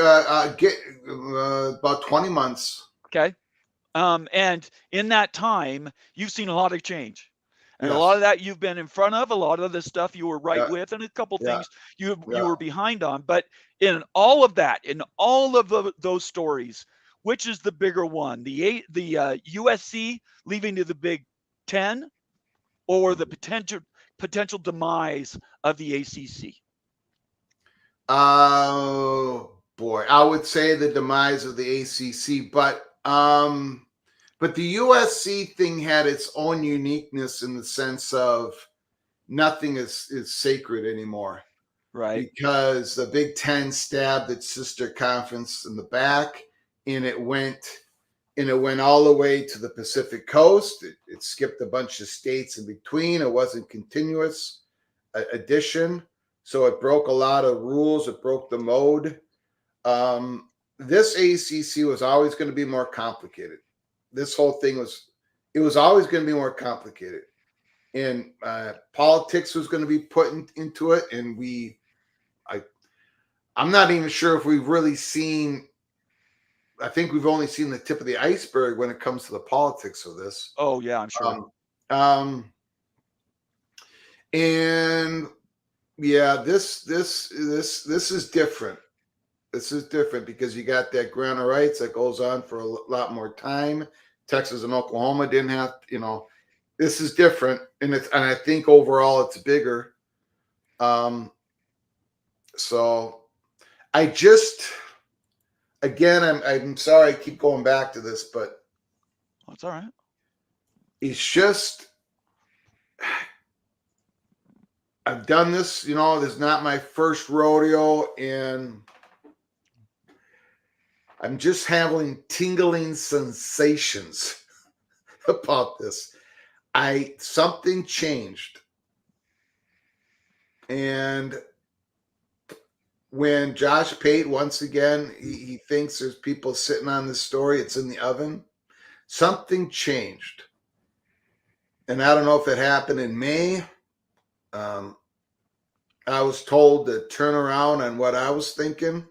About 20 months. Okay. And in that time, you've seen a lot of change. And a lot of that you've been in front of, a lot of the stuff you were with, and a couple things you were behind on. But in all of that, in all of those stories, which is the bigger one? The USC leaving to the Big Ten, or the potential demise of the ACC? Oh boy, I would say the demise of the ACC, but the USC thing had its own uniqueness in the sense of nothing is sacred anymore. Right. Because the Big Ten stabbed its sister conference in the back, and it went all the way to the Pacific Coast. It skipped a bunch of states in between. It wasn't continuous addition. So it broke a lot of rules. It broke the mode. This ACC was always going to be more complicated. This whole thing was always going to be more complicated, and politics was going to be put into it. And I'm not even sure if we've really seen I think we've only seen the tip of the iceberg when it comes to the politics of this. Oh yeah, I'm sure. And yeah, this is different. This is different because you got that grant of rights that goes on for a lot more time. Texas and Oklahoma didn't have, this is different, and I think overall it's bigger. So I just, again, I'm sorry I keep going back to this, but That's all right. it's just, I've done this, this is not my first rodeo, and I'm just having tingling sensations about this. Something changed. And when Josh Pate, once again, he thinks there's people sitting on this story, it's in the oven, something changed. And I don't know if it happened in May. I was told to turn around on what I was thinking.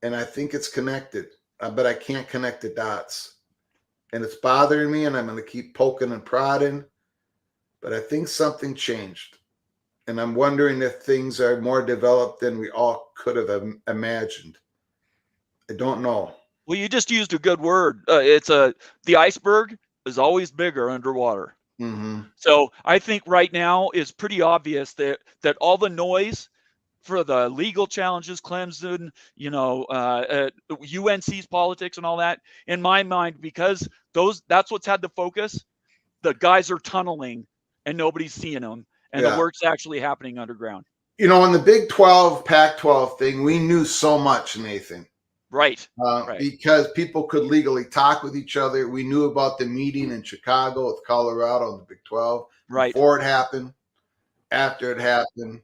And I think it's connected, but I can't connect the dots. And it's bothering me, and I'm going to keep poking and prodding. But I think something changed. And I'm wondering if things are more developed than we all could have imagined. I don't know. Well, you just used a good word. The iceberg is always bigger underwater. Mm-hmm. So I think right now is pretty obvious that all the noise for the legal challenges, Clemson, UNC's politics and all that, in my mind, because that's what's had the focus. The guys are tunneling and nobody's seeing them, and the work's actually happening underground. In the Big 12, Pac-12 thing, we knew so much, Nathan. Right. Because people could legally talk with each other. We knew about the meeting in Chicago with Colorado and the Big 12 before it happened, after it happened.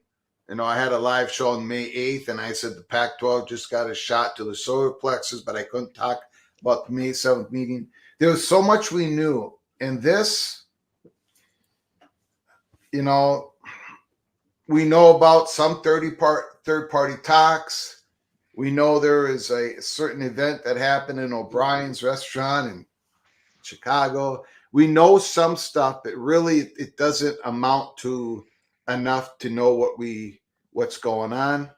I had a live show on May 8th, and I said the Pac-12 just got a shot to the solar plexus, but I couldn't talk about the May 7th meeting. There was so much we knew. And this, we know about some third-party talks. We know there is a certain event that happened in O'Brien's restaurant in Chicago. We know some stuff, but really it doesn't amount to enough to know what's going on.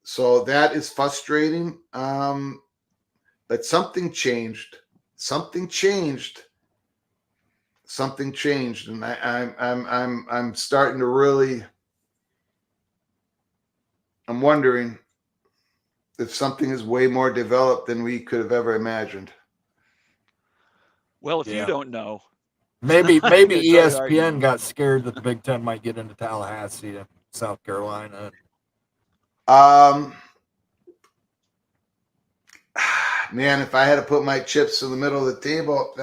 So that is frustrating. But something changed. And I'm starting to really. I'm wondering if something is way more developed than we could have ever imagined. Well, if you don't know. Maybe ESPN got scared that the Big Ten might get into Tallahassee and South Carolina. Man, if I had to put my chips in the middle of the table,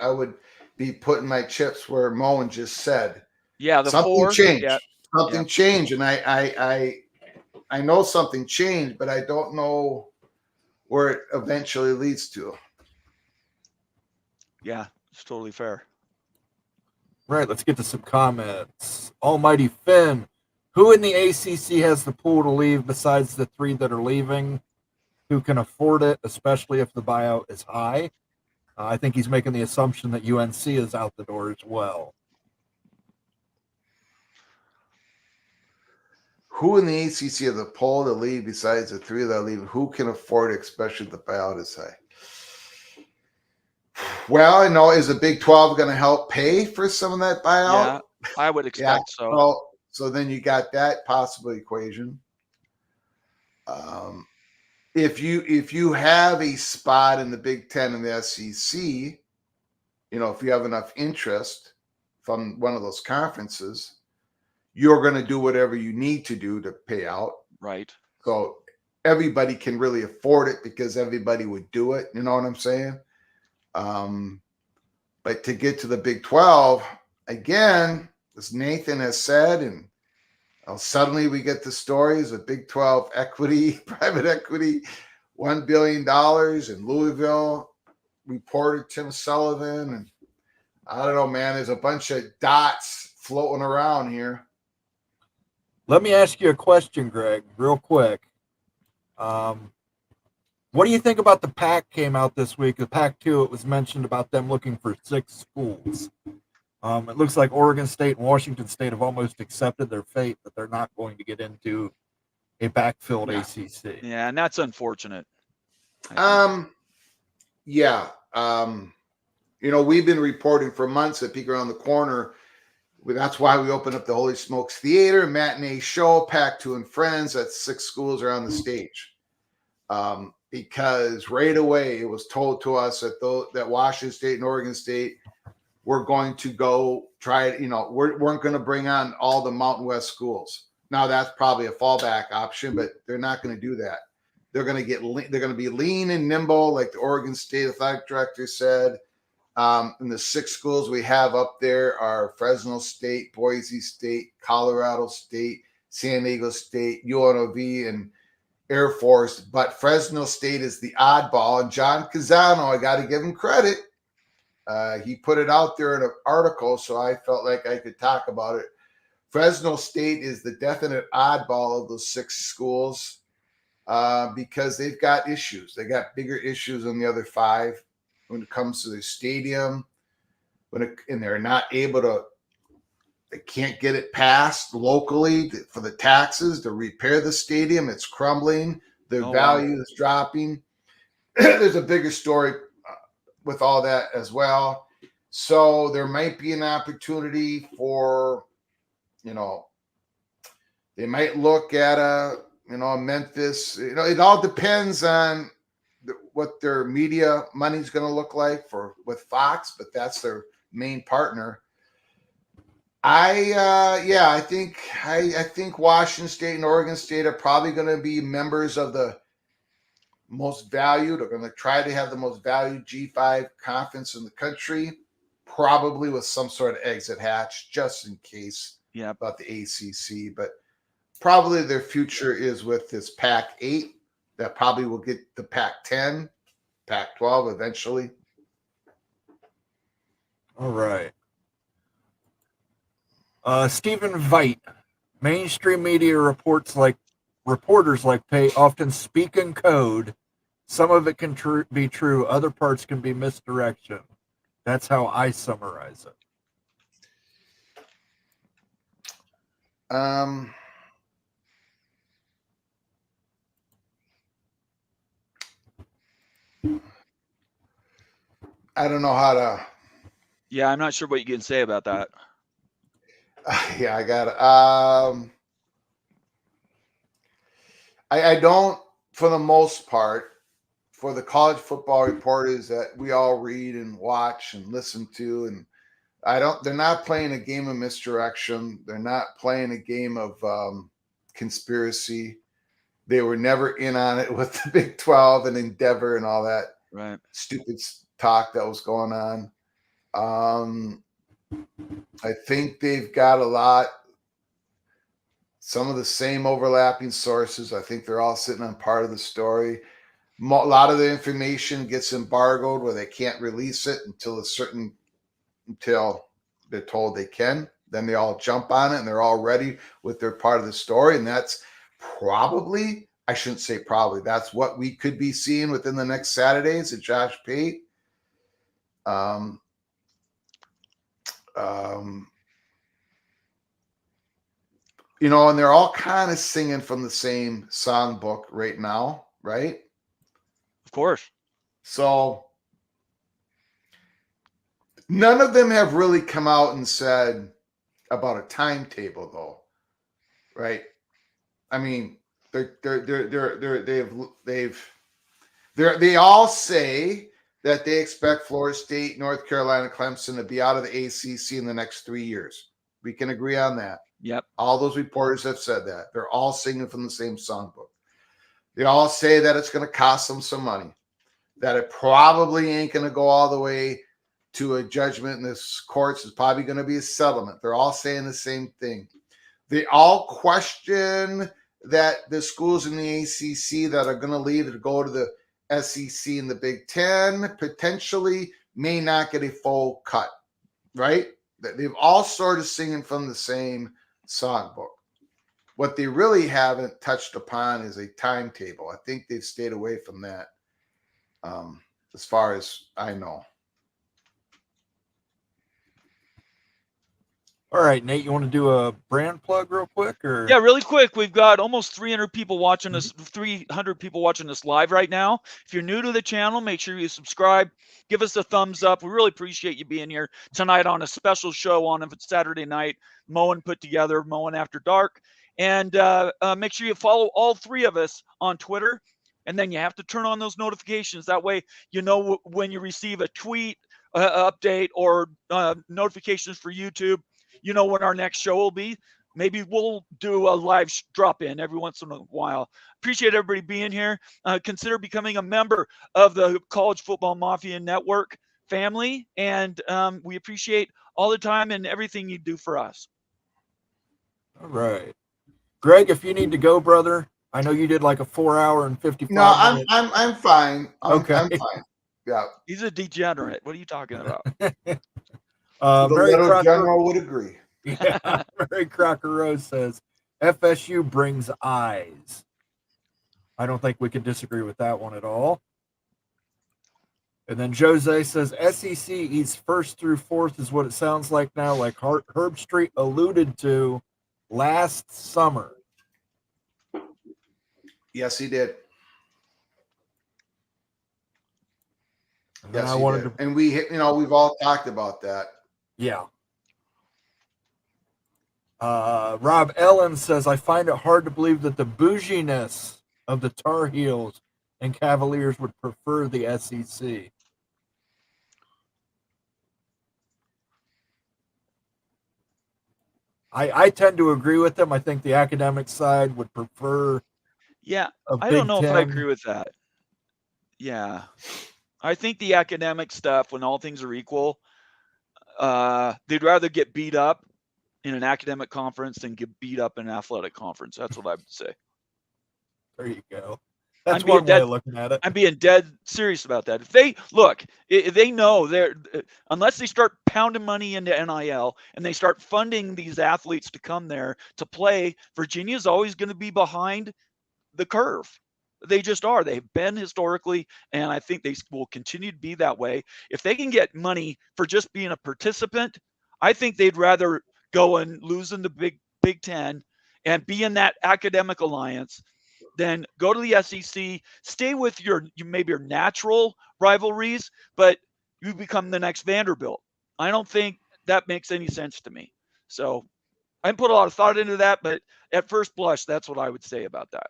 I would be putting my chips where Moen just said. Yeah, something changed. Yeah. Something changed, and I know something changed, but I don't know where it eventually leads to. Yeah, it's totally fair. Right, let's get to some comments. Almighty Finn, who in the ACC has the pool to leave besides the 3 that are leaving? Who can afford it, especially if the buyout is high? I think he's making the assumption that UNC is out the door as well. Who in the ACC have the poll to leave besides the 3 that are leaving? Who can afford it, especially if the buyout is high? Well, I know, is the Big 12 going to help pay for some of that buyout? Yeah, I would expect so. So then you got that possible equation. If you have a spot in the Big 10 and the SEC, if you have enough interest from one of those conferences, you're going to do whatever you need to do to pay out. Right. So everybody can really afford it because everybody would do it. You know what I'm saying? But to get to the Big 12, again, as Nathan has said, and suddenly we get the stories of Big 12 equity, private equity, $1 billion in Louisville, reporter Tim Sullivan. And I don't know, man, there's a bunch of dots floating around here. Let me ask you a question, Greg, real quick. What do you think about the Pac came out this week? The Pac-2, it was mentioned about them looking for 6 schools. It looks like Oregon State and Washington State have almost accepted their fate, that they're not going to get into a backfilled ACC. Yeah, and that's unfortunate. Yeah. We've been reporting for months at Peek Around the Corner. That's why we opened up the Holy Smokes Theater, matinee show, Pac-2 and Friends. That's 6 schools are on the stage. Because right away it was told to us that Washington State and Oregon State were going to go try it. Weren't going to bring on all the Mountain West schools. Now that's probably a fallback option, but they're not going to do that. They're going to be lean and nimble, like the Oregon State athletic director said. And the 6 schools we have up there are Fresno State, Boise State, Colorado State, San Diego State, UNLV, and Air Force. But Fresno State is the oddball. And John Casano, I got to give him credit. He put it out there in an article, so I felt like I could talk about it. Fresno State is the definite oddball of those 6 schools because they've got issues. They got bigger issues than the other 5 when it comes to their stadium. And they're not able to, they can't get it passed locally for the taxes to repair the stadium. It's crumbling. Their value is dropping. There's a bigger story with all that as well. So there might be an opportunity for, they might look at a Memphis. It all depends on what their media money is going to look like with Fox, but that's their main partner. I think Washington State and Oregon State are probably going to be members of the most valued. They're going to try to have the most valued G5 conference in the country, probably with some sort of exit hatch just in case about the ACC. But probably their future is with this Pac-8 that probably will get the Pac-10, Pac-12 eventually. All right. Stephen Veit, mainstream media reporters like Pate often speak in code. Some of it can be true. Other parts can be misdirection. That's how I summarize it. I don't know how to. Yeah, I'm not sure what you can say about that. Yeah, I got it. I don't, for the most part, for the college football reporters that we all read and watch and listen to, and they're not playing a game of misdirection. They're not playing a game of conspiracy. They were never in on it with the Big 12 and Endeavor and all that stupid talk that was going on. I think they've got some of the same overlapping sources. I think they're all sitting on part of the story. A lot of the information gets embargoed where they can't release it until they're told they can. Then they all jump on it and they're all ready with their part of the story. And that's probably, I shouldn't say probably, that's what we could be seeing within the next Saturdays at Josh Pate. And they're all kind of singing from the same songbook right now, right? Of course. So none of them have really come out and said about a timetable, though, right? I mean, they all say that they expect Florida State, North Carolina, Clemson to be out of the ACC in the next 3 years. We can agree on that. Yep. All those reporters have said that. They're all singing from the same songbook. They all say that it's going to cost them some money, that it probably ain't going to go all the way to a judgment in the courts. It's probably going to be a settlement. They're all saying the same thing. They all question that the schools in the ACC that are going to leave to go to the SEC and the Big Ten potentially may not get a full cut, right? They've all sort of singing from the same songbook. What they really haven't touched upon is a timetable. I think they've stayed away from that. as far as I know. All right, Nate, you want to do a brand plug real quick, or? Yeah, really quick. We've got almost 300 people watching us, 300 people watching us live right now. If you're new to the channel, make sure you subscribe. Give us a thumbs up. We really appreciate you being here tonight on a special show on a Saturday night. Moen put together, Moen After Dark. And make sure you follow all three of us on Twitter. And then you have to turn on those notifications. That way you know when you receive a tweet update or notifications for YouTube. You know when our next show will be. Maybe we'll do a live drop in every once in a while. Appreciate everybody being here. Consider becoming a member of the College Football Mafia Network family. And we appreciate all the time and everything you do for us. All right. Greg, if you need to go, brother, I know you did like a 4 hour and 55 minutes. I'm fine. Okay. I'm fine. Yeah. He's a degenerate. What are you talking about? The Mary little Crocker, general would agree. yeah, Mary Crocker Rose says FSU brings eyes. I don't think we can disagree with that one at all. And then Jose says SEC East 1st through 4th is what it sounds like now, like Herb Street alluded to last summer. Yes, he did. Yes, Yes, he did. And we've all talked about that. Yeah. Rob Ellen says, I find it hard to believe that the bouginess of the Tar Heels and Cavaliers would prefer the SEC. I tend to agree with them. I think the academic side would prefer. Yeah, I don't know if I agree with that. Yeah. I think the academic stuff, when all things are equal, they'd rather get beat up in an academic conference than get beat up in an athletic conference. That's what I would say. There you go. That's one way of looking at it. I'm being dead serious about that. If they know they're, unless they start pounding money into NIL and they start funding these athletes to come there to play, Virginia's always going to be behind the curve. They just are. They've been historically, and I think they will continue to be that way. If they can get money for just being a participant, I think they'd rather go and lose in the Big Ten and be in that academic alliance than go to the SEC, stay with maybe your natural rivalries, but you become the next Vanderbilt. I don't think that makes any sense to me. So I didn't put a lot of thought into that, but at first blush, that's what I would say about that.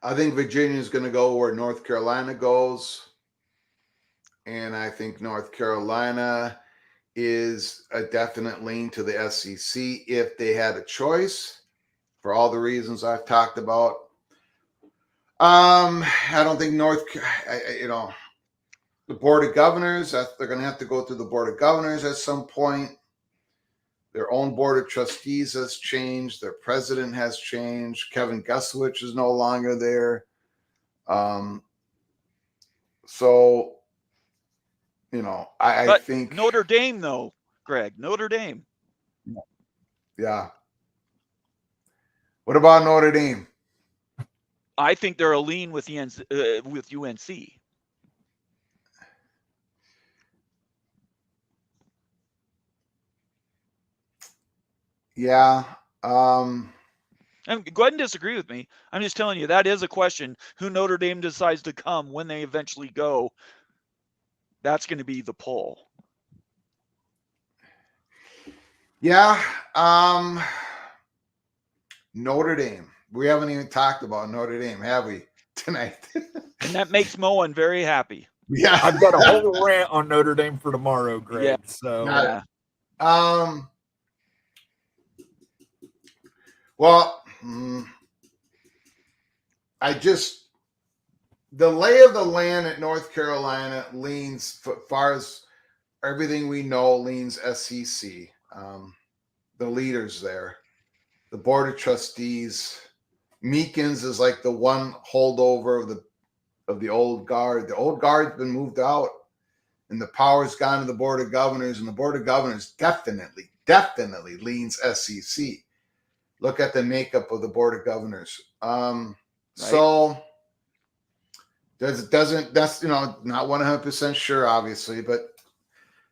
I think Virginia is going to go where North Carolina goes. And I think North Carolina is a definite lean to the SEC if they had a choice, for all the reasons I've talked about. I don't think the Board of Governors, they're going to have to go through the Board of Governors at some point. Their own Board of Trustees has changed. Their president has changed. Kevin Guswich is no longer there. I think Notre Dame, though, Greg, Notre Dame. Yeah. What about Notre Dame? I think they're a lean with UNC. Yeah. And go ahead and disagree with me. I'm just telling you, that is a question. Who Notre Dame decides to come when they eventually go, that's going to be the poll. Yeah. Notre Dame. We haven't even talked about Notre Dame, have we, tonight? And that makes Moen very happy. Yeah. I've got a whole rant on Notre Dame for tomorrow, Greg. Yeah. So Yeah. Well, the lay of the land at North Carolina leans, as far as everything we know, leans SEC. The leaders there, the Board of Trustees, Meekins is like the one holdover of the old guard. The old guard's been moved out, and the power's gone to the Board of Governors, and the Board of Governors definitely leans SEC. Look at the makeup of the Board of Governors. So that's not 100% sure, obviously, but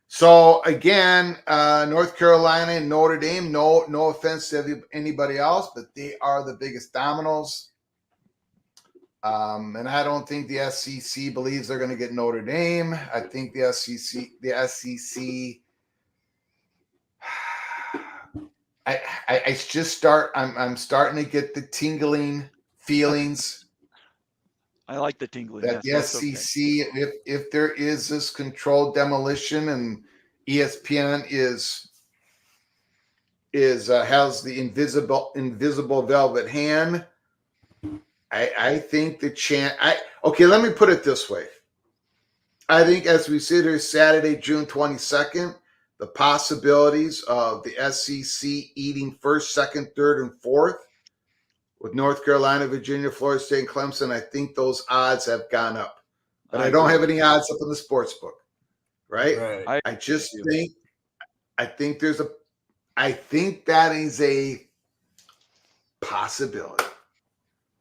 so again, North Carolina and Notre Dame, no offense to anybody else, but they are the biggest dominoes. And I don't think the SEC believes they're going to get Notre Dame. I think the SEC, I'm starting to get the tingling feelings I like the tingling. that Yes, the that's SEC, okay. if there is this controlled demolition and ESPN has the invisible velvet hand, I think the chance. Okay, let me put it this way. I think as we sit here Saturday, June 22nd, the possibilities of the SEC eating first, second, third, and fourth with North Carolina, Virginia, Florida State, and Clemson, I think those odds have gone up. But I don't have any odds up in the sports book, right? Right. I think that is a possibility.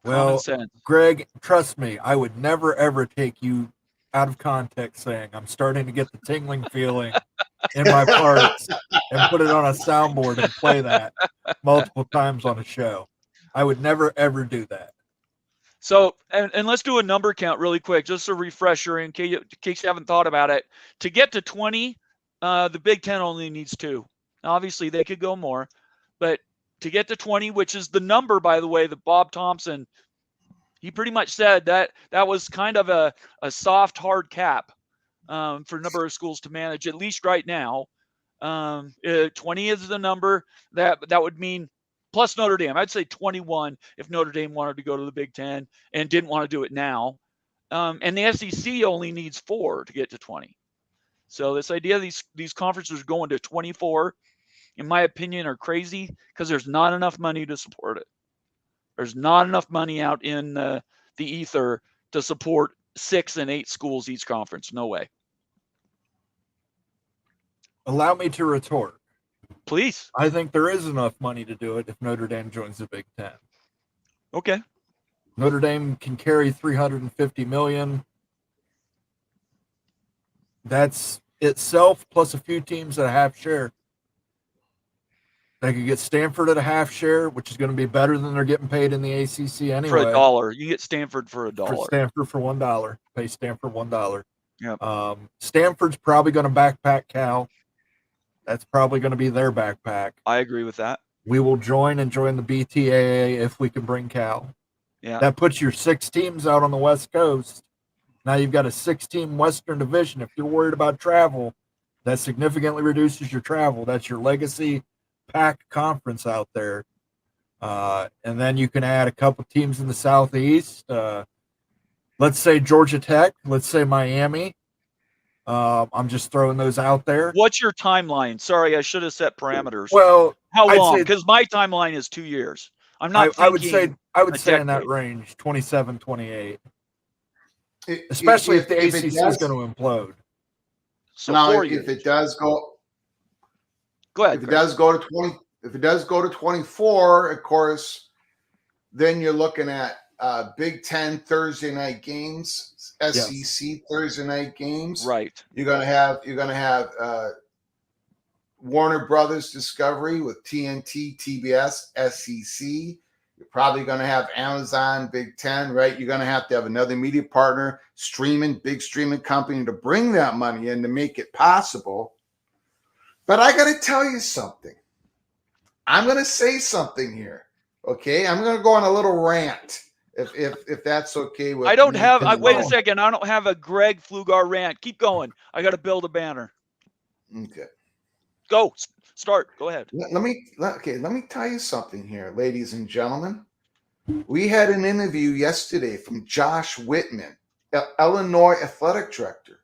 Common Well, sense. Greg, trust me, I would never ever take you out of context saying I'm starting to get the tingling feeling in my parts and put it on a soundboard and play that multiple times on a show. I would never ever do that. So, and let's do a number count really quick, just a refresher in case you haven't thought about it. To get to 20, the Big Ten only needs 2. Now, obviously, they could go more, but to get to 20, which is the number, by the way, that Bob Thompson, he pretty much said that was kind of a soft, hard cap for a number of schools to manage, at least right now. 20 is the number that would mean plus Notre Dame. I'd say 21 if Notre Dame wanted to go to the Big Ten and didn't want to do it now. And the SEC only needs 4 to get to 20. So this idea of these conferences going to 24, in my opinion, are crazy because there's not enough money to support it. There's not enough money out in the ether to support 6 and 8 schools each conference. No way. Allow me to retort. Please. I think there is enough money to do it if Notre Dame joins the Big Ten. Okay. Notre Dame can carry $350 million. That's itself plus a few teams at a half share. They could get Stanford at a half share, which is going to be better than they're getting paid in the ACC anyway. For $1. You get Stanford for $1. For Stanford for $1. Pay Stanford $1. Yep. Stanford's probably going to backpack Cal. That's probably going to be their backpack. I agree with that. We will join the BTAA if we can bring Cal. Yeah. That puts your 6 teams out on the West Coast. Now you've got a 6-team Western Division. If you're worried about travel, that significantly reduces your travel. That's your legacy pack conference out there. And then you can add a couple teams in the Southeast. Let's say Georgia Tech. Let's say Miami. I'm just throwing those out there. What's your timeline? Sorry, I should have set parameters. Well, how I'd long? say- Because my timeline is 2 years. I'm not I would thinking say a in that decade. range, 27, 28. Especially if the ACC is going to implode. So now, 4 if years. it does go, Go ahead. if it Greg. does go to 20, if it does go to 24, of course, then you're looking at Big Ten Thursday night games, SEC Thursday night games. Right. You're gonna have Warner Brothers Discovery with TNT, TBS, SEC. You're probably going to have Amazon, Big Ten, right? You're going to have another media partner, big streaming company to bring that money in to make it possible. But I got to tell you something. I'm going to say something here, okay? I'm going to go on a little rant, if that's okay with I don't me. have. Wait a second. I don't have a Greg Flugar rant. Keep going. I got to build a banner. Okay. Go. Start. Go ahead. Let me tell you something here, ladies and gentlemen. We had an interview yesterday from Josh Whitman, Illinois athletic director,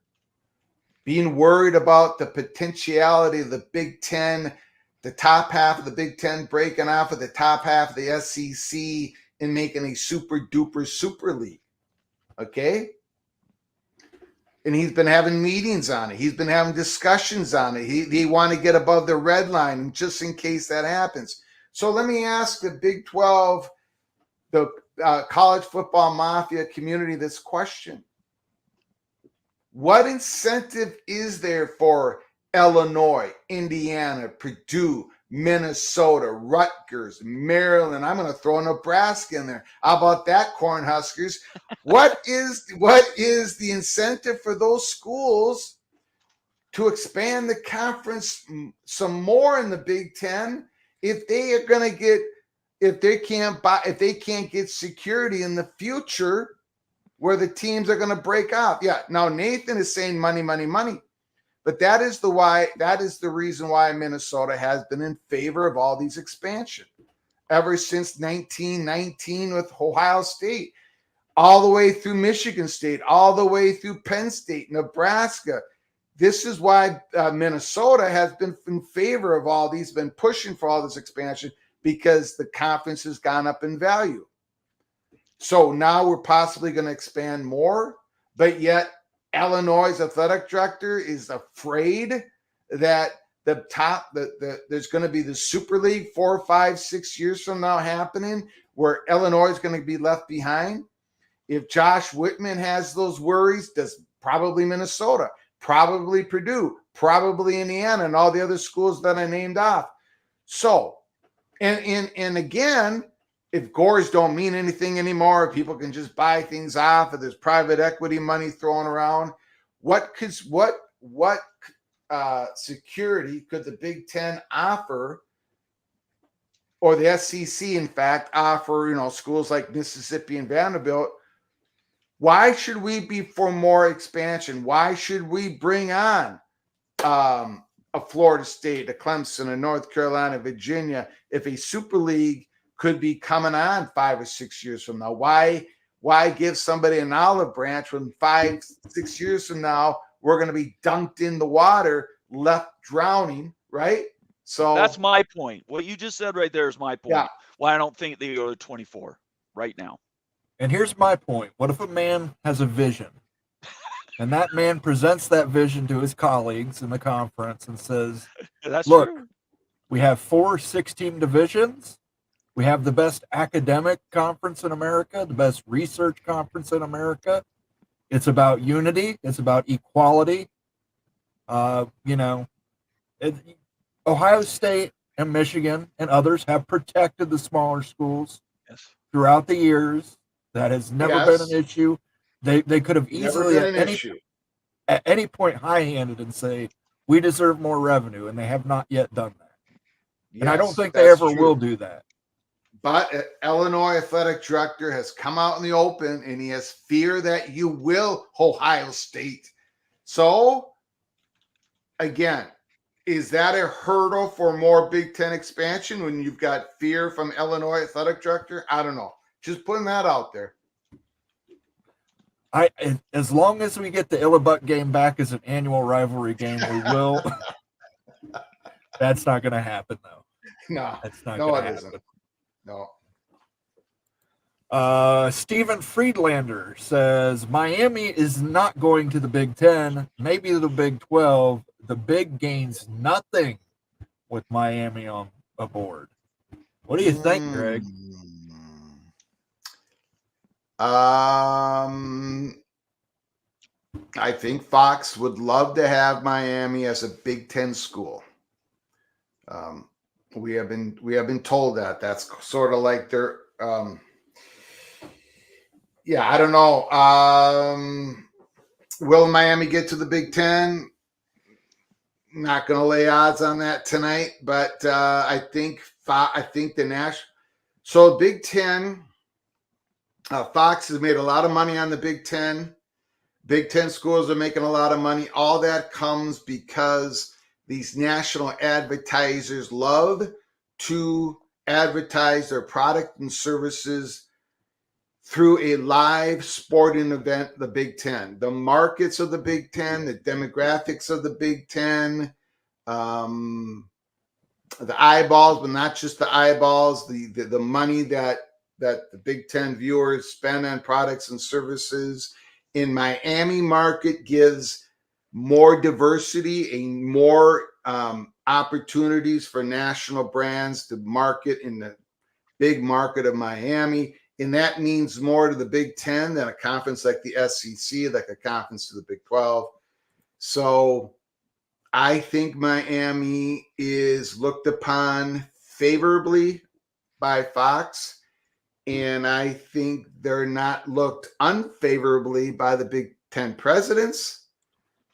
being worried about the potentiality of the Big Ten, the top half of the Big Ten breaking off of the top half of the SEC and making a super duper super league. Okay? And he's been having meetings on it. He's been having discussions on it. They want to get above the red line just in case that happens. So let me ask the Big 12, the college football mafia community this question. What incentive is there for Illinois, Indiana, Purdue, Minnesota, Rutgers, Maryland? I'm going to throw Nebraska in there. How about that, Cornhuskers? What is the incentive for those schools to expand the conference some more in the Big Ten if they are going to get, if they can't get security in the future where the teams are going to break off? Yeah. Now Nathan is saying money, money, money. But that is the reason why Minnesota has been in favor of all these expansion ever since 1919 with Ohio State, all the way through Michigan State, all the way through Penn State, Nebraska. This is why Minnesota has been in favor of all these, been pushing for all this expansion, because the conference has gone up in value. So now we're possibly going to expand more, but yet Illinois' athletic director is afraid that there's going to be the Super League 4, 5, 6 years from now happening where Illinois is going to be left behind. If Josh Whitman has those worries, does probably Minnesota, probably Purdue, probably Indiana, and all the other schools that I named off. So, and again, if gores don't mean anything anymore, people can just buy things off, if there's private equity money thrown around, what security could the Big Ten offer, or the SEC, in fact, offer, schools like Mississippi and Vanderbilt? Why should we be for more expansion? Why should we bring on a Florida State, a Clemson, a North Carolina, Virginia, if a Super League could be coming on 5 or 6 years from now? Why give somebody an olive branch when 5, 6 years from now we're going to be dunked in the water, left drowning, right? So that's my point. What you just said right there is my point. Yeah. Why I don't think they go to 24 right now. And here's my point. What if a man has a vision, and that man presents that vision to his colleagues in the conference and says, That's look, true. we have 4 6-team divisions. We have the best academic conference in America, the best research conference in America. It's about unity. It's about equality. Ohio State and Michigan and others have protected the smaller schools throughout the years. That has never been an issue. They could have easily at any point high-handed and say, we deserve more revenue, and they have not yet done that. Yes, and I don't think they ever will do that. But Illinois athletic director has come out in the open, and he has fear that you will, Ohio State. So, again, is that a hurdle for more Big Ten expansion when you've got fear from Illinois athletic director? I don't know. Just putting that out there. As long as we get the Illinois game back as an annual rivalry game, we will. That's not going to happen, though. No, that's not no, going to it happen. isn't. No. Stephen Friedlander says Miami is not going to the Big Ten, maybe the Big 12. The Big gains nothing with Miami on aboard. What do you think, Greg? I think Fox would love to have Miami as a Big Ten school. We have been told that. That's sort of like their I don't know. Will Miami get to the Big Ten? Not going to lay odds on that tonight, but I think the national. So Big Ten. Fox has made a lot of money on the Big Ten. Big Ten schools are making a lot of money. All that comes because these national advertisers love to advertise their product and services through a live sporting event, the Big Ten. The markets of the Big Ten, the demographics of the Big Ten, the eyeballs, but not just the eyeballs, the money that the Big Ten viewers spend on products and services in Miami market gives more diversity and more opportunities for national brands to market in the big market of Miami. And that means more to the Big Ten than a conference like the SEC, like a conference to the Big 12. So I think Miami is looked upon favorably by Fox, and I think they're not looked unfavorably by the Big Ten presidents.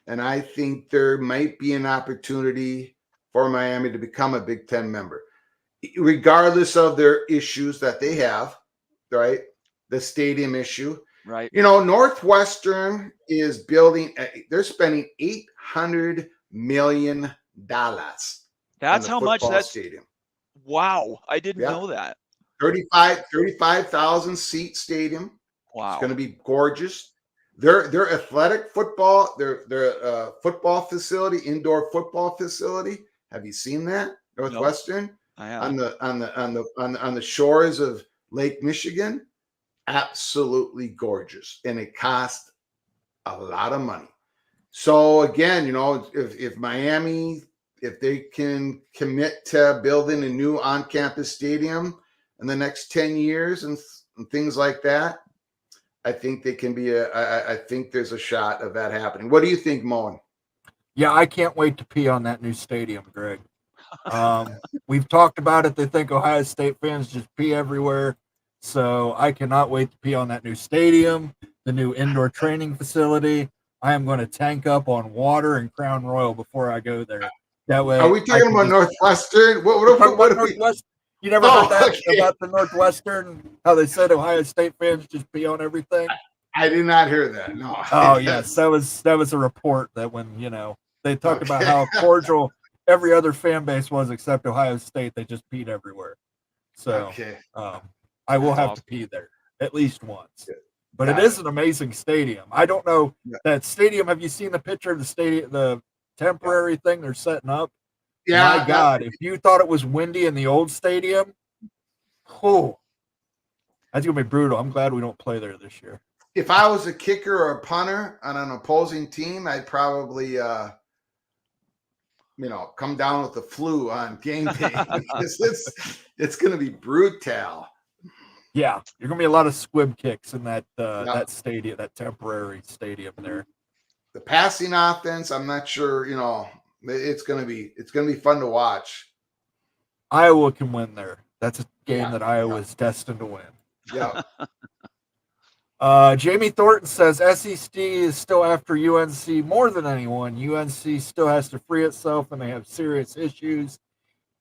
And I think there might be an opportunity for Miami to become a Big Ten member, regardless of their issues that they have, right? The stadium issue. Right. Northwestern is building, they're spending $800 million. That's in how the much football that's. stadium. Wow. I didn't Yeah. know that. 35,000 seat stadium. Wow. It's going to be gorgeous. Their athletic football, their football facility, indoor football facility. Have you seen that? Northwestern? I have. on the shores of Lake Michigan. Absolutely gorgeous. And it cost a lot of money. So again, if Miami, if they can commit to building a new on-campus stadium in the next 10 years and things like that, I think they can be I think there's a shot of that happening. What do you think, Moen? Yeah, I can't wait to pee on that new stadium, Greg. We've talked about it. They think Ohio State fans just pee everywhere. So I cannot wait to pee on that new stadium, the new indoor training facility. I am going to tank up on water and Crown Royal before I go there. That way. Are we talking about Northwestern? What Northwestern? You never heard that about the Northwestern? How they said Ohio State fans just pee on everything? I did not hear that. No. Oh yes, that was a report that when they talked about how cordial every other fan base was except Ohio State, they just peed everywhere. So I will have to pee there at least once. But it is an amazing stadium. I don't know that stadium. Have you seen the picture of the stadium, the temporary thing they're setting up? Yeah. My God, if you thought it was windy in the old stadium, that's gonna be brutal. I'm glad we don't play there this year. If I was a kicker or a punter on an opposing team, I'd probably come down with the flu on game day because it's gonna be brutal. Yeah, you're gonna be a lot of squib kicks in that stadium, that temporary stadium there. The passing offense, I'm not sure. It's gonna be fun to watch. Iowa can win there. That's a game that Iowa is destined to win. Yeah. Jamie Thornton says SEC is still after UNC more than anyone. UNC still has to free itself, and they have serious issues.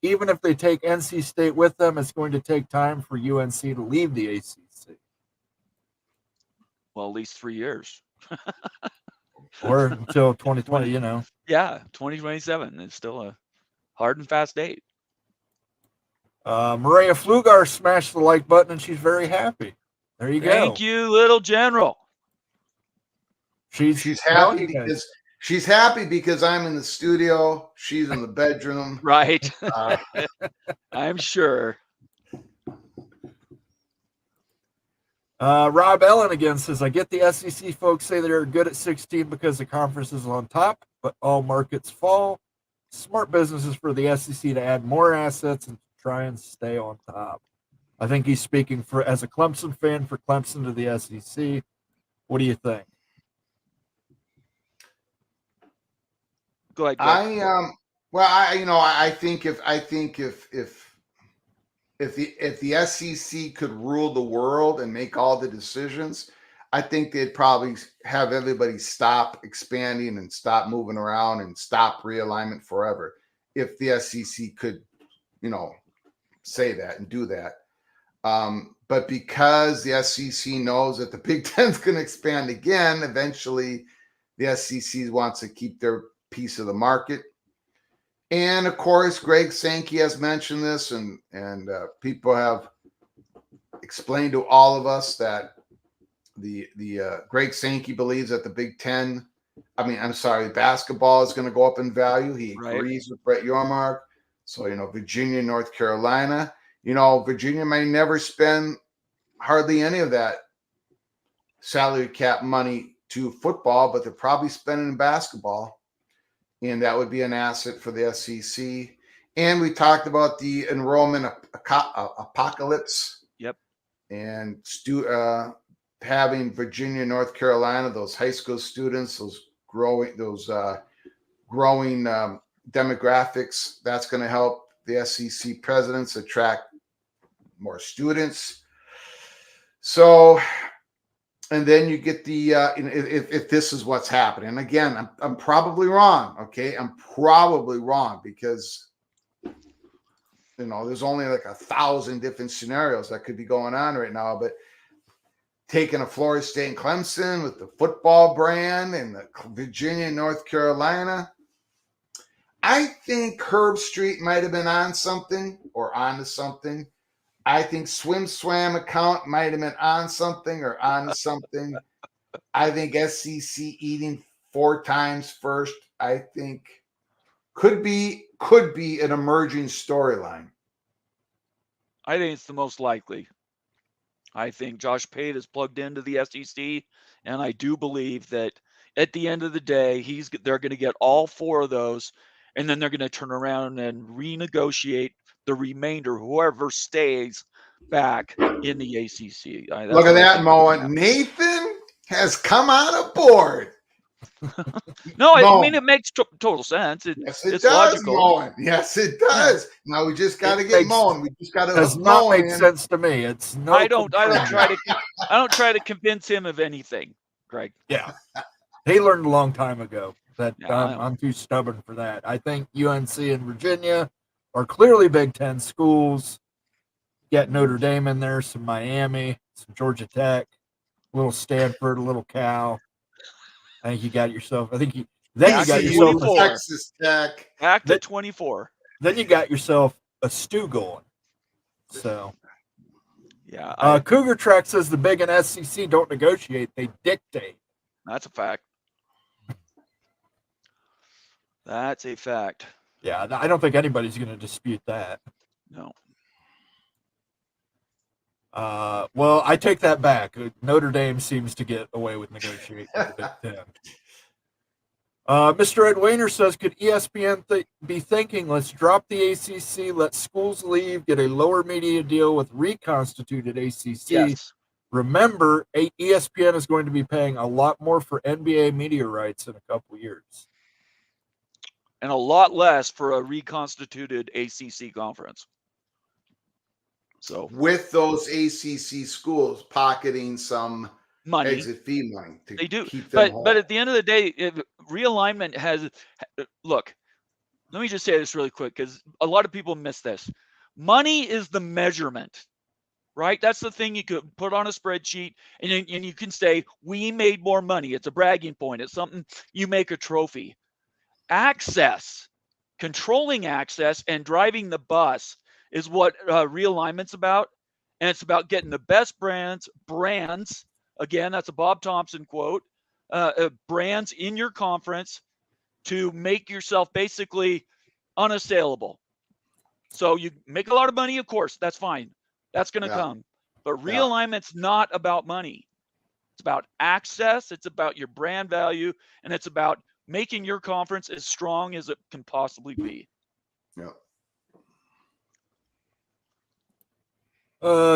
Even if they take NC State with them, it's going to take time for UNC to leave the ACC. Well, at least 3 years. Or until 2020, Yeah, 2027. It's still a hard and fast date. Maria Flugar smashed the like button, and she's very happy. There you go. Thank you, little general. She's happy because I'm in the studio. She's in the bedroom. Right. I'm sure. Rob Ellen again says, I get the SEC folks say they're good at 16 because the conference is on top, but all markets fall. Smart businesses for the SEC to add more assets and try and stay on top. I think he's speaking as a Clemson fan for Clemson to the SEC. What do you think? Go ahead. I think if the SEC could rule the world and make all the decisions, I think they'd probably have everybody stop expanding and stop moving around and stop realignment forever. If the SEC could, say that and do that. But because the SEC knows that the Big Ten's going to expand again, eventually the SEC wants to keep their piece of the market. And of course, Greg Sankey has mentioned this, and people have explained to all of us that the Greg Sankey believes that the Big Ten, basketball is going to go up in value. He agrees with Brett Yormark. So, Virginia, North Carolina, Virginia may never spend hardly any of that salary cap money to football, but they're probably spending in basketball. And that would be an asset for the SEC. And we talked about the enrollment apocalypse. Yep. and having Virginia, North Carolina, those high school students, those growing demographics, that's going to help the SEC presidents attract more students. So, and then you get the if this is what's happening. And again, I'm probably wrong. Okay, I'm probably wrong because there's only like 1,000 different scenarios that could be going on right now. But taking a Florida State and Clemson with the football brand and the Virginia, North Carolina, I think Herb Street might have been on something or onto something. I think Swim account might have been on something or onto something. I think SEC eating 4 times first, I think could be an emerging storyline. I think it's the most likely. I think Josh Pate is plugged into the SEC, and I do believe that at the end of the day, they're going to get all 4 of those, and then they're going to turn around and renegotiate the remainder, whoever stays back in the ACC. Look at that, Moen. Nathan has come on board. No, I mean, it makes total sense. Yes, it it's does, logical. Moen. Yes, it does. Now we just got to get Moen. We just got to. Does not make sense to me. It's no. I don't try to convince him of anything, Greg. Yeah, he learned a long time ago that Yeah, I'm too stubborn for that. I think UNC and Virginia are clearly Big Ten schools. Get Notre Dame in there, some Miami, some Georgia Tech, a little Stanford, a little Cal. I think you got yourself. You got yourself 24. Texas Tech. Back to 24. Then you got yourself a stew going. So, yeah. Cougar Track says the Big and SEC don't negotiate; they dictate. That's a fact. That's a fact. Yeah, I don't think anybody's going to dispute that. No. Well, I take that back. Notre Dame seems to get away with negotiating with the Big Ten. Mr. Ed Wayner says, could ESPN be thinking, let's drop the ACC, let schools leave, get a lower media deal with reconstituted ACC? Yes. Remember, ESPN is going to be paying a lot more for NBA media rights in a couple years. And a lot less for a reconstituted ACC conference. So With those ACC schools pocketing some money, exit fee money to they do. keep them But at the end of the day, realignment has. Look, let me just say this really quick because a lot of people miss this. Money is the measurement, right? That's the thing you could put on a spreadsheet, and you can say we made more money. It's a bragging point. It's something you make a trophy. Access, controlling access, and driving the bus is what realignment's about, and it's about getting the best brands. Again, that's a Bob Thompson quote. Brands in your conference to make yourself basically unassailable. So you make a lot of money, of course, that's fine. That's going to come. But realignment's not about money. It's about access. It's about your brand value, and it's about making your conference as strong as it can possibly be. Yeah.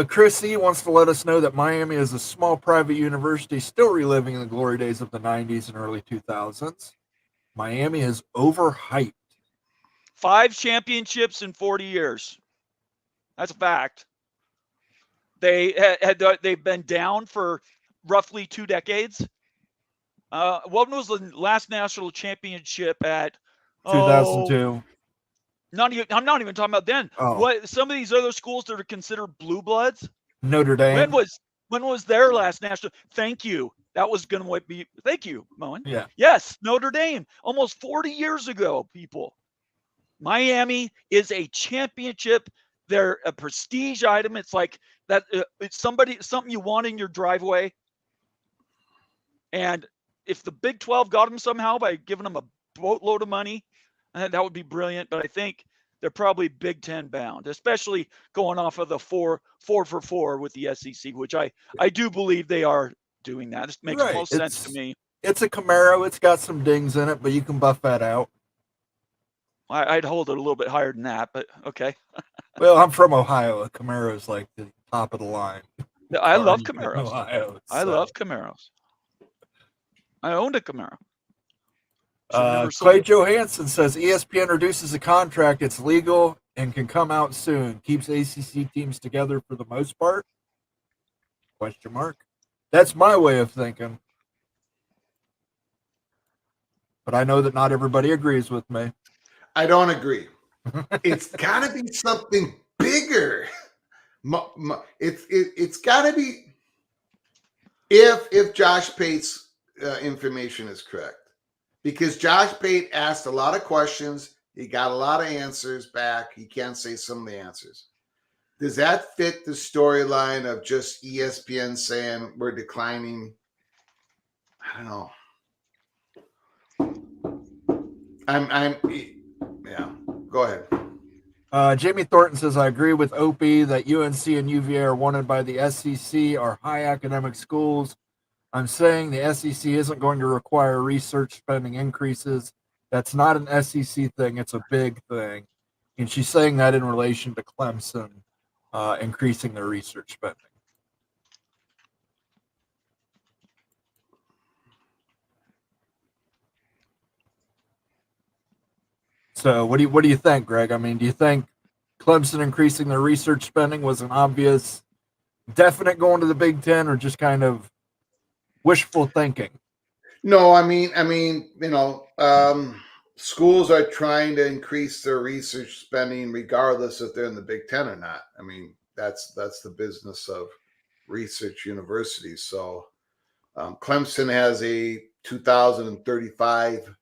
Chris E. wants to let us know that Miami is a small private university still reliving the glory days of the 90s and early 2000s. Miami is overhyped. 5 championships in 40 years. That's a fact. They've been down for roughly 2 decades. What was the last national championship at? 2002. I'm not even talking about then. What some of these other schools that are considered blue bloods? Notre Dame. When was their last national? Thank you. That was going to be. Thank you, Moen. Yeah. Yes, Notre Dame. Almost 40 years ago, people. Miami is a championship. They're a prestige item. It's like that. It's something you want in your driveway. And if the Big 12 got them somehow by giving them a boatload of money, that would be brilliant. But I think they're probably Big 10 bound, especially going off of the 4 for 4 with the SEC, which I do believe they are doing that. It makes most sense to me. It's a Camaro. It's got some dings in it, but you can buff that out. I'd hold it a little bit higher than that, but okay. Well, I'm from Ohio. A Camaro is like the top of the line. I car love in Camaros. Ohio, I so. love Camaros. I owned a Camaro. Should never sold Clay it. Johansson says ESPN reduces the contract. It's legal and can come out soon. Keeps ACC teams together for the most part? Question mark. That's my way of thinking. But I know that not everybody agrees with me. I don't agree. It's got to be something bigger. It's got to be if Josh Pate's information is correct, because Josh Pate asked a lot of questions, he got a lot of answers back. He can't say some of the answers. Does that fit the storyline of just ESPN saying we're declining? I don't know. Yeah. Go ahead. Jamie Thornton says, I agree with Opie that UNC and UVA are wanted by the SEC, are high academic schools. I'm saying the SEC isn't going to require research spending increases. That's not an SEC thing. It's a big thing. And she's saying that in relation to Clemson increasing their research spending. So what do you think, Greg? I mean, do you think Clemson increasing their research spending was an obvious, definite going to the Big Ten, or just kind of wishful thinking? No, I mean, schools are trying to increase their research spending regardless if they're in the Big Ten or not. I mean, that's the business of research universities. So Clemson has a 2035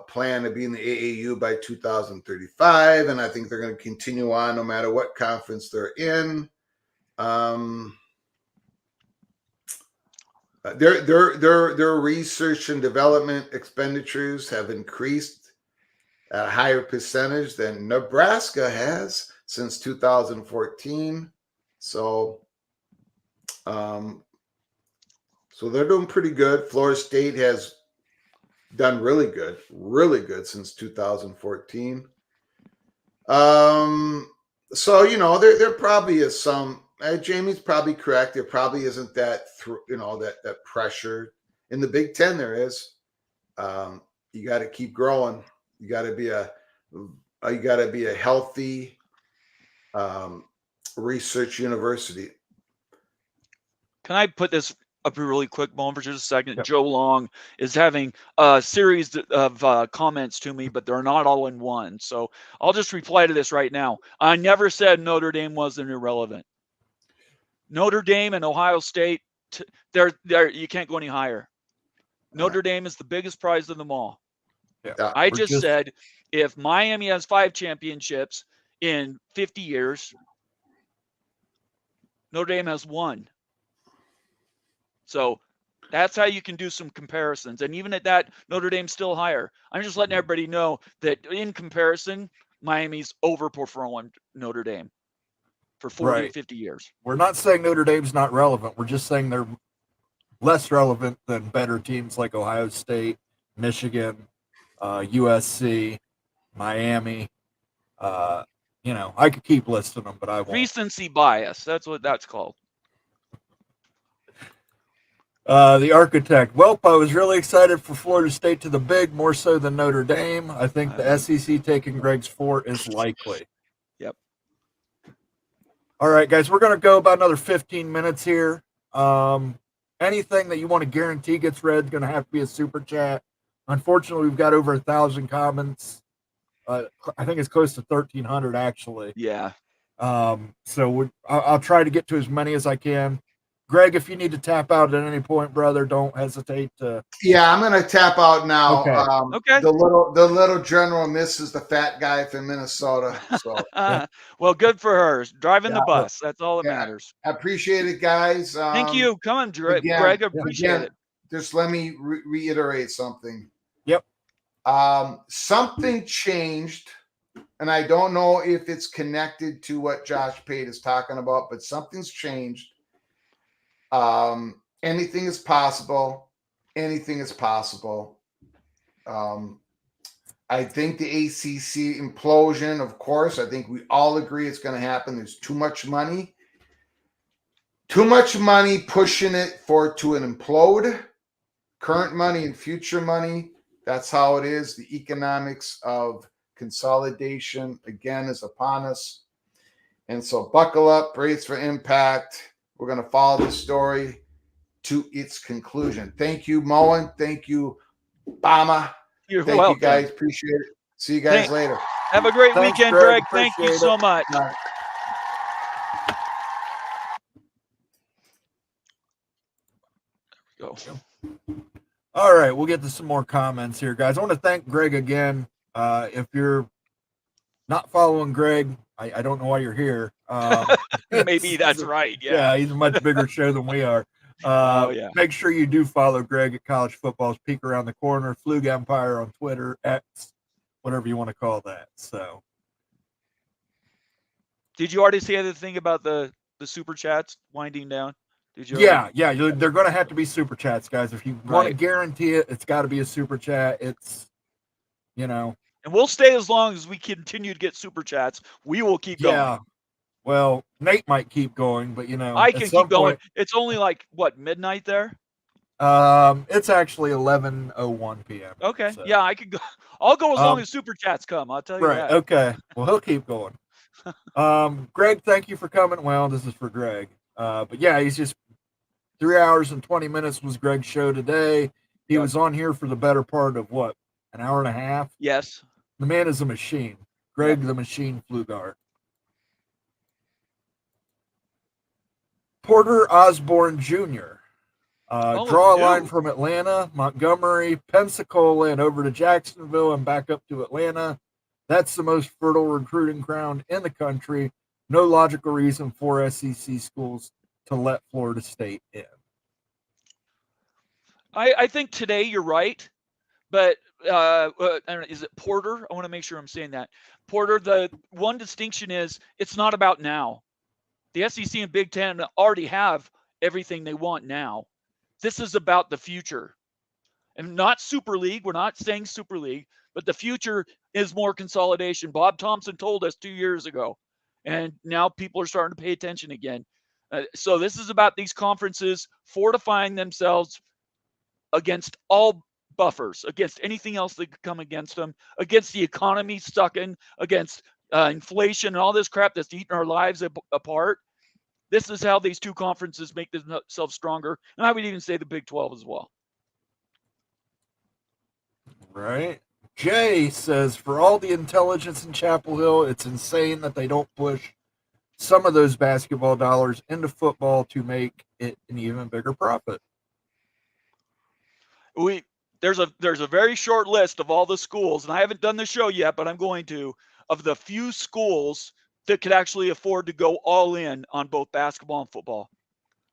plan to be in the AAU by 2035, and I think they're going to continue on no matter what conference they're in. Their research and development expenditures have increased at a higher percentage than Nebraska has since 2014. So they're doing pretty good. Florida State has done really good since 2014. So there probably is some. Jamie's probably correct. There probably isn't that that pressure in the Big Ten. There is. You got to keep growing. You got to be a healthy research university. Can I put this up here really quick, Moen, for just a second? Yep. Joe Long is having a series of comments to me, but they're not all in one. So I'll just reply to this right now. I never said Notre Dame wasn't irrelevant. Notre Dame and Ohio State, they're you can't go any higher. Notre Dame is the biggest prize of them all. Yeah. I just said if Miami has 5 championships in 50 years, Notre Dame has 1. So that's how you can do some comparisons. And even at that, Notre Dame's still higher. I'm just letting everybody know that in comparison, Miami's overperformed Notre Dame for 40 to 50 years. We're not saying Notre Dame's not relevant. We're just saying they're less relevant than better teams like Ohio State, Michigan, USC, Miami. I could keep listing them, but I won't. Recency bias. That's what that's called. The architect. Well, I was really excited for Florida State to the big, more so than Notre Dame. I think the SEC taking Greg's fort is likely. Yep. All right, guys, we're going to go about another 15 minutes here. Anything that you want to guarantee gets read is going to have to be a super chat. Unfortunately, we've got over 1,000 comments. I think it's close to 1,300, actually. Yeah. So I'll try to get to as many as I can. Greg, if you need to tap out at any point, brother, don't hesitate to. Yeah, I'm going to tap out now. Okay. Okay. The little general misses the fat guy from Minnesota. So well, good for her. Driving the bus. That's all that matters. I appreciate it, guys. Thank you. Come on, Greg. Appreciate it. Just let me reiterate something. Yep. Something changed, and I don't know if it's connected to what Josh Pate is talking about, but something's changed. Anything is possible. Anything is possible. I think the ACC implosion, of course, I think we all agree it's going to happen. There's too much money. Too much money pushing it to an implode. Current money and future money. That's how it is. The economics of consolidation, again, is upon us. And so buckle up, brace for impact. We're going to follow the story to its conclusion. Thank you, Moen. Thank you, Bama. You're Thank welcome. you, guys. Appreciate it. See you guys later. Have a great Thanks, weekend, Greg. Greg. Thank you Appreciate so it. much. Go. All right, we'll get to some more comments here, guys. I want to thank Greg again. If you're not following Greg, I don't know why you're here. Maybe that's right. Yeah. He's a much bigger show than we are. Yeah. Make sure you do follow Greg at College Football's Peak Around the Corner, Flug Empire on Twitter, X, whatever you want to call that. So, Did you already say the thing about the super chats winding down? Did you? yeah, they're going to have to be super chats, guys. If you want to Right. guarantee it, it's got to be a super chat. It's, And we'll stay as long as we continue to get super chats. We will keep going. yeah. Well, Nate might keep going, but I at can some keep going. point- It's only like midnight there. It's actually 11:01 p.m. Okay. so- Yeah, I could go. I'll go as long Um, as super chats come. I'll tell you Right. that. Okay. Well, he'll keep going. Greg, thank you for coming. Well, this is for Greg. But yeah, he's just 3 hours and 20 minutes was Greg's show today. He was on here for the better part of what, an hour and a half? Yes. The man is a machine. Greg the Machine Flugar. Porter Osborne Jr. Draw a line from Atlanta, Montgomery, Pensacola, and over to Jacksonville and back up to Atlanta. That's the most fertile recruiting ground in the country. No logical reason for SEC schools to let Florida State in. I think today you're right, but I don't know, is it Porter? I want to make sure I'm saying that. Porter, the one distinction is it's not about now. The SEC and Big Ten already have everything they want now. This is about the future. And not Super League. We're not saying Super League, but the future is more consolidation. Bob Thompson told us 2 years ago, and now people are starting to pay attention again. So this is about these conferences fortifying themselves against all buffers, against anything else that could come against them, against the economy sucking, against inflation and all this crap that's eating our lives apart. This is how these two conferences make themselves stronger. And I would even say the Big 12 as well. Right. Jay says, for all the intelligence in Chapel Hill, it's insane that they don't push some of those basketball dollars into football to make it an even bigger profit. There's a very short list of all the schools, and I haven't done the show yet, but I'm going to, of the few schools that could actually afford to go all in on both basketball and football.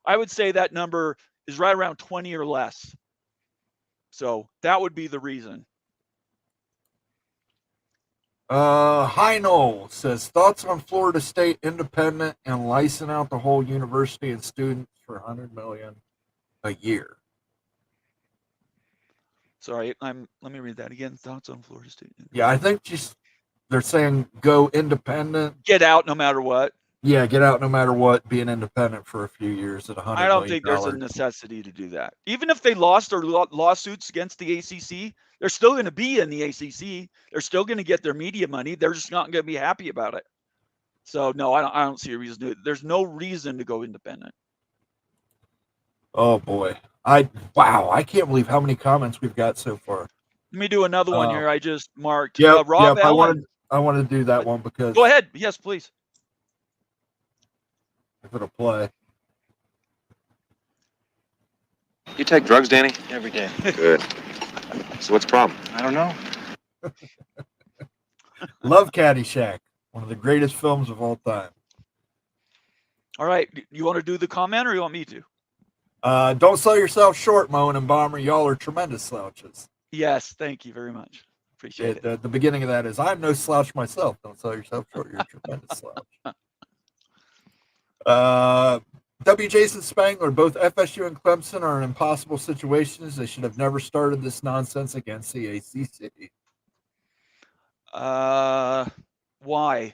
I would say that number is right around 20 or less. So that would be the reason. Heinold says, thoughts on Florida State independent and license out the whole university and students for $100 million a year. Sorry, let me read that again. Thoughts on Florida State? Yeah, I think they're saying go independent. Get out no matter what. Yeah, get out no matter what, being independent for a few years at $100 million. I don't think there's a necessity to do that. Even if they lost their lawsuits against the ACC, they're still going to be in the ACC. They're still going to get their media money. They're just not going to be happy about it. So, no, I don't see a reason to. There's no reason to go independent. Oh, boy. Wow, I can't believe how many comments we've got so far. Let me do another one here. I just marked. Yeah, Rob Allen. I wanted to do that one because. Go ahead. Yes, please. If it'll play. You take drugs, Danny? Every day. Good. So what's the problem? I don't know. Love Caddyshack, one of the greatest films of all time. All right. You want to do the comment or you want me to? Don't sell yourself short, Moen and Bomber. Y'all are tremendous slouches. Yes. Thank you very much. Appreciate it. The beginning of that is, I'm no slouch myself. Don't sell yourself short. You're a tremendous slouch. W. Jason Spangler, both FSU and Clemson are in impossible situations. They should have never started this nonsense against the ACC. Why?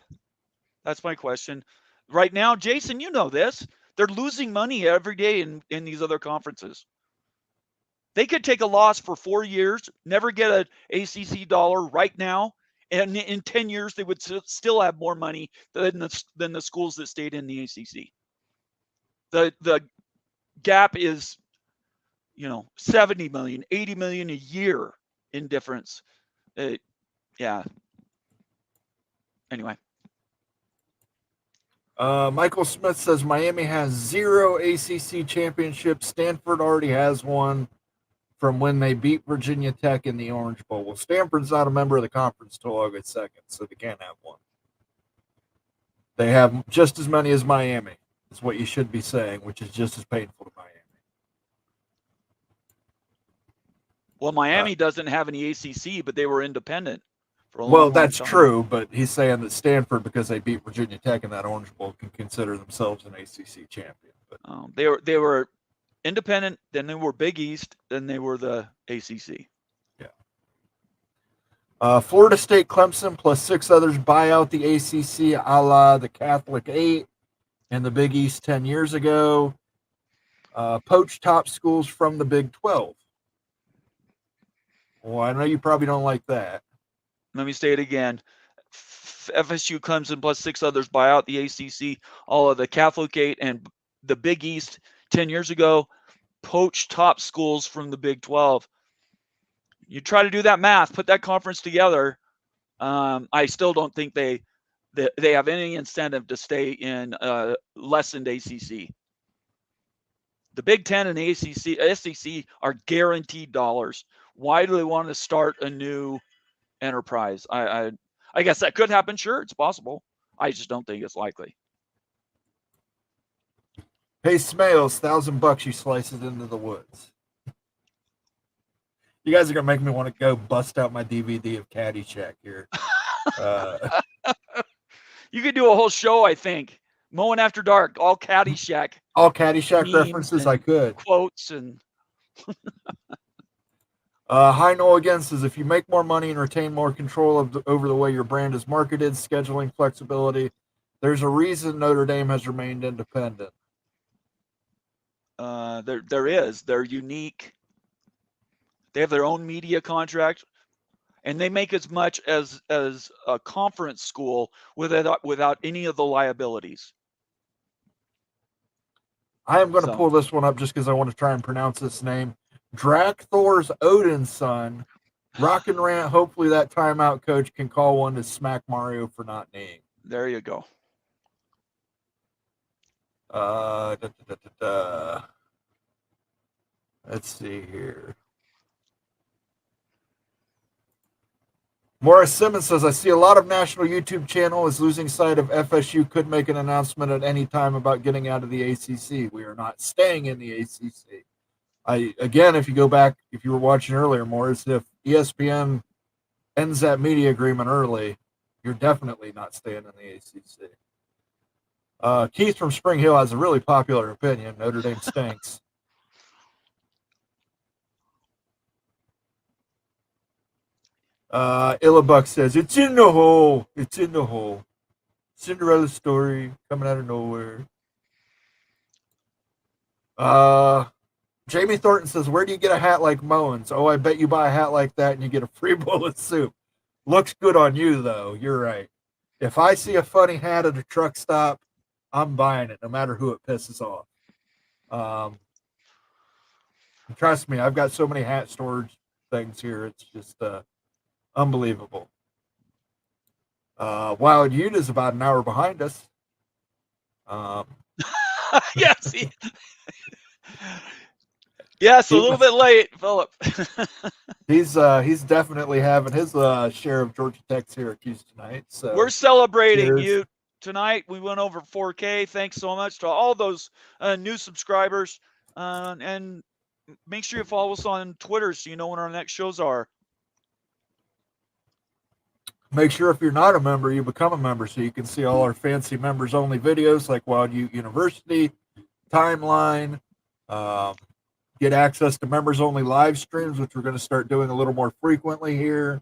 That's my question. Right now, Jason, you know this. They're losing money every day in these other conferences. They could take a loss for 4 years, never get an ACC dollar right now, and in 10 years they would still have more money than the schools that stayed in the ACC. The gap is, 70 million, 80 million a year in difference. Yeah. Anyway. Michael Smith says Miami has 0 ACC championships. Stanford already has one from when they beat Virginia Tech in the Orange Bowl. Well, Stanford's not a member of the conference till August 2nd, so they can't have one. They have just as many as Miami, is what you should be saying, which is just as painful to Miami. Well, Miami doesn't have any ACC, but they were independent for a long, Well, long that's time. true, but he's saying that Stanford, because they beat Virginia Tech in that Orange Bowl, can consider themselves an ACC champion. But they were independent, then they were Big East, then they were the ACC. Yeah. Florida State, Clemson, plus 6 others buy out the ACC, a la the Catholic 8 and the Big East 10 years ago. Poach top schools from the Big 12. Well, I know you probably don't like that. Let me say it again. FSU, Clemson, plus 6 others buy out the ACC, all of the Catholic 8 and the Big East 10 years ago. Poach top schools from the Big 12. You try to do that math, put that conference together. I still don't think they have any incentive to stay in lessened ACC. The Big 10 and the SEC are guaranteed dollars. Why do they want to start a new enterprise? I guess that could happen. Sure, it's possible. I just don't think it's likely. Hey, Smales, $1,000 you slice it into the woods. You guys are going to make me want to go bust out my DVD of Caddyshack here. You could do a whole show, I think. Moen After Dark, all Caddyshack. All Caddyshack references I could. Quotes and... High Noel again says, if you make more money and retain more control over the way your brand is marketed, scheduling flexibility, there's a reason Notre Dame has remained independent. There is. They're unique. They have their own media contract, and they make as much as a conference school without any of the liabilities. I am going to pull this one up just because I want to try and pronounce this name. Drakthor's Odin's son, Rock and Rant. Hopefully that timeout coach can call one to smack Mario for not kneeing. There you go. Let's see here. Morris Simmons says, I see a lot of national YouTube channel is losing sight of FSU could make an announcement at any time about getting out of the ACC. We are not staying in the ACC. Again, if you go back, if you were watching earlier, Morris, if ESPN ends that media agreement early, you're definitely not staying in the ACC. Keith from Spring Hill has a really popular opinion. Notre Dame stinks. Illabuck says, it's in the hole. It's in the hole. Cinderella story coming out of nowhere. Jamie Thornton says, where do you get a hat like Moen's? Oh, I bet you buy a hat like that and you get a free bowl of soup. Looks good on you, though. You're right. If I see a funny hat at a truck stop, I'm buying it, no matter who it pisses off. Trust me, I've got so many hat storage things here. It's just unbelievable. Wild Ute is about an hour behind us. Yes. Yes, a little bit late, Philip. He's definitely having his share of Georgia Tech Syracuse tonight. So we're celebrating you tonight. We went over 4K. Thanks so much to all those new subscribers. And make sure you follow us on Twitter so you know when our next shows are. Make sure if you're not a member, you become a member so you can see all our fancy members-only videos like Wild Ute University, Timeline, get access to members-only live streams, which we're going to start doing a little more frequently here,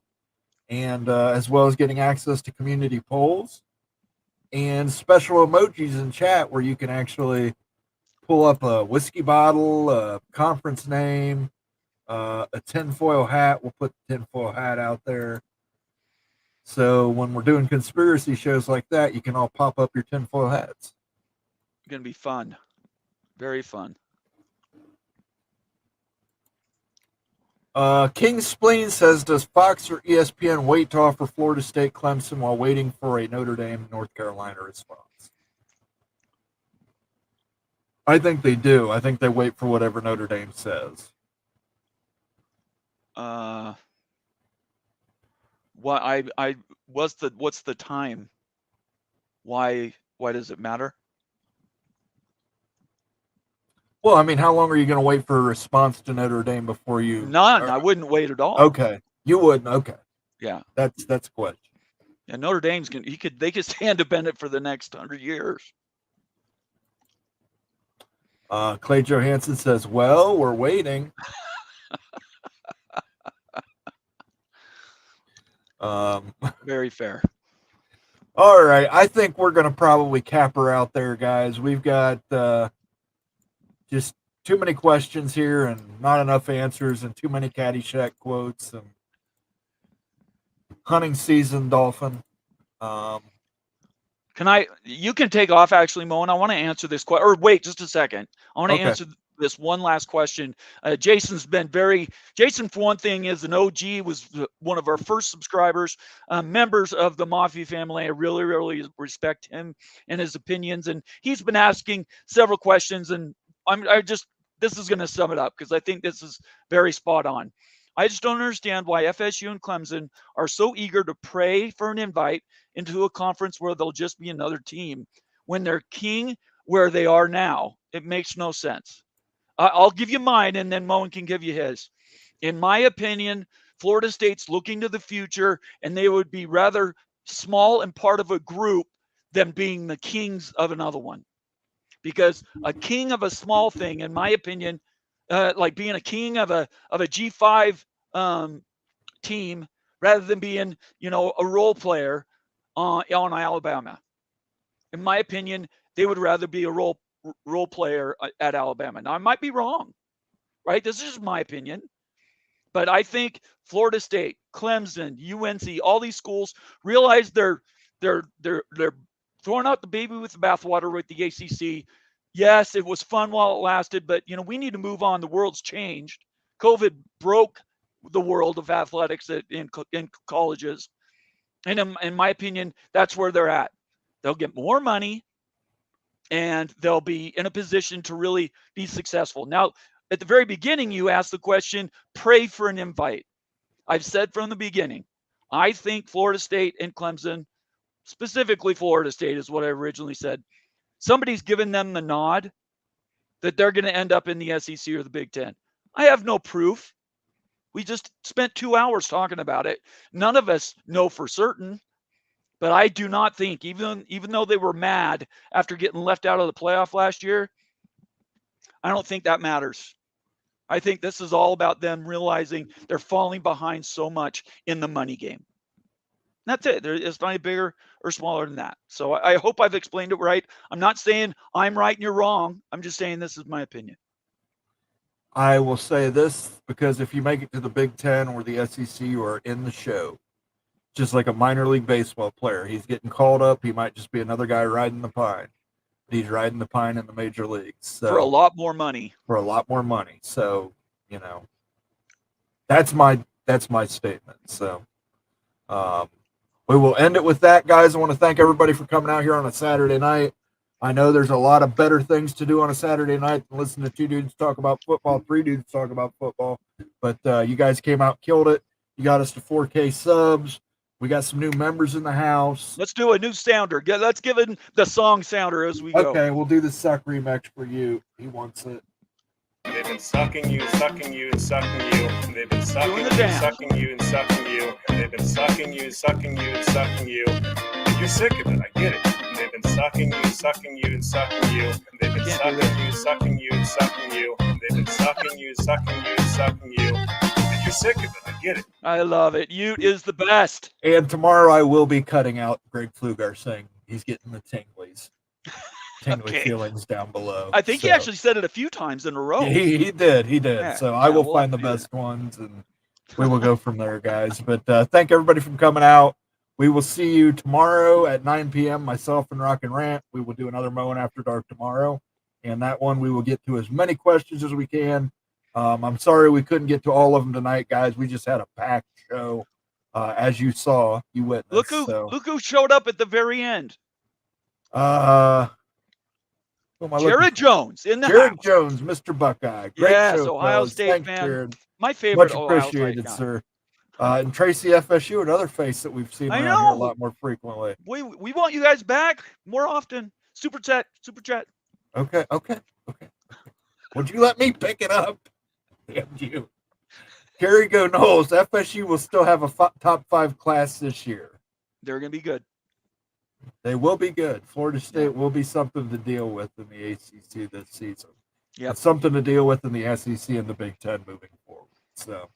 and as well as getting access to community polls and special emojis in chat where you can actually pull up a whiskey bottle, a conference name, a tinfoil hat. We'll put the tinfoil hat out there. So when we're doing conspiracy shows like that, you can all pop up your tinfoil hats. It's going to be fun. Very fun. King Spleen says, does Fox or ESPN wait to offer Florida State Clemson while waiting for a Notre Dame North Carolina response? I think they do. I think they wait for whatever Notre Dame says. What's the time? Why does it matter? Well, I mean, how long are you going to wait for a response to Notre Dame before you? None. I wouldn't wait at all. Okay, you wouldn't. Okay, yeah, that's a question. And Notre Dame's they could stay independent for the next 100 years. Clay Johansson says, "Well, we're waiting." Very fair. All right, I think we're going to probably cap her out there, guys. We've got just too many questions here and not enough answers and too many Caddyshack quotes and hunting season dolphin. You can take off actually, Moen. I want to answer this question. Or wait, just a second. I want to answer this one last question. Jason, for one thing, is an OG, was one of our first subscribers, members of the Mafia family. I really, really respect him and his opinions. And he's been asking several questions, and this is going to sum it up because I think this is very spot on. I just don't understand why FSU and Clemson are so eager to pray for an invite into a conference where they'll just be another team when they're king where they are now. It makes no sense. I'll give you mine, and then Moen can give you his. In my opinion, Florida State's looking to the future, and they would be rather small and part of a group than being the kings of another one. Because a king of a small thing, in my opinion, like being a king of a G5 team, rather than being, a role player on Alabama. In my opinion, they would rather be a role player at Alabama. Now, I might be wrong, right? This is just my opinion. But I think Florida State, Clemson, UNC, all these schools realize they're throwing out the baby with the bathwater with the ACC. Yes, it was fun while it lasted, but we need to move on. The world's changed. COVID broke the world of athletics in colleges, and in my opinion, that's where they're at. They'll get more money, and they'll be in a position to really be successful. Now, at the very beginning, you asked the question, pray for an invite. I've said from the beginning, I think Florida State and Clemson, specifically Florida State is what I originally said, somebody's given them the nod that they're going to end up in the SEC or the Big Ten. I have no proof. We just spent 2 hours talking about it. None of us know for certain, but I do not think, even though they were mad after getting left out of the playoff last year, I don't think that matters. I think this is all about them realizing they're falling behind so much in the money game. That's it. It's not any bigger or smaller than that. So I hope I've explained it right. I'm not saying I'm right and you're wrong. I'm just saying this is my opinion. I will say this, because if you make it to the Big Ten or the SEC, you are in the show. Just like a minor league baseball player. He's getting called up. He might just be another guy riding the pine. He's riding the pine in the major leagues. So, for a lot more money. So, that's my statement. So, we will end it with that, guys. I want to thank everybody for coming out here on a Saturday night. I know there's a lot of better things to do on a Saturday night than listen to two dudes talk about football, three dudes talk about football. But you guys came out, killed it. You got us to 4K subs. We got some new members in the house. Let's do a new sounder. Let's give it the song sounder as we go. Okay, we'll do the suck remix for you. He wants it. They've been sucking you, and sucking you. They've been sucking you, sucking you, and sucking you. They've been sucking you, sucking you, and sucking you. You're sick of it. I get it. They've been sucking you, sucking you, and sucking you. They've been sucking you, sucking you, and sucking you. They've been sucking you, sucking you, and sucking you. You're sick of it. I get it. I love it. You is the best. And tomorrow I will be cutting out Greg Flugar saying he's getting the tinglies. tingly Okay. feelings down below. I think he So, actually said it a few times in a row. he did. Yeah, So I yeah, will we'll find have the to do best ones, and we will go from there, guys. But thank everybody for coming out. We will see you tomorrow at 9 p.m. Myself and Rock and Rant. We will do another Moen After Dark tomorrow, and that one we will get to as many questions as we can. I'm sorry we couldn't get to all of them tonight, guys. We just had a packed show, as you saw, you witnessed. Look who showed up at the very end. Who am I looking Jared for? Jones in the Jared house. Jones, Mr. Buckeye. Great Yes, show, Ohio fellas. State Thanks, fan. Jared. My favorite Much Ohio appreciated, State guy. sir. And Tracy FSU, another face that we've seen I around here a know. lot more frequently. We want you guys back more often. Super chat. Okay. Would you let me pick it up? Damn you. Gary Go Knowles, FSU will still have a top 5 class this year. They're going to be good. They will be good. Florida State will be something to deal with in the ACC this season. Yep. And something to deal with in the SEC and the Big Ten moving forward. So,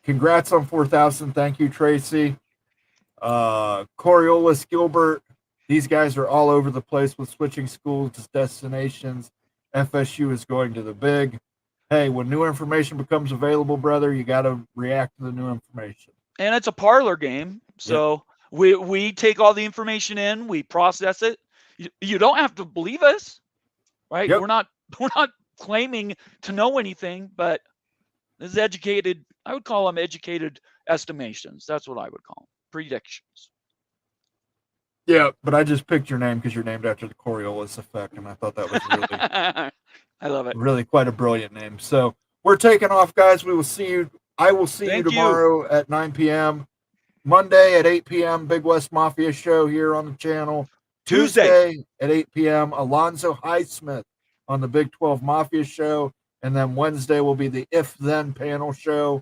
congrats on 4,000. Thank you, Tracy. Coriolis, Gilbert, these guys are all over the place with switching schools to destinations. FSU is going to the big. Hey, when new information becomes available, brother, you got to react to the new information. And it's a parlor game. So we take all the information in, we process it. You don't have to believe us, right? Yep. We're not claiming to know anything, but this is educated. I would call them educated estimations. That's what I would call them. Predictions. Yeah, but I just picked your name because you're named after the Coriolis effect, and I thought that was really, I love it. really quite a brilliant name. So we're taking off, guys. We will see you. I will see you tomorrow at 9 p.m. Monday at 8 p.m. Big West Mafia show here on the channel. Tuesday at 8 p.m. Alonzo Highsmith on the Big 12 Mafia show, and then Wednesday will be the If Then panel show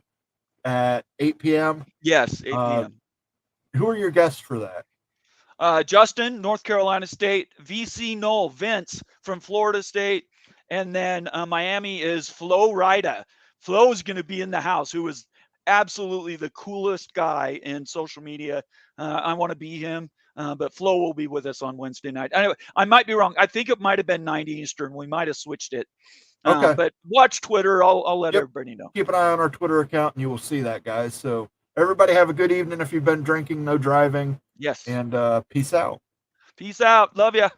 at 8 p.m. Yes, 8 p.m. Who are your guests for that? Justin, North Carolina State, VC Knoll, Vince from Florida State, and then Miami is Flo Rida. Flo is going to be in the house, who is absolutely the coolest guy in social media. I want to be him, but Flo will be with us on Wednesday night. I might be wrong. I think it might have been 9 Eastern. We might have switched it. Okay. But watch Twitter. I'll let everybody know. Keep an eye on our Twitter account, and you will see that, guys. So everybody have a good evening. If you've been drinking, no driving. Yes. And peace out. Peace out. Love ya.